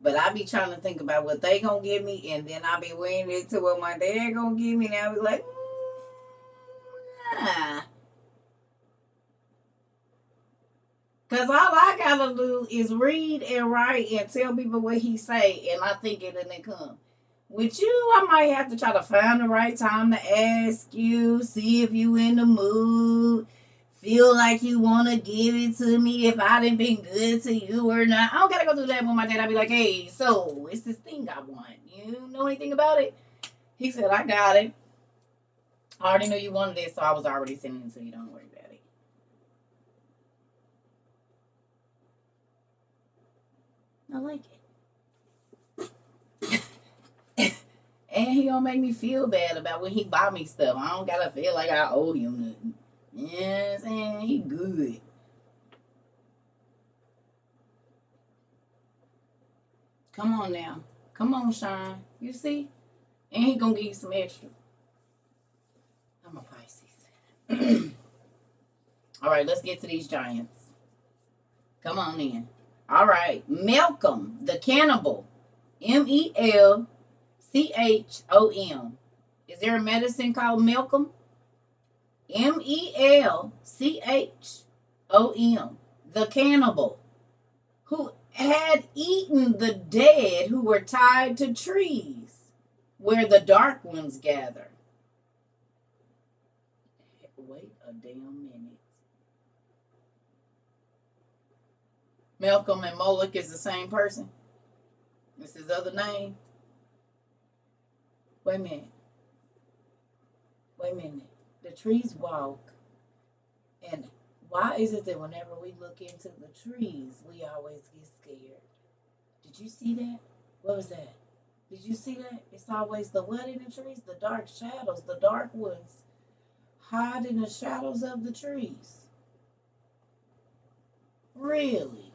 But I be trying to think about what they gonna give me, and then I be weighing it to what my dad gonna give me, and I be like, nah. Cause all I gotta do is read and write and tell people what he say, and I think it'll come. With you, I might have to try to find the right time to ask you, see if you in the mood, feel like you want to give it to me, if I done been good to you or not. I don't gotta go through that with my dad. I be like, hey, so it's this thing I want. You know anything about it? He said, I got it. I already knew you wanted it, so I was already sending it to you. Don't worry about it. I like it. And he don't make me feel bad about when he buy me stuff. I don't gotta feel like I owe him nothing. You know what I'm saying? He good. Come on now. Come on, Sean. You see? And he gonna give you some extra. I'm a Pisces. All right, let's get to these giants. Come on in. All right. Malcolm, the cannibal. Melchom. Is there a medicine called Malcolm? Melchom. The cannibal. Who had eaten the dead who were tied to trees where the dark ones gather. Wait a damn minute. Malcolm and Moloch is the same person. It's his other name. Wait a minute. The trees walk. And why is it that whenever we look into the trees, we always get scared? Did you see that? What was that? Did you see that? It's always the what in the trees? The dark shadows, the dark ones hide in the shadows of the trees. Really?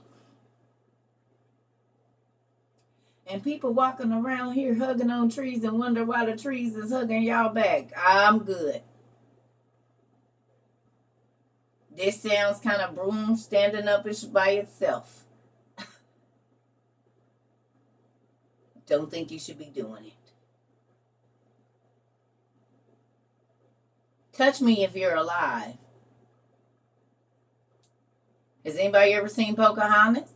And people walking around here hugging on trees and wonder why the trees is hugging y'all back. I'm good. This sounds kind of broom standing up by itself. Don't think you should be doing it. Touch me if you're alive. Has anybody ever seen Pocahontas?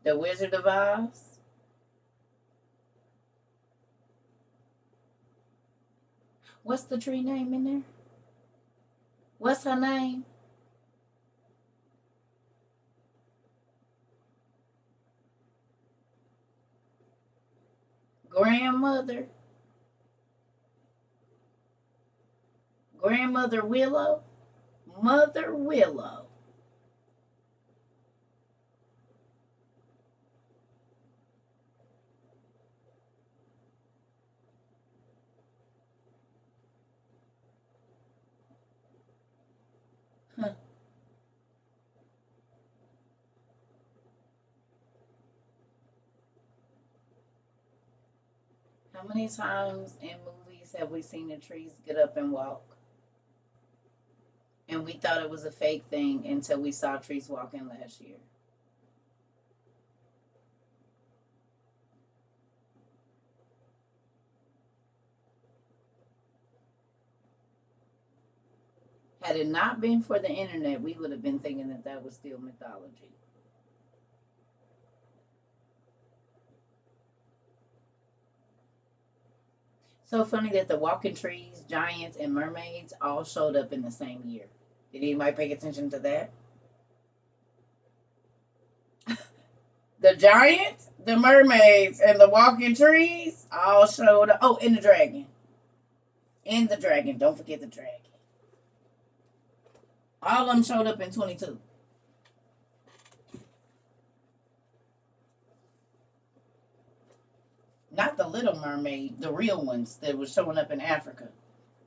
The Wizard of Oz? What's the tree name in there? What's her name? Grandmother? Grandmother Willow? Mother Willow. Huh. How many times in movies have we seen the trees get up and walk? And we thought it was a fake thing until we saw trees walking last year. Had it not been for the internet, we would have been thinking that that was still mythology. So funny that the walking trees, giants, and mermaids all showed up in the same year. Did anybody pay attention to that? The giants, the mermaids, and the walking trees all showed up. Oh, and the dragon. And the dragon. Don't forget the dragon. All of them showed up in 22. Not the Little Mermaid, the real ones that was showing up in Africa.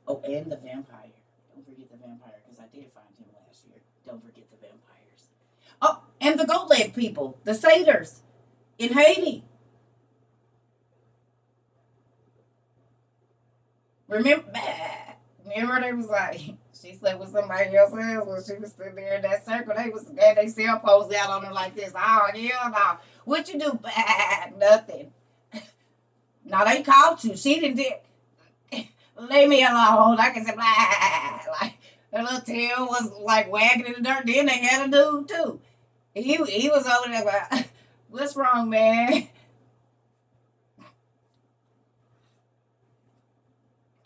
Oh, and the vampire. Don't forget the vampire, because I did find him last year. Don't forget the vampires. Oh, and the goat leg people, the satyrs in Haiti. Remember, remember they was like, she slept with somebody else when she was sitting there in that circle. They was had their cell phones out on her like this. Oh, hell no. What you do? Nothing. Now they caught you. She didn't did. Leave me alone. I can say, like, her little tail was like wagging in the dirt. Then they had a dude too. He was over there like, what's wrong, man?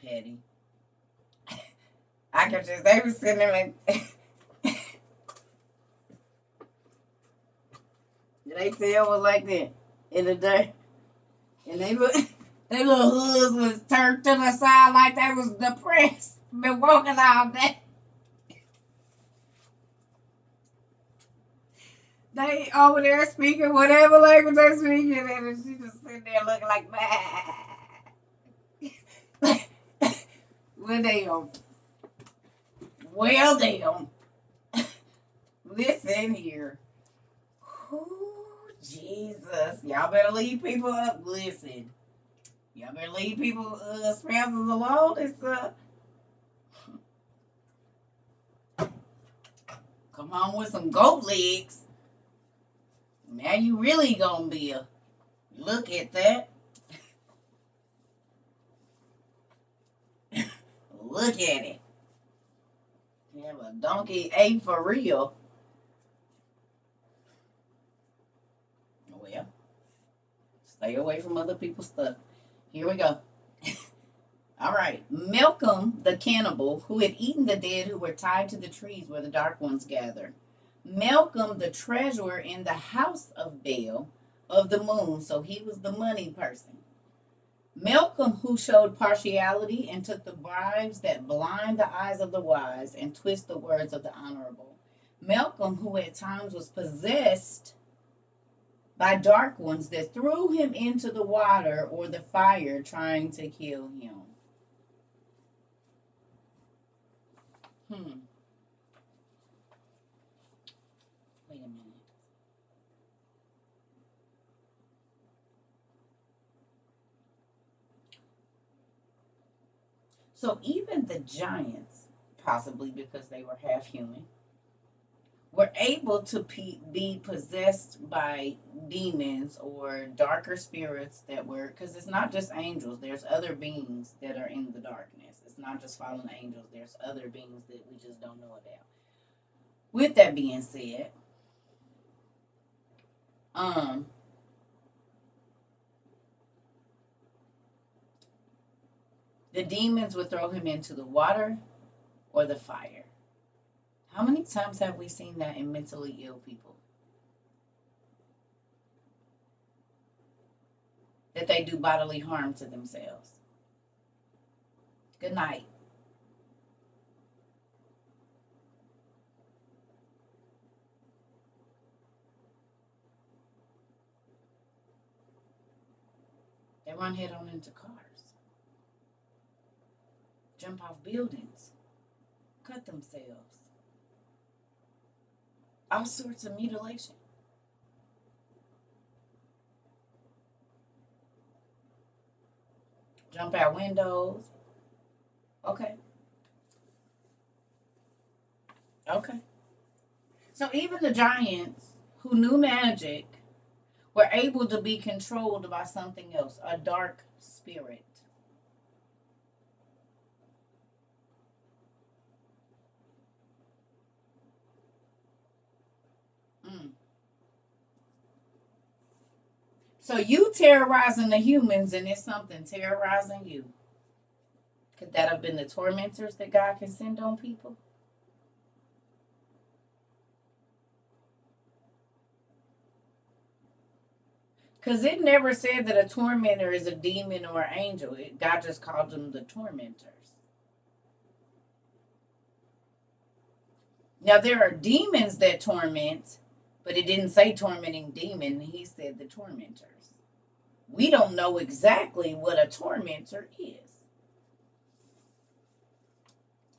Petty. I could just, they was sitting there like, they tail was like that in the dirt. And they little hoods was turned to the side like they was depressed. Been walking all day. They over there speaking whatever language they speaking, and she just sitting there looking like, well, damn. Well, damn. Listen here. Ooh, Jesus. Y'all better leave people up. Listen. Y'all better leave people spouses alone. It's come on with some goat legs. Now you really gonna be a look at that. Look at it. Have a donkey A for real. Well, stay away from other people's stuff. Here we go. All right. Malcolm the cannibal, who had eaten the dead who were tied to the trees where the dark ones gathered. Malcolm the treasurer in the house of Baal of the moon, so he was the money person. Malcolm, who showed partiality and took the bribes that blind the eyes of the wise and twist the words of the honorable. Malcolm, who at times was possessed by dark ones that threw him into the water or the fire trying to kill him. Wait a minute. So even the giants, possibly because they were half human, were able to be possessed by demons or darker spirits that were, because it's not just angels, there's other beings that are in the darkness. It's not just fallen angels, there's other beings that we just don't know about. With that being said, the demons would throw him into the water or the fire. How many times have we seen that in mentally ill people? That they do bodily harm to themselves. Good night. They run head on into cars, jump off buildings, cut themselves, all sorts of mutilation. Jump out windows. Okay. Okay. So even the giants who knew magic were able to be controlled by something else, a dark spirit. Mm. So you terrorizing the humans, and it's something terrorizing you. Could that have been the tormentors that God can send on people? Because it never said that a tormentor is a demon or an angel. God just called them the tormentors. Now, there are demons that torment, but it didn't say tormenting demon. He said the tormentors. We don't know exactly what a tormentor is.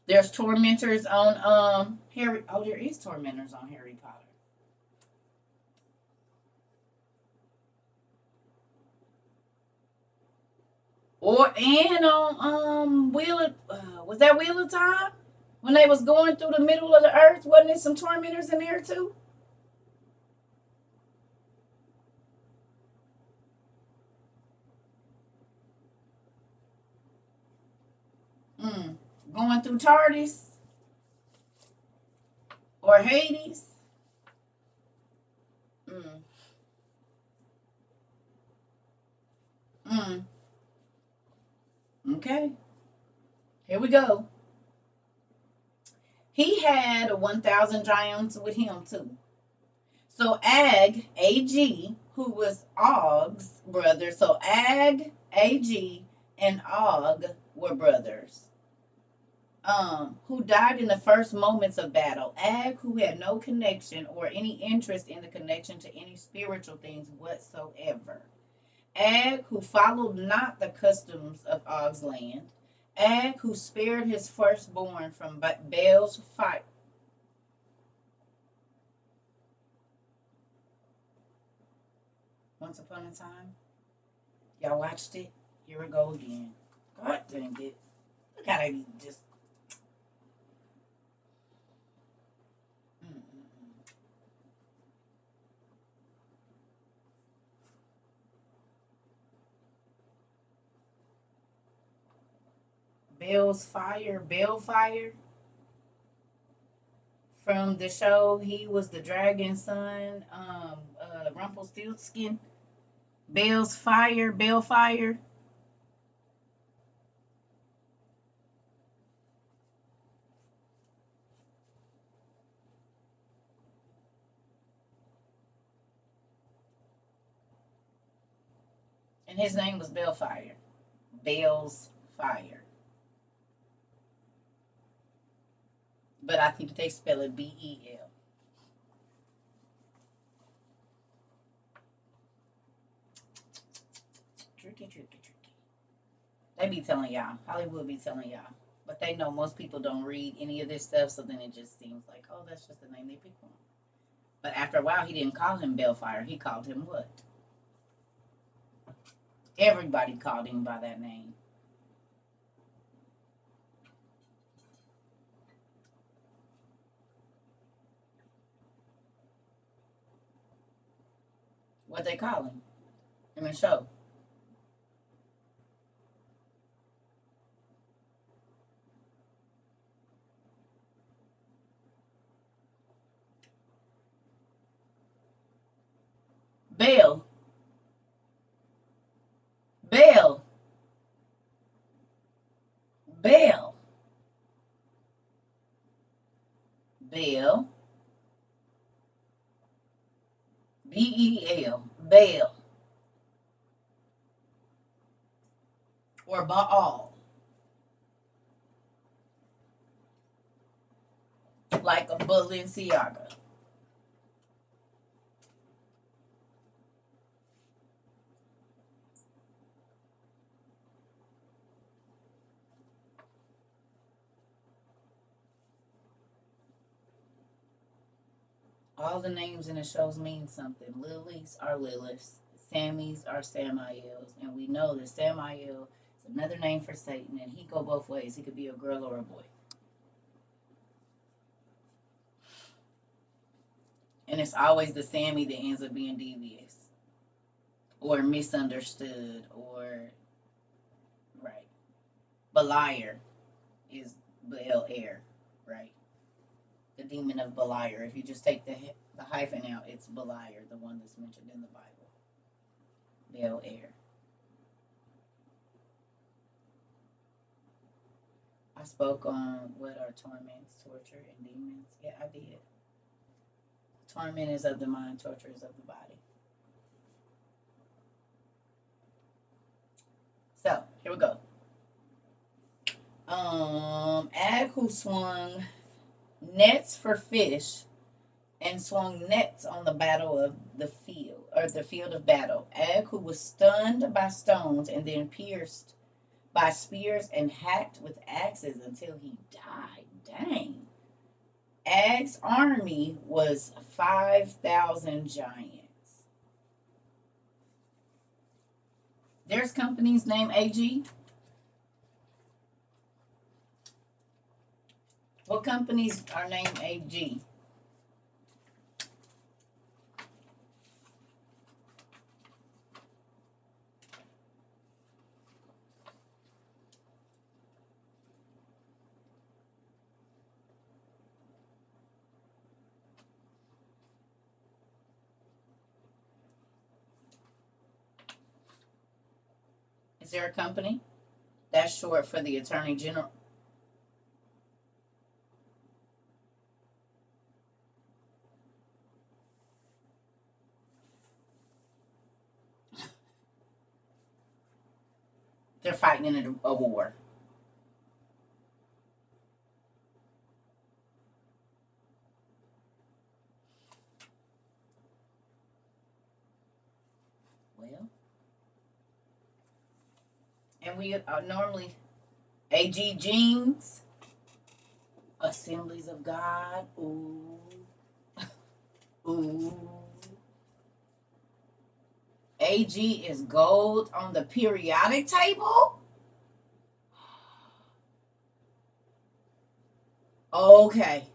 There's tormentors on Harry. Oh, there is tormentors on Harry Potter. Or and on Wheel of was that Wheel of Time? When they was going through the middle of the earth, wasn't there some tormentors in there too? Mm. Going through TARDIS or Hades? Mm. Mm. Okay, here we go. He had 1,000 giants with him too. So Ag, who was Og's brother. So Ag, and Og were brothers. Who died in the first moments of battle. Ag, who had no connection or any interest in the connection to any spiritual things whatsoever. Ag, who followed not the customs of Og's land. Ag, who spared his firstborn from Baal's fire. Once upon a time. Y'all watched it? Here we go again. God dang it. Look how they just. Mm-mm-mm. Bellfire from the show. He was the dragon's son. Rumpelstiltskin. Bellfire. And his name was Bellfire. Bell's Fire. But I think they spell it Bel. Tricky. They be telling y'all. Hollywood be telling y'all. But they know most people don't read any of this stuff, so then it just seems like, oh, that's just the name they pick on. But after a while, he didn't call him Bellfire. He called him what? Everybody called him by that name. What they call him in the show? Bell. Bell. Bell. Bell. Bel. Bell. Or Baal. Like a Balenciaga. All the names in the shows mean something. Lilies are Liliths. Sammys are Samaels. And we know that Samael is another name for Satan. And he go both ways. He could be a girl or a boy. And it's always the Sammy that ends up being devious. Or misunderstood. Or, right. Beliar is Baal Air. Right. The demon of Beliar. If you just take the hyphen out, it's Beliar, the one that's mentioned in the Bible. Baal Air. I spoke on what are torments, torture, and demons. Yeah, I did. Torment is of the mind, torture is of the body. So here we go. Ag who swung nets for fish and swung nets on the battle of the field, or the field of battle. Ag who was stunned by stones and then pierced by spears and hacked with axes until he died. Dang. Ag's army was 5,000 giants. There's companies named AG. What companies are named AG? Is there a company? That's short for the Attorney General. They're fighting in a war. Well, and we are normally AG Jeans, Assemblies of God. Ooh, ooh. AG is gold on the periodic table. Okay,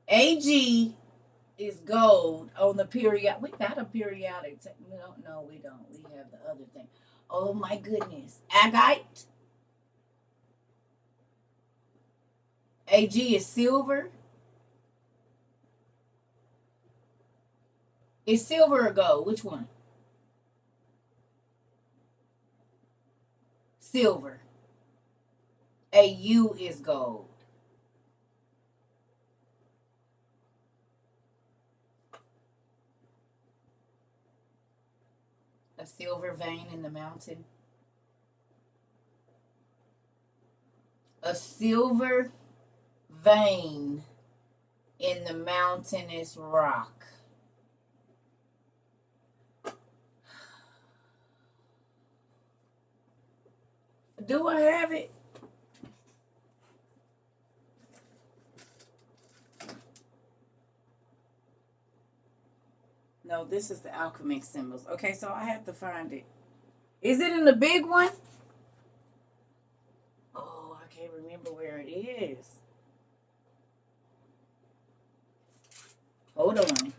AG is gold on the period. We got a periodic table. We don't know. We don't. We have the other thing. Oh my goodness, agate. AG is silver. Is silver or gold? Which one? Silver. AU is gold. A silver vein in the mountain. A silver vein in the mountainous rock. Do I have it? No, this is the alchemic symbols. Okay, so I have to find it. Is it in the big one? Oh, I can't remember where it is. Hold on.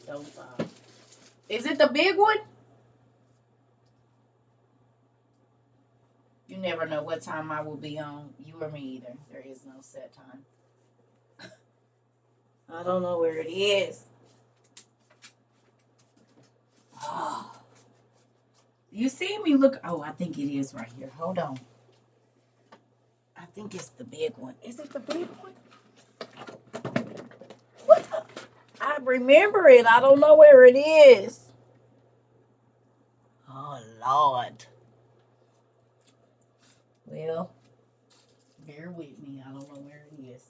Don't fall. Is it the big one? You never know what time I will be on. You or me either. There is no set time. I don't know where it is. Oh. You see me look. Oh, I think it is right here. Hold on. I think it's the big one. Is it the big one? What the? I remember it. I don't know where it is. Oh, Lord. Well, bear with me. I don't know where it is.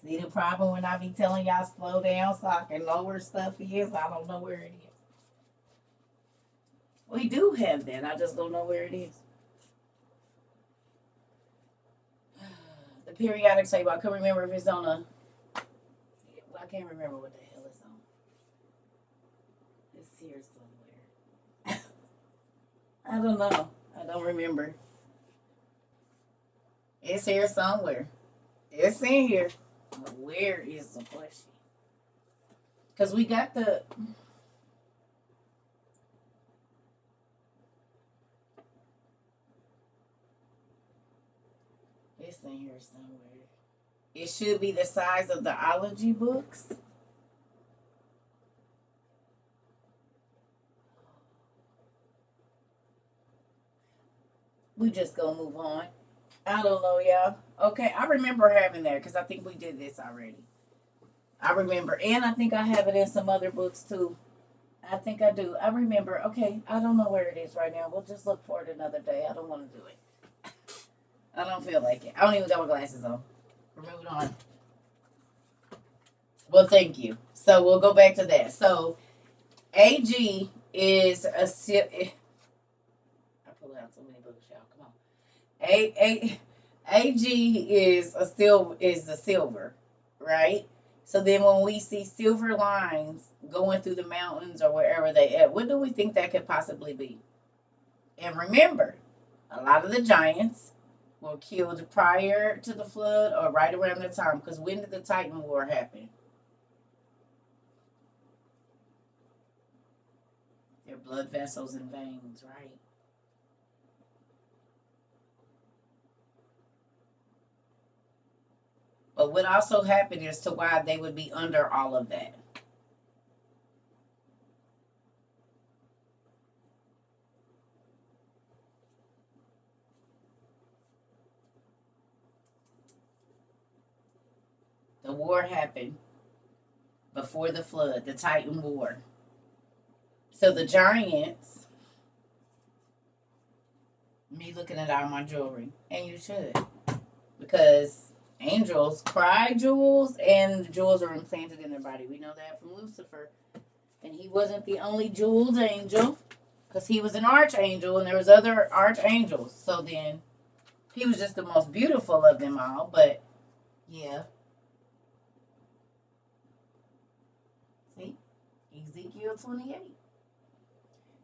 See the problem when I be telling y'all slow down so I can know where stuff is? I don't know where it is. We do have that. I just don't know where it is. The periodic table. I couldn't remember if it's on a. I can't remember what the hell it's on. It's here somewhere. I don't know. I don't remember. It's here somewhere. It's in here. But where is the question? Because we got the. It's in here somewhere. It should be the size of the ology books. We just gonna move on. I don't know, y'all. Okay, I remember having that because I think we did this already. I remember, and I think I have it in some other books too. I think I do. I remember. Okay, I don't know where it is right now. We'll just look for it another day. I don't want to do it. I don't feel like it. I don't even got my glasses on. We're moving on. Well, thank you. So we'll go back to that. So AG is a I pulled out so many books, y'all. Come on. AG is the silver, right? So then when we see silver lines going through the mountains or wherever they at, what do we think that could possibly be? And remember, a lot of the giants were killed prior to the flood or right around the time. Because when did the Titan War happen? Their blood vessels and veins, right? But what also happened as to why they would be under all of that? The war happened before the flood, the Titan War. So the giants, me looking at all my jewelry, and you should, because angels cry jewels, and jewels are implanted in their body. We know that from Lucifer, and he wasn't the only jeweled angel, because he was an archangel, and there was other archangels. So then he was just the most beautiful of them all. But yeah, see, Ezekiel 28.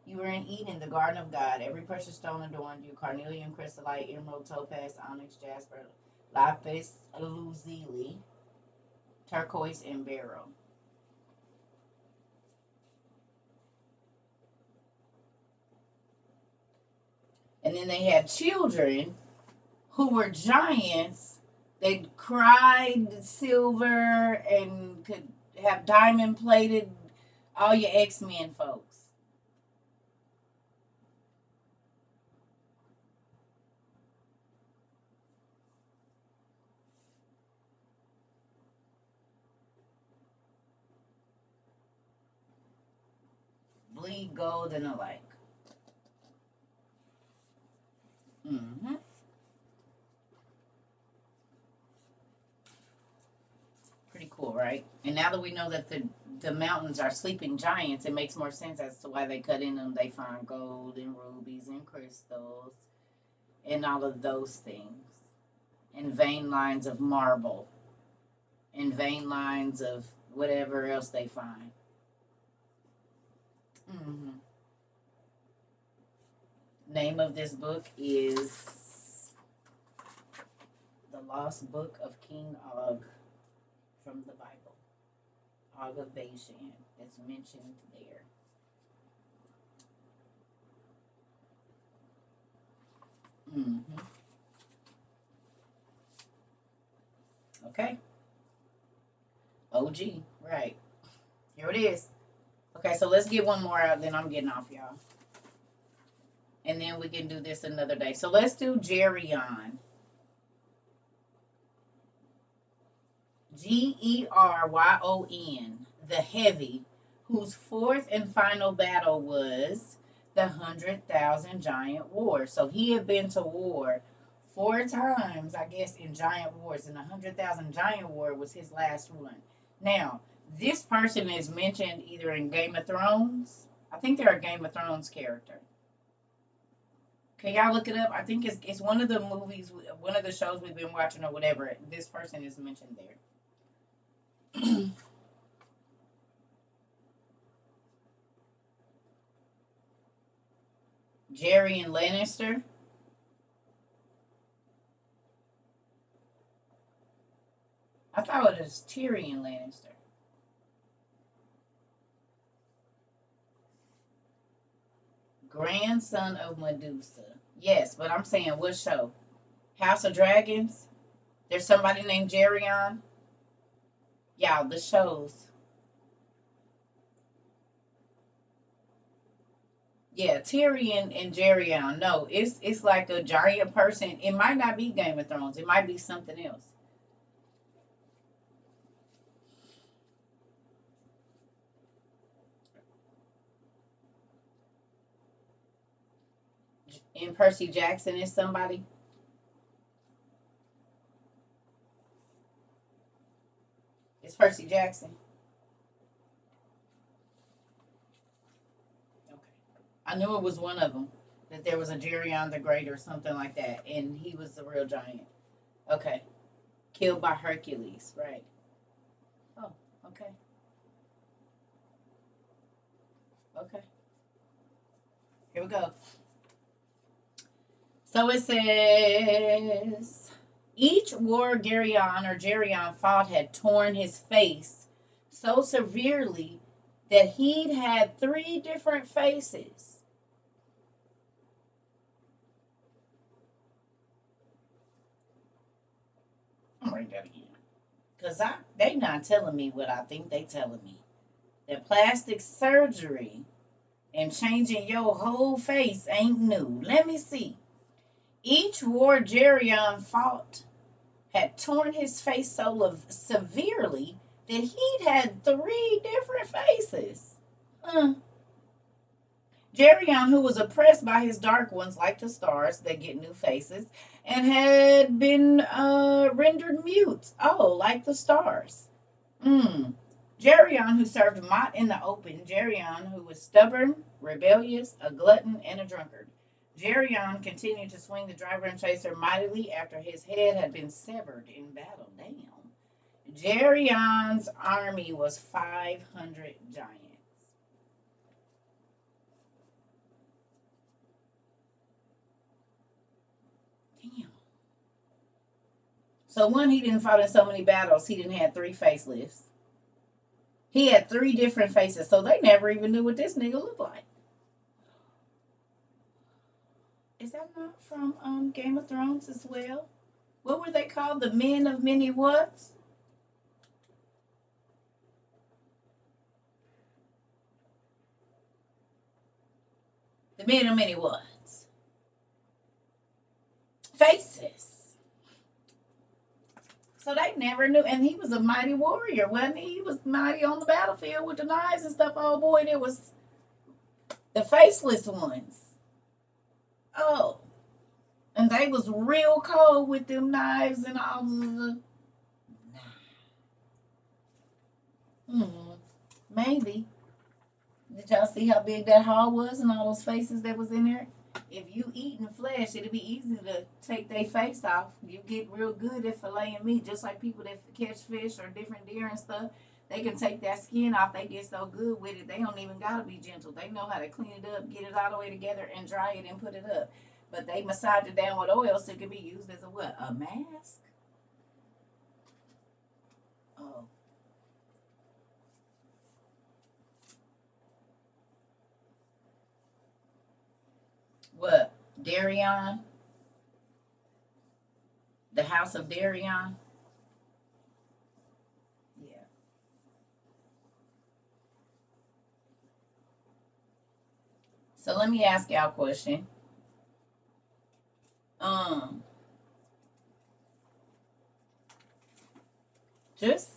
You were in Eden, the garden of God. Every precious stone adorned you: carnelian, chrysolite, emerald, topaz, onyx, jasper, lapis lazuli, turquoise, and beryl. And then they had children who were giants. They cried silver and could have diamond plated, all your X-Men folks. Bleed gold and the like. Mm-hmm. Pretty cool, right? And now that we know that the mountains are sleeping giants, it makes more sense as to why they cut in them. They find gold and rubies and crystals and all of those things, and vein lines of marble, and vein lines of whatever else they find. Mm-hmm. Name of this book is The Lost Book of King Og from the Bible. Og of Bashan. It's mentioned there. Mm-hmm. Okay. OG. Right. Here it is. Okay, so let's get one more out, then I'm getting off, y'all. And then we can do this another day. So let's do Geryon. Geryon, the heavy, whose fourth and final battle was the 100,000 Giant War. So he had been to war 4 times, I guess, in Giant Wars, and the 100,000 Giant War was his last one. Now, this person is mentioned either in Game of Thrones. I think they're a Game of Thrones character. Can y'all look it up? I think it's one of the movies, one of the shows we've been watching or whatever. This person is mentioned there. Jerry and Lannister. I thought it was Tyrion Lannister. Grandson of Medusa. Yes, but I'm saying what show? House of Dragons? There's somebody named Geryon? Y'all, the shows. Yeah, Tyrion and Geryon. No, it's like a giant person. It might not be Game of Thrones. It might be something else. And Percy Jackson is somebody? It's Percy Jackson. Okay. I knew it was one of them. That there was a Geryon the Great or something like that. And he was the real giant. Okay. Killed by Hercules. Right. Oh, okay. Okay. Here we go. So it says each war Geryon fought had torn his face so severely that he'd had 3 different faces. I'm gonna read that again. Cause they not telling me what I think they telling me. That plastic surgery and changing your whole face ain't new. Let me see. Each war Geryon fought had torn his face so severely that he'd had 3 different faces. Geryon, who was oppressed by his dark ones like the stars that get new faces, and had been rendered mute. Oh, like the stars. Geryon, who served Mott in the open. Geryon, who was stubborn, rebellious, a glutton, and a drunkard. Geryon continued to swing the driver and chaser mightily after his head had been severed in battle. Damn. Geryon's army was 500 giants. Damn. So one, he didn't fight in so many battles. He didn't have 3 facelifts. He had 3 different faces, so they never even knew what this nigga looked like. Is that not from Game of Thrones as well? What were they called? The men of many whats? The men of many whats? Faces. So they never knew. And he was a mighty warrior, wasn't he? He was mighty on the battlefield with the knives and stuff. Oh boy, there was the faceless ones. Oh. And they was real cold with them knives and all the. Maybe. Did y'all see how big that hall was and all those faces that was in there? If you eating flesh, it'll be easy to take their face off. You get real good at filleting meat, just like people that catch fish or different deer and stuff. They can take that skin off. They get so good with it, they don't even gotta be gentle. They know how to clean it up, get it all the way together, and dry it and put it up. But they massage it down with oil so it can be used as a what? A mask? Oh. What? Darion? The House of Darion? Yeah. So let me ask y'all a question. Um, just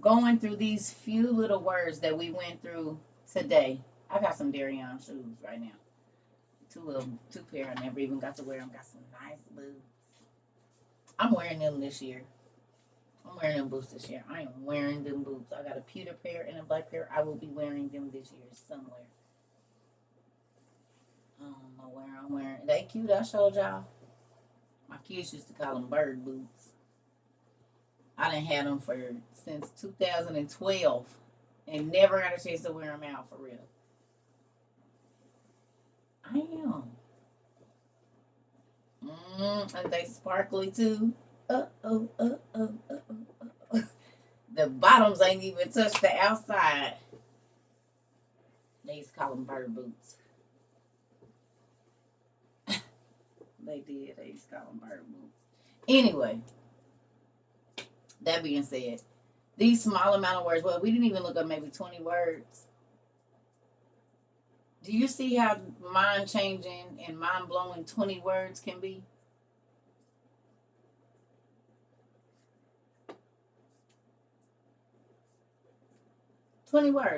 going through these few little words that we went through today. I got some Darion shoes right now. 2 of them, 2 pair. I never even got to wear them. Got some nice boots. I'm wearing them this year. I'm wearing them boots this year. I am wearing them boots. I got a pewter pair and a black pair. I will be wearing them this year somewhere. I don't know where I'm wearing. They cute. I showed y'all. My kids used to call them bird boots. I done had them for since 2012 and never got a chance to wear them out for real. I am. And they sparkly too. Oh, The bottoms ain't even touched the outside. They used to call them bird boots. They did. They used to call them bird boots. Anyway, that being said, these small amount of words, well, we didn't even look up maybe 20 words. Do you see how mind changing and mind blowing 20 words can be?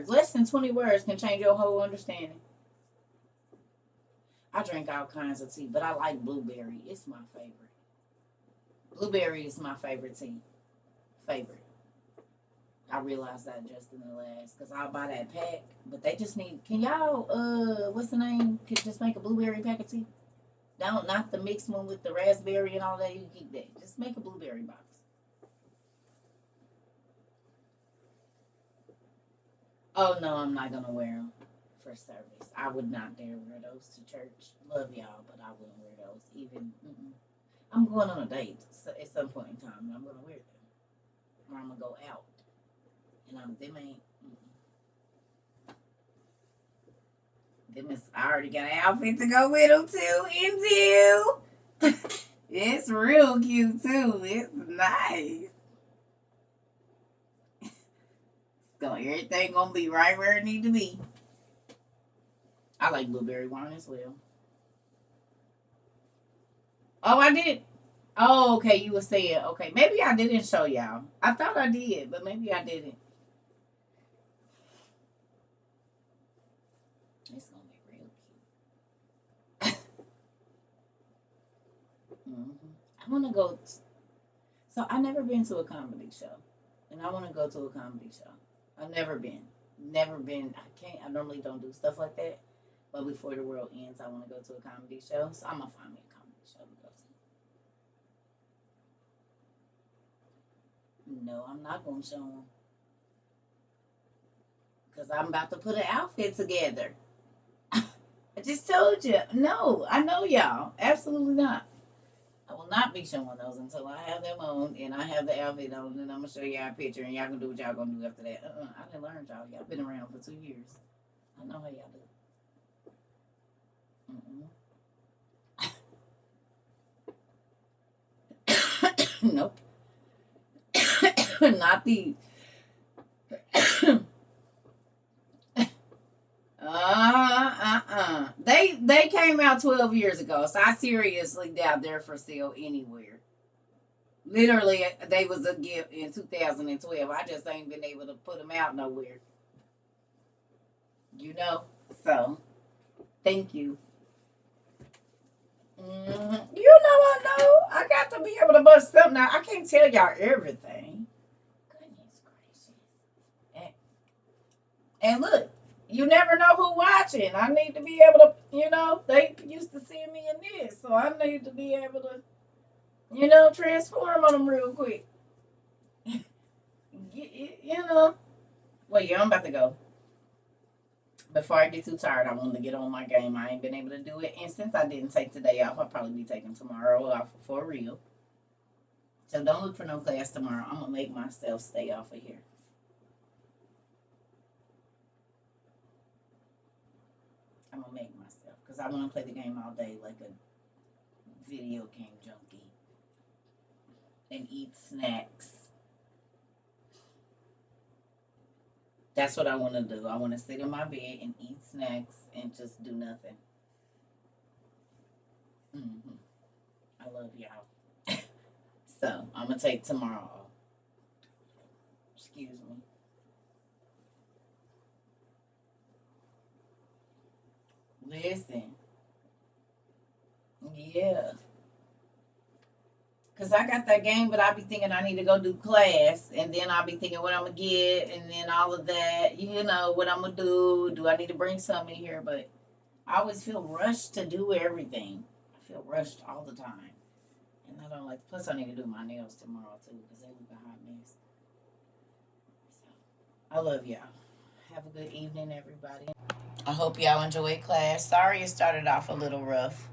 Less than 20 words can change your whole understanding. I drink all kinds of tea, but I like blueberry. It's my favorite. Blueberry is my favorite tea. Favorite. I realized that just in the last, because I'll buy that pack, but they just need. Can y'all, what's the name? Can just make a blueberry pack of tea? Don't not the mixed one with the raspberry and all that. You can keep that. Just make a blueberry box. Oh no, I'm not gonna wear them for service. I would not dare wear those to church. Love y'all, but I wouldn't wear those. Even I'm going on a date so at some point in time, and I'm gonna wear them, or I'm gonna go out, and them ain't. Them is, I already got an outfit to go with them too. Into it's real cute too. It's nice. Everything gonna be right where it need to be. I like blueberry wine as well. Oh, I did. Oh, okay. You were saying okay. Maybe I didn't show y'all. I thought I did, but maybe I didn't. It's gonna be real cute. I want to go. So I never been to a comedy show, and I want to go to a comedy show. I've never been. Never been. I can't. I normally don't do stuff like that. But before the world ends, I want to go to a comedy show. So I'm gonna find me a comedy show to go to. No, I'm not gonna show them because I'm about to put an outfit together. I just told you. No, I know y'all. Absolutely not. I will not be showing those until I have them on and I have the outfit on, and I'm gonna show y'all a picture, and y'all can do what y'all gonna do after that. I didn't learn y'all. Y'all been around for 2 years. I know how y'all do. Nope. Not these. They came out 12 years ago, so I seriously doubt they're for sale anywhere. Literally, they was a gift in 2012. I just ain't been able to put them out nowhere. You know? So, thank you. You know I know. I got to be able to bust something out. I can't tell y'all everything. Goodness gracious. And look, you never know who watching. I need to be able to, they used to see me in this, so I need to be able to, transform on them real quick. you know. Well, yeah, I'm about to go. Before I get too tired, I wanted to get on my game. I ain't been able to do it. And since I didn't take today off, I'll probably be taking tomorrow off for real. So don't look for no class tomorrow. I'm going to make myself stay off of here. I'm going to make myself. Because I want to play the game all day like a video game junkie. And eat snacks. That's what I want to do. I want to sit in my bed and eat snacks and just do nothing. I love y'all. So, I'm going to take tomorrow off. Excuse me. Listen. Yeah. Because I got that game, but I be thinking I need to go do class. And then I'll be thinking what I'm going to get. And then all of that. What I'm going to do. Do I need to bring something in here? But I always feel rushed to do everything. I feel rushed all the time. And I don't like. Plus, I need to do my nails tomorrow, too. Because they look a hot mess. So, I love y'all. Have a good evening, everybody. I hope y'all enjoyed class. Sorry it started off a little rough.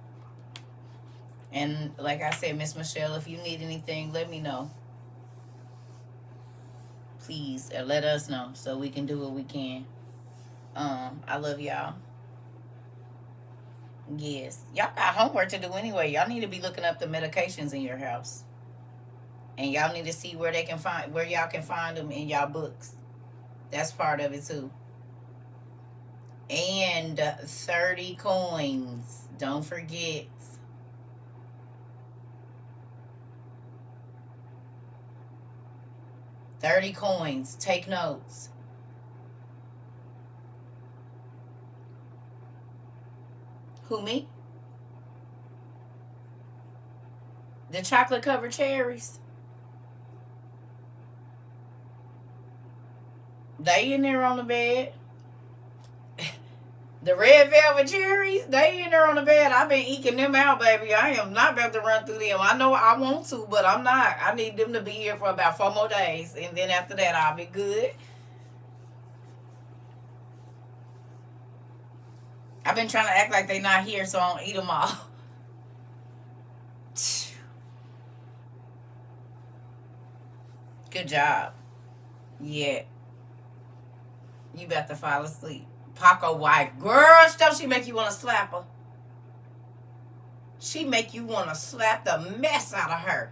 And like I said, Miss Michelle, if you need anything, let me know. Please, let us know so we can do what we can. I love y'all. Yes. Y'all got homework to do anyway. Y'all need to be looking up the medications in your house. And y'all need to see where y'all can find them in y'all books. That's part of it too. And 30 coins. Don't forget. 30 coins. Take notes. Who, me? The chocolate covered cherries. They in there on the bed. The red velvet cherries, they in there on the bed. I've been eking them out, baby. I am not about to run through them. I know I want to, but I'm not. I need them to be here for about 4 more days. And then after that, I'll be good. I've been trying to act like they not here so I don't eat them all. Good job. Yeah. You about to fall asleep. Paco wife. Girl, don't she make you want to slap her? She make you want to slap the mess out of her.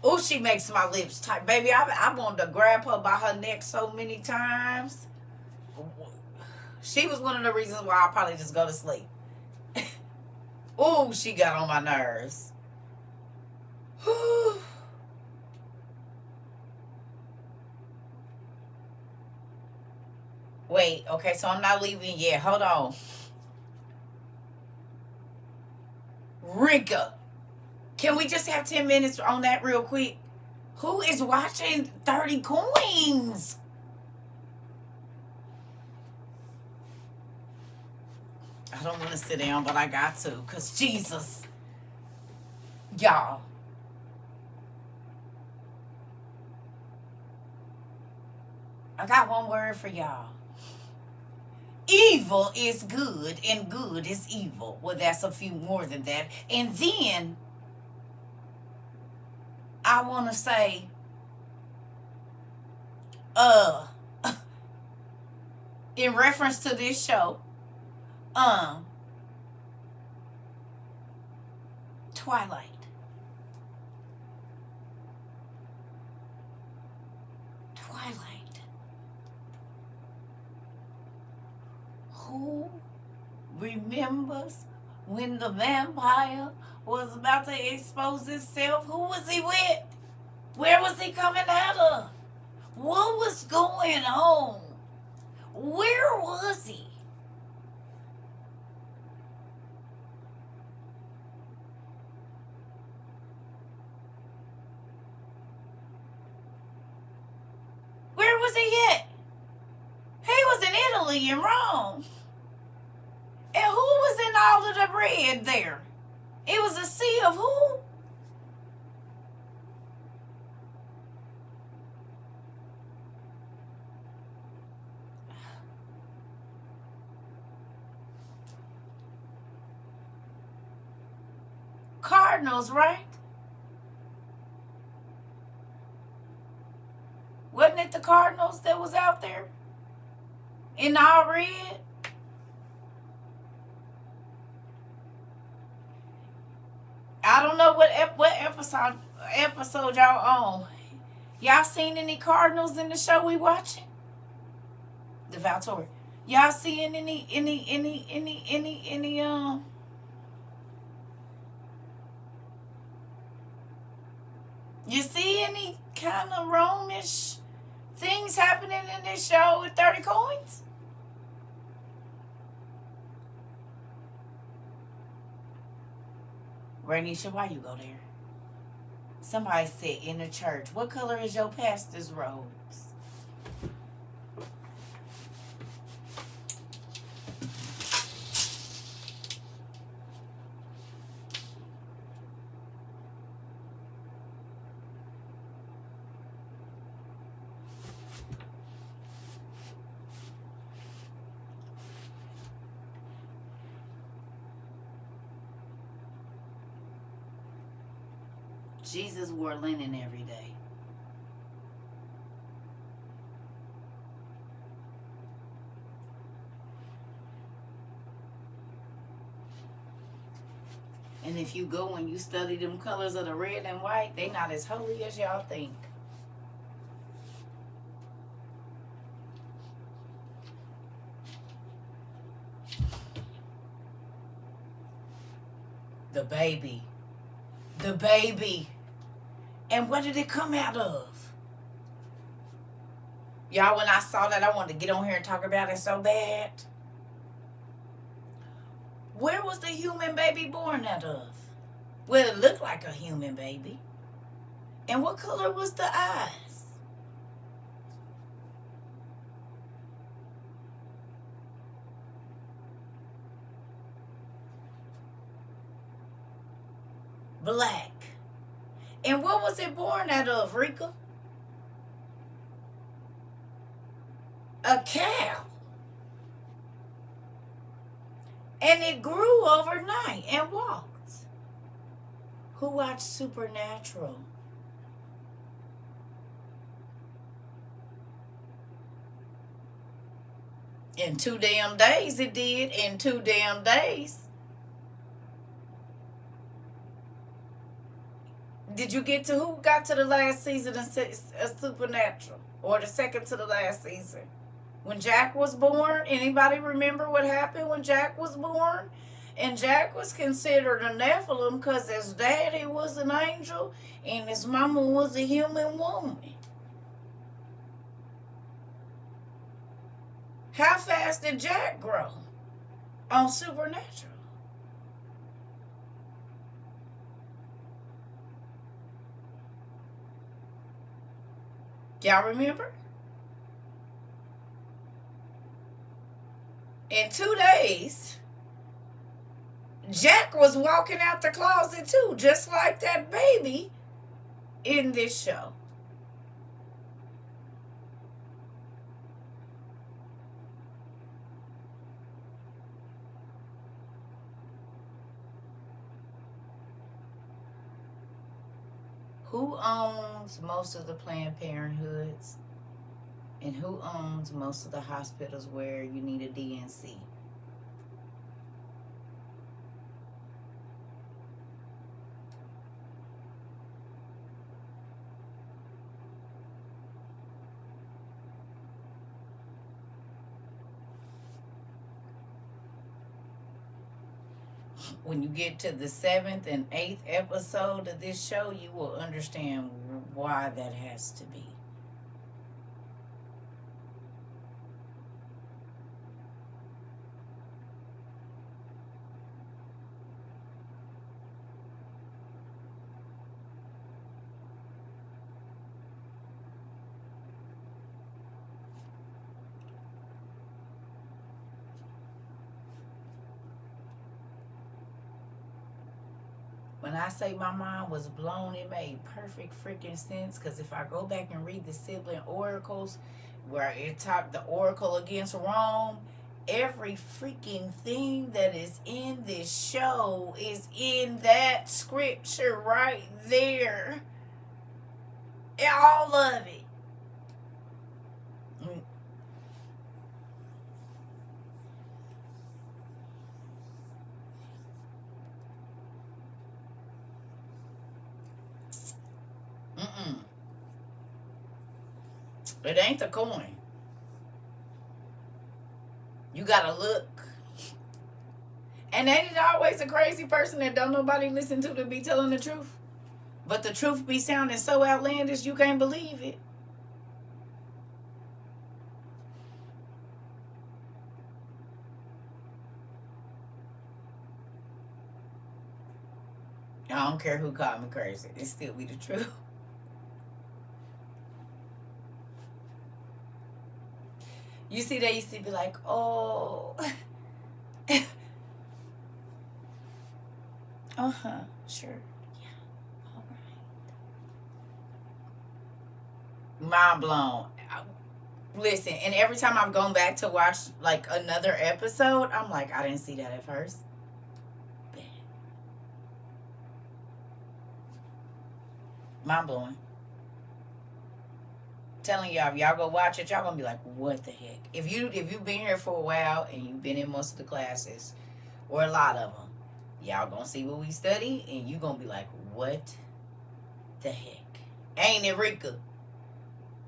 Oh, she makes my lips tight. Baby, I wanted to grab her by her neck so many times. She was one of the reasons why I probably just go to sleep. Oh, she got on my nerves. Wait, okay, so I'm not leaving yet. Hold on. Rika, can we just have 10 minutes on that real quick? Who is watching 30 Coins? I don't want to sit down, but I got to, because Jesus. Y'all. I got one word for y'all. Evil is good and good is evil. Well, that's a few more than that. And then I want to say, in reference to this show, Twilight. Who remembers when the vampire was about to expose himself? Who was he with? Where was he coming out of? What was going on? Where was he? Where was he at? He was in Italy and Rome. And who was in all of the bread there? It was a sea of who? Cardinals, right? Wasn't it the Cardinals that was out there? In all red? I don't know what episode y'all on. Y'all seen any Cardinals in the show we watching? The Valtori. Y'all seeing any you see any kind of Romish things happening in this show with 30 Coins? Ranisha, why you go there? Somebody said in the church. What color is your pastor's robes? Jesus wore linen every day. And if you go and you study them colors of the red and white, they not as holy as y'all think. The baby. The baby. And what did it come out of? Y'all, when I saw that, I wanted to get on here and talk about it so bad. Where was the human baby born out of? Well, it looked like a human baby. And what color was the eyes? Black. And what was it born out of, Rika? A cow. And it grew overnight and walked. Who watched Supernatural? In 2 damn days it did. In 2 damn days. Did you get to who got to the last season of Supernatural? Or the second to the last season? When Jack was born, anybody remember what happened when Jack was born? And Jack was considered a Nephilim because his daddy was an angel and his mama was a human woman. How fast did Jack grow on Supernatural? Y'all remember? In 2 days, Jack was walking out the closet too, just like that baby in this show. Who owns most of the Planned Parenthoods? And who owns most of the hospitals where you need a DNC? When you get to the 7th and 8th episode of this show, you will understand why that has to be. When I say my mind was blown, it made perfect freaking sense. Because if I go back and read the sibling oracles, where it talked the oracle against Rome, every freaking thing that is in this show is in that scripture right there. All of it. It ain't the coin. You gotta look. And ain't it always a crazy person that don't nobody listen to be telling the truth? But the truth be sounding so outlandish you can't believe it. I don't care who called me crazy. It still be the truth. You see, they used to be like, oh. Uh-huh, sure. Yeah, all right. Mind blown. Listen, and every time I've gone back to watch, like, another episode, I'm like, I didn't see that at first. Mind blowing. Telling y'all, if y'all go watch it, y'all gonna be like, what the heck? If you've been here for a while and you've been in most of the classes, or a lot of them, y'all gonna see what we study, and you gonna be like, what the heck? Ain't it, Rika?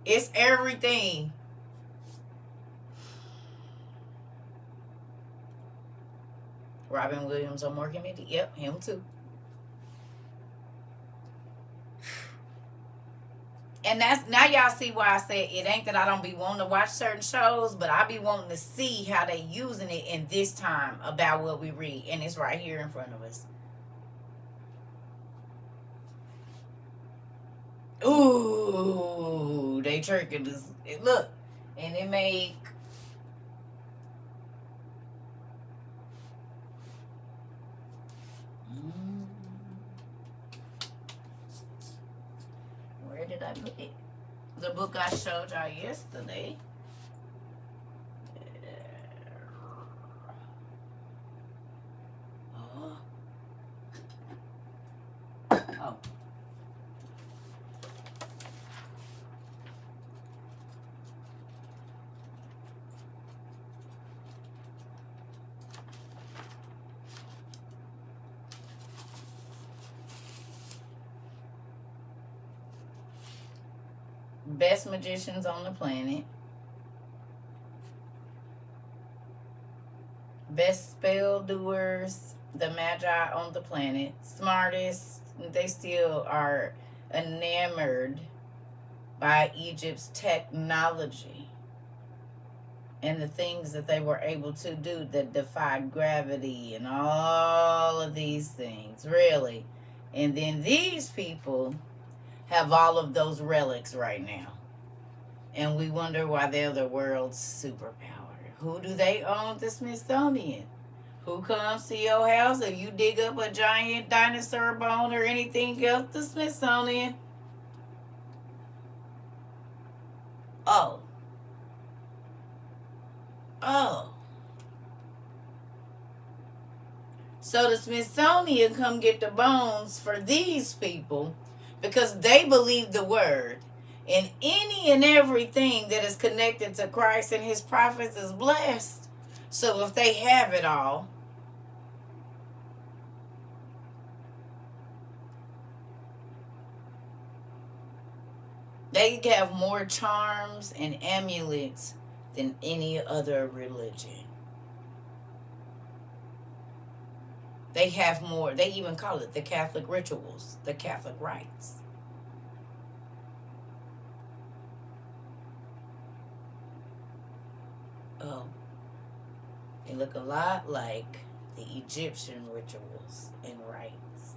It's everything. Robin Williams on Morgan Mindy. Yep, him too. And that's, now y'all see why I said it ain't that I don't be wanting to watch certain shows, but I be wanting to see how they using it in this time about what we read. And it's right here in front of us. Ooh, they tricking us. Look, and it make where did I put it? The book I showed y'all yesterday. Oh. Oh. Best magicians on the planet. Best spell doers, the magi on the planet. Smartest, they still are enamored by Egypt's technology and the things that they were able to do that defied gravity and all of these things, really. And then these people have all of those relics right now. And we wonder why they're the world's superpower. Who do they own? The Smithsonian. Who comes to your house if you dig up a giant dinosaur bone or anything else? The Smithsonian. Oh. So the Smithsonian come get the bones for these people because they believe the word. And any and everything that is connected to Christ and his prophets is blessed. So if they have it all, they have more charms and amulets than any other religion. They have more. They even call it the Catholic rituals, the Catholic rites. They look a lot like the Egyptian rituals and rites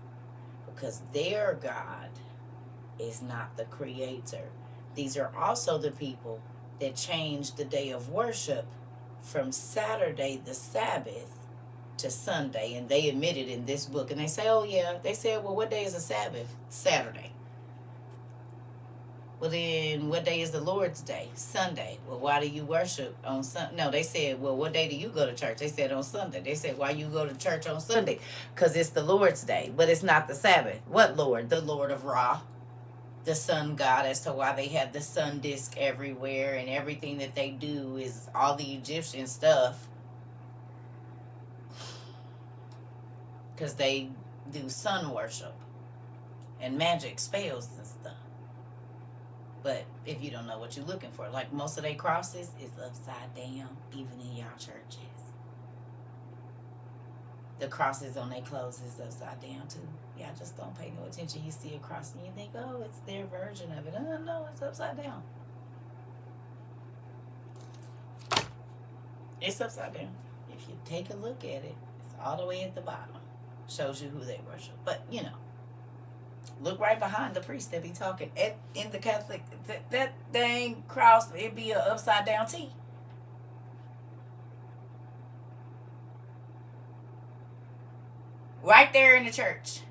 because their God is not the creator. These are also the people that changed the day of worship from Saturday, the Sabbath, to Sunday. And they admitted in this book, and they say, oh yeah, they said, well, what day is the Sabbath? Saturday. Well, then what day is the Lord's Day? Sunday. Well, why do you worship on Sunday? No, they said, well, what day do you go to church? They said on Sunday. They said, why you go to church on Sunday? Because it's the Lord's Day, but it's not the Sabbath. What Lord? The Lord of Ra, the sun god, as to why they have the sun disk everywhere, and everything that they do is all the Egyptian stuff. Because they do sun worship and magic spells and stuff. But if you don't know what you're looking for, like most of their crosses is upside down, even in y'all churches. The crosses on their clothes is upside down too. Y'all just don't pay no attention. You see a cross and you think, oh, it's their version of it. Oh, no, it's upside down. It's upside down. If you take a look at it, it's all the way at the bottom. Shows you who they worship. But, you know, look right behind the priest that be talking. In the Catholic, that dang cross, it'd be an upside down T. Right there in the church.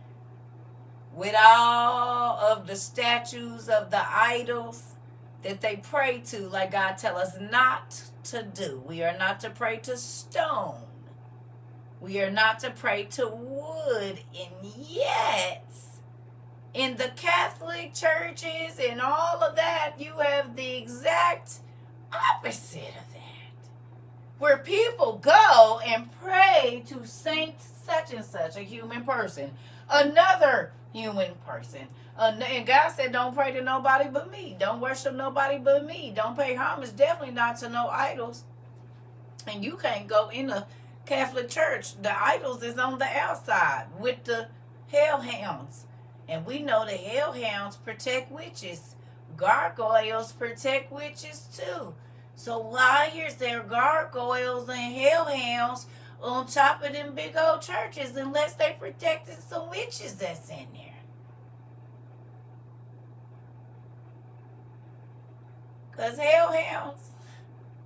With all of the statues of the idols that they pray to, like God tell us not to do. We are not to pray to stone. We are not to pray to wood. And yet, in the Catholic churches and all of that, you have the exact opposite of that. Where people go and pray to Saint such and such, a human person, another human person. And God said, don't pray to nobody but me. Don't worship nobody but me. Don't pay homage, definitely not to no idols. And you can't go in a Catholic church. The idols is on the outside with the hellhounds. And we know the hellhounds protect witches. Gargoyles protect witches too. So why is there gargoyles and hellhounds on top of them big old churches unless they protected some witches that's in there? Because hellhounds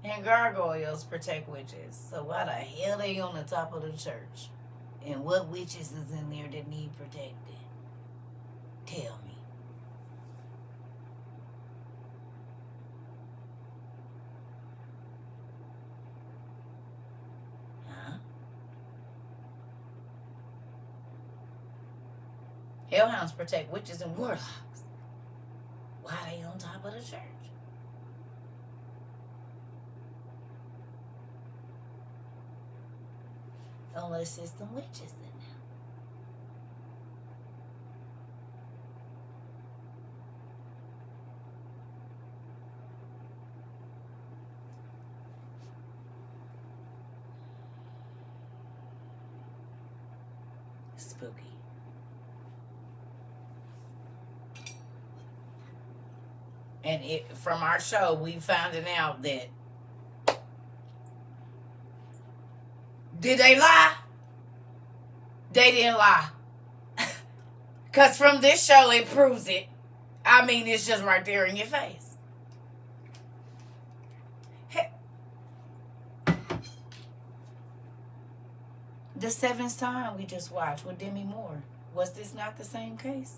and gargoyles protect witches. So why the hell they on the top of the church? And what witches is in there that need protected? Tell me. Huh? Hellhounds protect witches and warlocks. Why are they on top of the church? Unless it's the witches in there. Spooky. And from our show, we found out that did they lie? They didn't lie. Because from this show, it proves it. I mean, it's just right there in your face. Hey. The seventh sign we just watched with Demi Moore. Was this not the same case?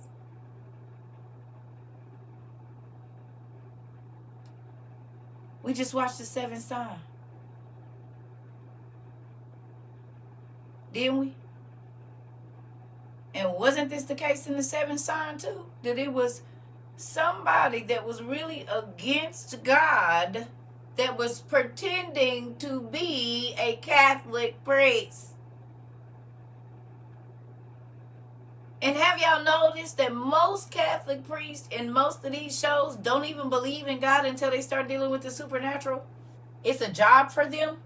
We just watched the seventh sign. Didn't we? And wasn't this the case in the seventh sign too? That it was somebody that was really against God that was pretending to be a Catholic priest. And have y'all noticed that most Catholic priests in most of these shows don't even believe in God until they start dealing with the supernatural? It's a job for them.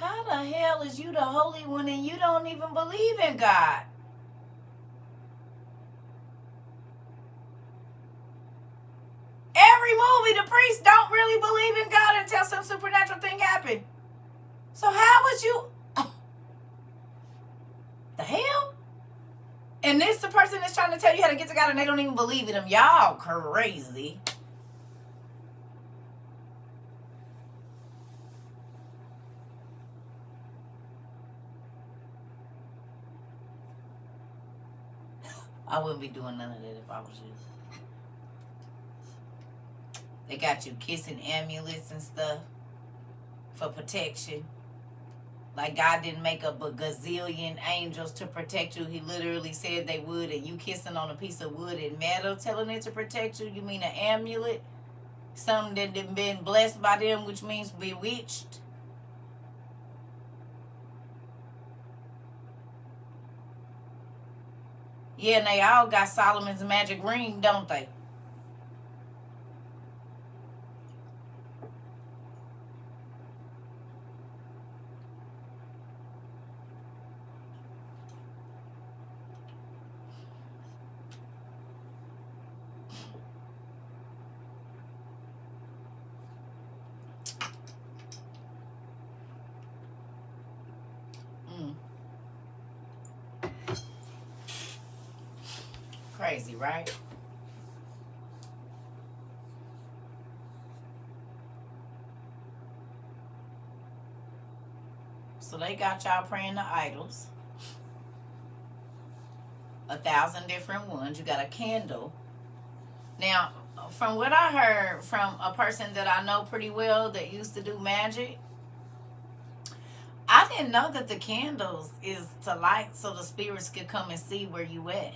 How the hell is you the Holy One and you don't even believe in God? Every movie, the priests don't really believe in God until some supernatural thing happened. So how was you... the hell? And this the person that's trying to tell you how to get to God and they don't even believe in him. Y'all crazy. I wouldn't be doing none of that if I was you. They got you kissing amulets and stuff for protection. Like God didn't make up a gazillion angels to protect you. He literally said they would, and you kissing on a piece of wood and metal telling it to protect you. You mean an amulet? Something that been blessed by them, which means bewitched. Yeah, and they all got Solomon's magic ring, don't they? Crazy, right? So they got y'all praying to idols. 1,000 different ones. You got a candle. Now, from what I heard from a person that I know pretty well that used to do magic, I didn't know that the candles is to light so the spirits could come and see where you at.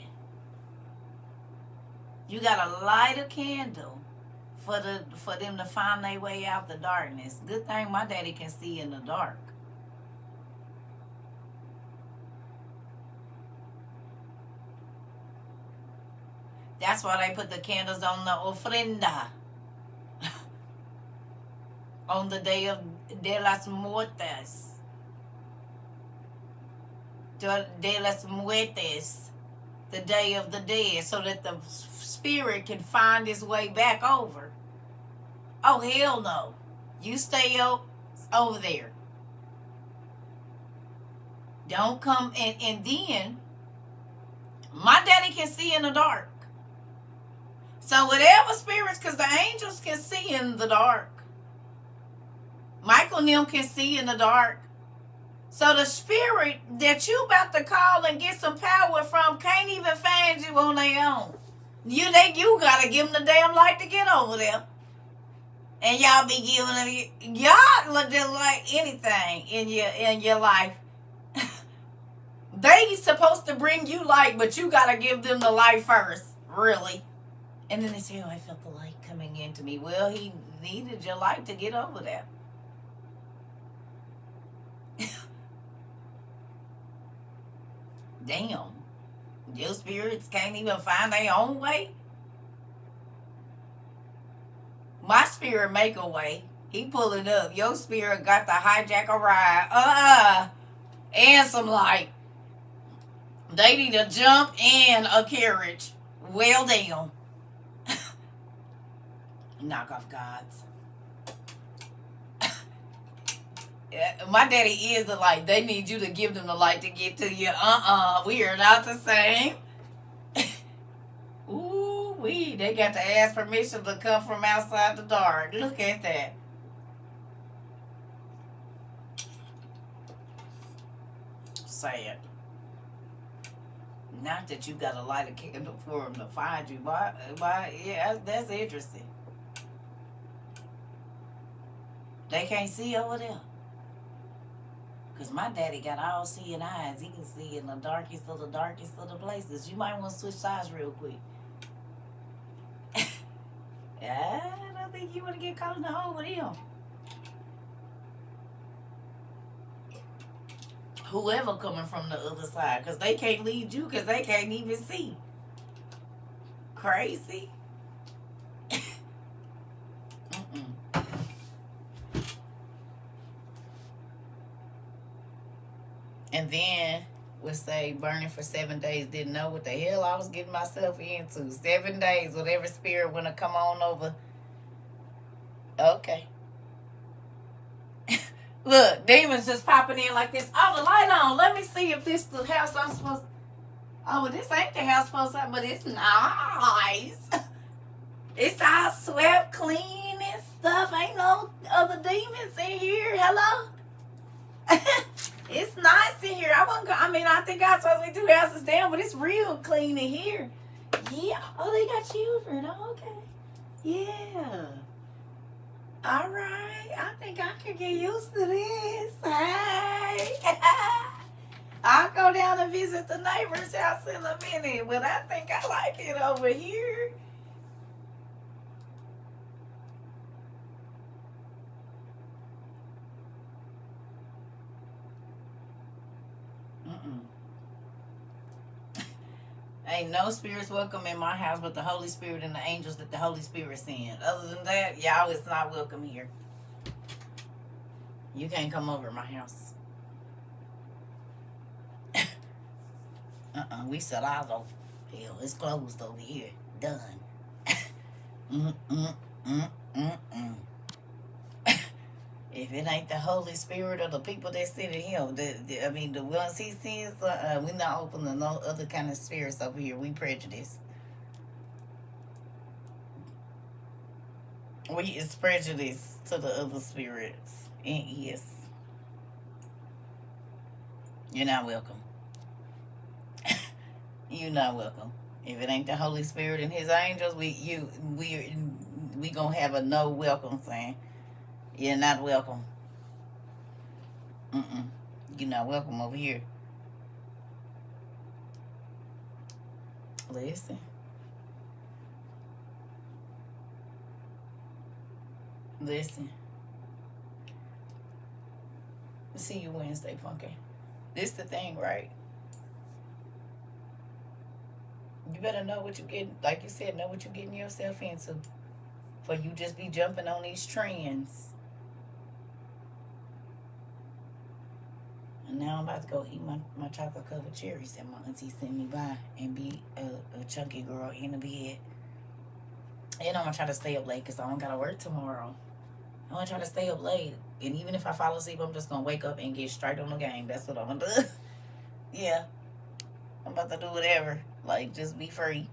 You gotta light a candle for them to find their way out the darkness. Good thing my daddy can see in the dark. That's why they put the candles on the ofrenda. On the day of de las muertes. De las muertes. The day of the dead. So that the spirit can find his way back over. Oh, hell no. You stay over there. Don't come. And then my daddy can see in the dark. So whatever spirits, because the angels can see in the dark. Michael and them can see in the dark. So the spirit that you about to call and get some power from can't even find you on their own. You gotta give them the damn light to get over there. And y'all be giving them, y'all look just like anything in your life. They supposed to bring you light, but you gotta give them the light first, really. And then they say, "Oh, I felt the light coming into me." Well, he needed your light to get over there. Damn. Your spirits can't even find their own way. My spirit make a way. He pulling up. Your spirit got to hijack a ride. And some light. They need a jump and a carriage. Well, damn. Knock off gods. My daddy is the light. They need you to give them the light to get to you. We are not the same. Ooh, they got to ask permission to come from outside the dark. Look at that. Sad. Not that you got to light a candle for them to find you. Yeah, that's interesting. They can't see over there. Because my daddy got all seeing eyes. He can see in the darkest of the places. You might want to switch sides real quick. I don't think you want to get caught in the hole with him. Whoever coming from the other side. Because they can't lead you because they can't even see. Crazy. And then would say burning for 7 days, didn't know what the hell I was getting myself into. 7 days, whatever spirit want to come on over. Okay. Look, demons just popping in like this. Oh, the light on. Let me see if this the house I'm supposed to. Oh, well, this ain't the house supposed to, but it's nice. It's all swept clean and stuff. Ain't no other demons in here. Hello? It's nice in here. I think I was supposed to be 2 houses down, but it's real clean in here. Yeah. Oh, they got children. Oh, okay. Yeah. All right. I think I can get used to this. Hey. I'll go down and visit the neighbor's house in a minute, but I think I like it over here. Ain't no spirits welcome in my house but the Holy Spirit and the angels that the Holy Spirit sent. Other than that, y'all is not welcome here. You can't come over my house. We set out though. Hell, it's closed over here. Done. If it ain't the Holy Spirit or the people that sit in Him, the ones He sends, we're not open to no other kind of spirits over here. We prejudice. It's prejudice to the other spirits. And yes, you're not welcome. You're not welcome. If it ain't the Holy Spirit and His angels, we gonna have a no welcome sign. You're not welcome. You're not welcome over here. Listen. See you Wednesday, Punky. This the thing, right? You better know what you getting. Like you said, know what you're getting yourself into. For you just be jumping on these trends. And now I'm about to go eat my chocolate covered cherries that my auntie sent me by and be a chunky girl in the bed. And I'm going to try to stay up late because I don't got to work tomorrow. I'm going to try to stay up late. And even if I fall asleep, I'm just going to wake up and get straight on the game. That's what I'm going to do. Yeah, I'm about to do whatever. Like, just be free.